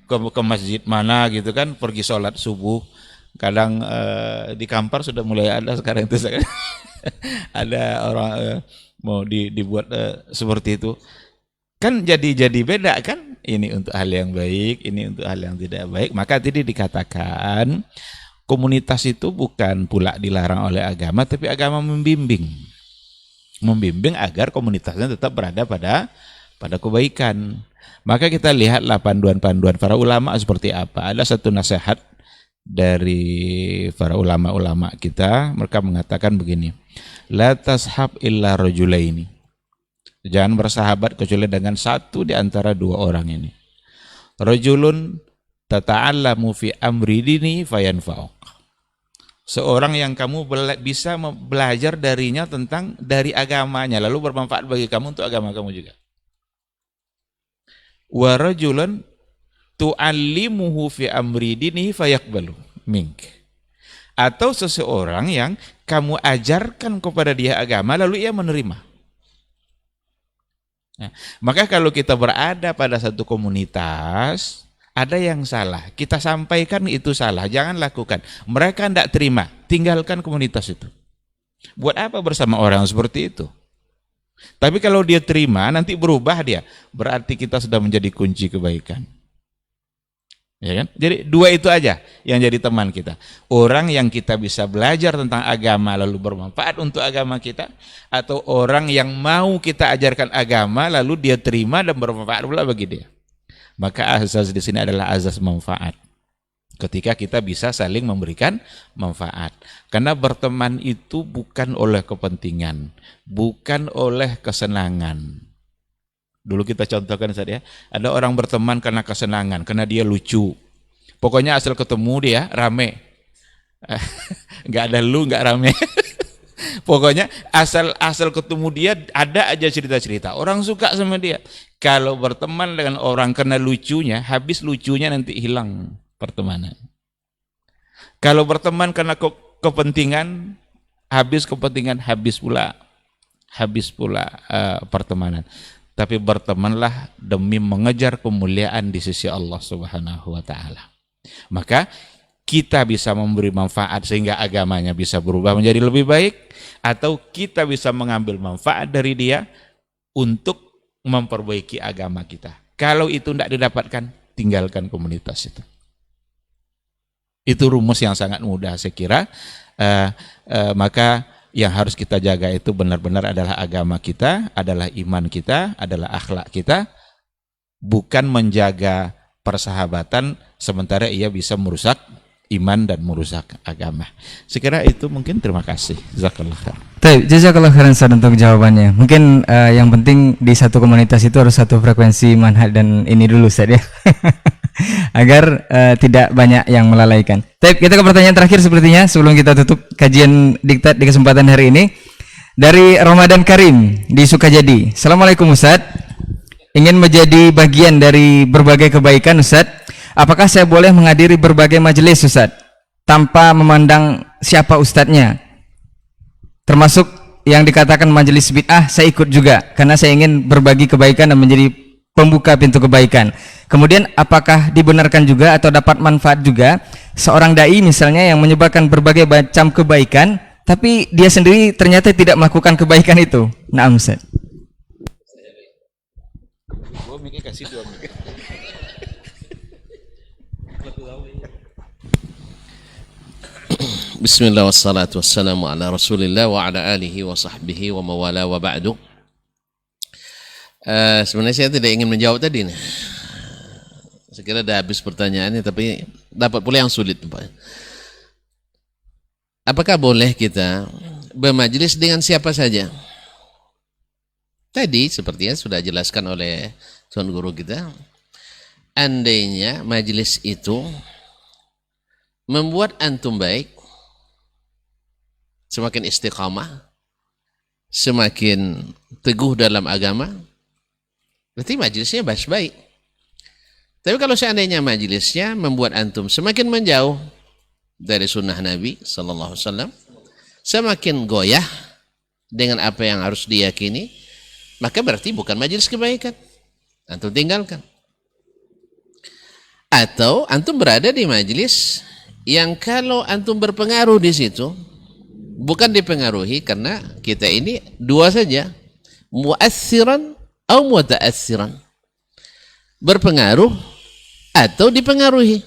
ke masjid mana gitu kan, pergi sholat subuh. Kadang di Kampar sudah mulai ada sekarang itu ada orang mau dibuat seperti itu. Kan jadi beda kan? Ini untuk hal yang baik, ini untuk hal yang tidak baik. Maka tadi dikatakan komunitas itu bukan pula dilarang oleh agama, tapi agama membimbing agar komunitasnya tetap berada pada kebaikan. Maka kita lihatlah panduan-panduan para ulama seperti apa. Ada satu nasihat dari para ulama-ulama kita, mereka mengatakan begini, la tashab illa rajulaini, jangan bersahabat kecuali dengan satu di antara dua orang ini. Rajulun tata'allamu fi amri dini fayanfa'uk, seorang yang kamu bisa belajar darinya dari agamanya, lalu bermanfaat bagi kamu untuk agama kamu juga. Wa rajulun tu'allimuhu fi amri dinihi fayaqbalu mink, atau seseorang yang kamu ajarkan kepada dia agama lalu ia menerima. Nah, maka kalau kita berada pada satu komunitas, ada yang salah, kita sampaikan itu salah, jangan lakukan. Mereka tidak terima, tinggalkan komunitas itu. Buat apa bersama orang seperti itu? Tapi kalau dia terima, nanti berubah dia, berarti kita sudah menjadi kunci kebaikan. Ya kan? Jadi dua itu aja yang jadi teman kita. Orang yang kita bisa belajar tentang agama lalu bermanfaat untuk agama kita, atau orang yang mau kita ajarkan agama lalu dia terima dan bermanfaat pula bagi dia. Maka azas di sini adalah azas manfaat. Ketika kita bisa saling memberikan manfaat. Karena berteman itu bukan oleh kepentingan, bukan oleh kesenangan. Dulu kita contohkan saja, ada orang berteman karena kesenangan, karena dia lucu. Pokoknya asal ketemu dia rame. Nggak ada lu nggak rame. Pokoknya asal ketemu dia ada aja cerita-cerita. Orang suka sama dia. Kalau berteman dengan orang karena lucunya, habis lucunya nanti hilang pertemanan. Kalau berteman karena kepentingan, habis kepentingan, habis pula pertemanan. Tapi bertemanlah demi mengejar kemuliaan di sisi Allah Subhanahu wa taala. Maka kita bisa memberi manfaat sehingga agamanya bisa berubah menjadi lebih baik, atau kita bisa mengambil manfaat dari dia untuk memperbaiki agama kita. Kalau itu tidak didapatkan, tinggalkan komunitas itu. Itu rumus yang sangat mudah saya kira. Maka yang harus kita jaga itu benar-benar adalah agama kita, adalah iman kita, adalah akhlak kita, bukan menjaga persahabatan sementara ia bisa merusak iman dan merusak agama. Sekira itu mungkin. Terima kasih. Jazakallah khair. Baik, jazakallah khairan Ustaz untuk jawabannya. Mungkin yang penting di satu komunitas itu harus satu frekuensi manhaj dan ini dulu Ustaz ya. Agar tidak banyak yang melalaikan. Baik, kita ke pertanyaan terakhir sepertinya sebelum kita tutup kajian diktat di kesempatan hari ini. Dari Ramadan Karim di Sukajadi. Assalamualaikum Ustaz. Ingin menjadi bagian dari berbagai kebaikan Ustaz. Apakah saya boleh menghadiri berbagai majelis Ustaz tanpa memandang siapa ustadznya? Termasuk yang dikatakan majelis bid'ah, saya ikut juga karena saya ingin berbagi kebaikan dan menjadi pembuka pintu kebaikan. Kemudian apakah dibenarkan juga atau dapat manfaat juga seorang dai misalnya yang menyebarkan berbagai macam kebaikan tapi dia sendiri ternyata tidak melakukan kebaikan itu? Naam Ustaz. Bismillah wassalatu wassalamu ala rasulillah wa ala alihi wa sahbihi wa mawala wa ba'du. Sebenarnya saya tidak ingin menjawab tadi nih. Saya kira dah habis pertanyaannya, tapi dapat pula yang sulit. Apakah boleh kita bermajlis dengan siapa saja? Tadi sepertinya sudah jelaskan oleh Tuan Guru kita. Andainya majlis itu membuat antum baik, semakin istiqamah, semakin teguh dalam agama, berarti majlisnya baik. Tapi kalau seandainya majlisnya membuat antum semakin menjauh dari sunnah Nabi Sallallahu Alaihi Wasallam, semakin goyah dengan apa yang harus diyakini, maka berarti bukan majlis kebaikan. Antum tinggalkan. Atau antum berada di majlis yang kalau antum berpengaruh di situ, bukan dipengaruhi, karena kita ini dua saja, muassiran atau mutaassiran, berpengaruh atau dipengaruhi.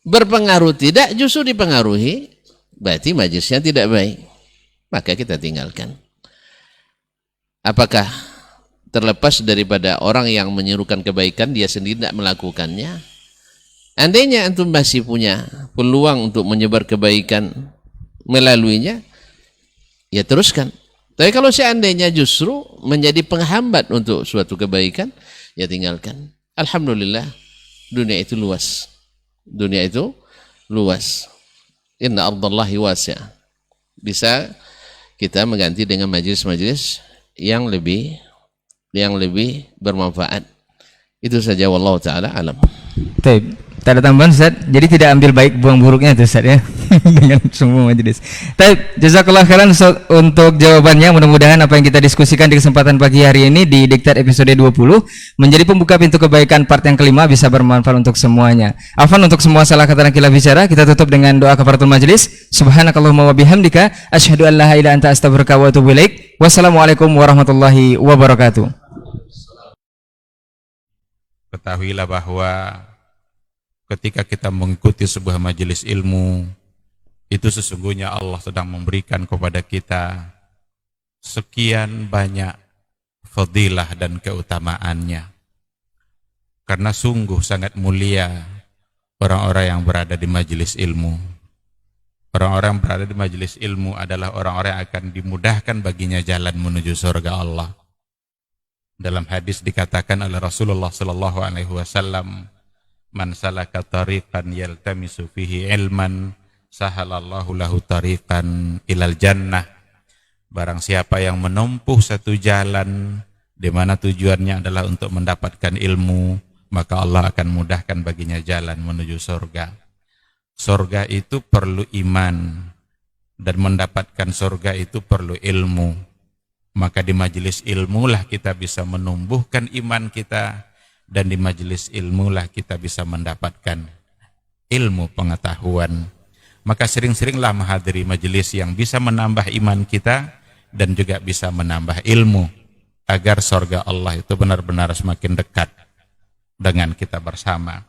Berpengaruh tidak, justru dipengaruhi, berarti majlisnya tidak baik, maka kita tinggalkan. Apakah terlepas daripada orang yang menyerukan kebaikan dia sendiri tidak melakukannya? Andainya antum masih punya peluang untuk menyebar kebaikan melaluinya, ya teruskan. Tapi kalau seandainya justru menjadi penghambat untuk suatu kebaikan, ya tinggalkan. Alhamdulillah, dunia itu luas. Dunia itu luas. Inna ardallahi wasi'. Bisa kita mengganti dengan majelis-majelis yang lebih bermanfaat. Itu saja, wallahu taala alam. Baik. Tak ada tambahan Ustaz, jadi tidak ambil baik buang buruknya itu Ustaz ya dengan semua majelis. Baik, jazakallah khairan untuk jawabannya. Mudah-mudahan apa yang kita diskusikan di kesempatan pagi hari ini di Diktat episode 20 menjadi pembuka pintu kebaikan part yang kelima, bisa bermanfaat untuk semuanya. Afwan untuk semua salah kata dan khilaf bicara. Kita tutup dengan doa kafaratul majelis. Subhanakallahumma wa bihamdika asyhadu an la ilaha illa anta astaghfiruka wa atubu ilaik. Wassalamualaikum warahmatullahi wabarakatuh. Ketahuilah bahwa ketika kita mengikuti sebuah majelis ilmu, itu sesungguhnya Allah sedang memberikan kepada kita sekian banyak fadilah dan keutamaannya. Karena sungguh sangat mulia orang-orang yang berada di majelis ilmu. Orang-orang yang berada di majelis ilmu adalah orang-orang yang akan dimudahkan baginya jalan menuju surga Allah. Dalam hadis dikatakan oleh Rasulullah sallallahu alaihi wasallam, man salaka tariqan yaltamisu fihi ilman sahalallahu lahu tariqan ilal jannah. Barang siapa yang menempuh satu jalan di mana tujuannya adalah untuk mendapatkan ilmu, maka Allah akan mudahkan baginya jalan menuju surga. Surga itu perlu iman, dan mendapatkan surga itu perlu ilmu. Maka di majelis ilmu lah kita bisa menumbuhkan iman kita, dan di majelis ilmu lah kita bisa mendapatkan ilmu pengetahuan. Maka sering-seringlah menghadiri majelis yang bisa menambah iman kita dan juga bisa menambah ilmu, agar surga Allah itu benar-benar semakin dekat dengan kita bersama.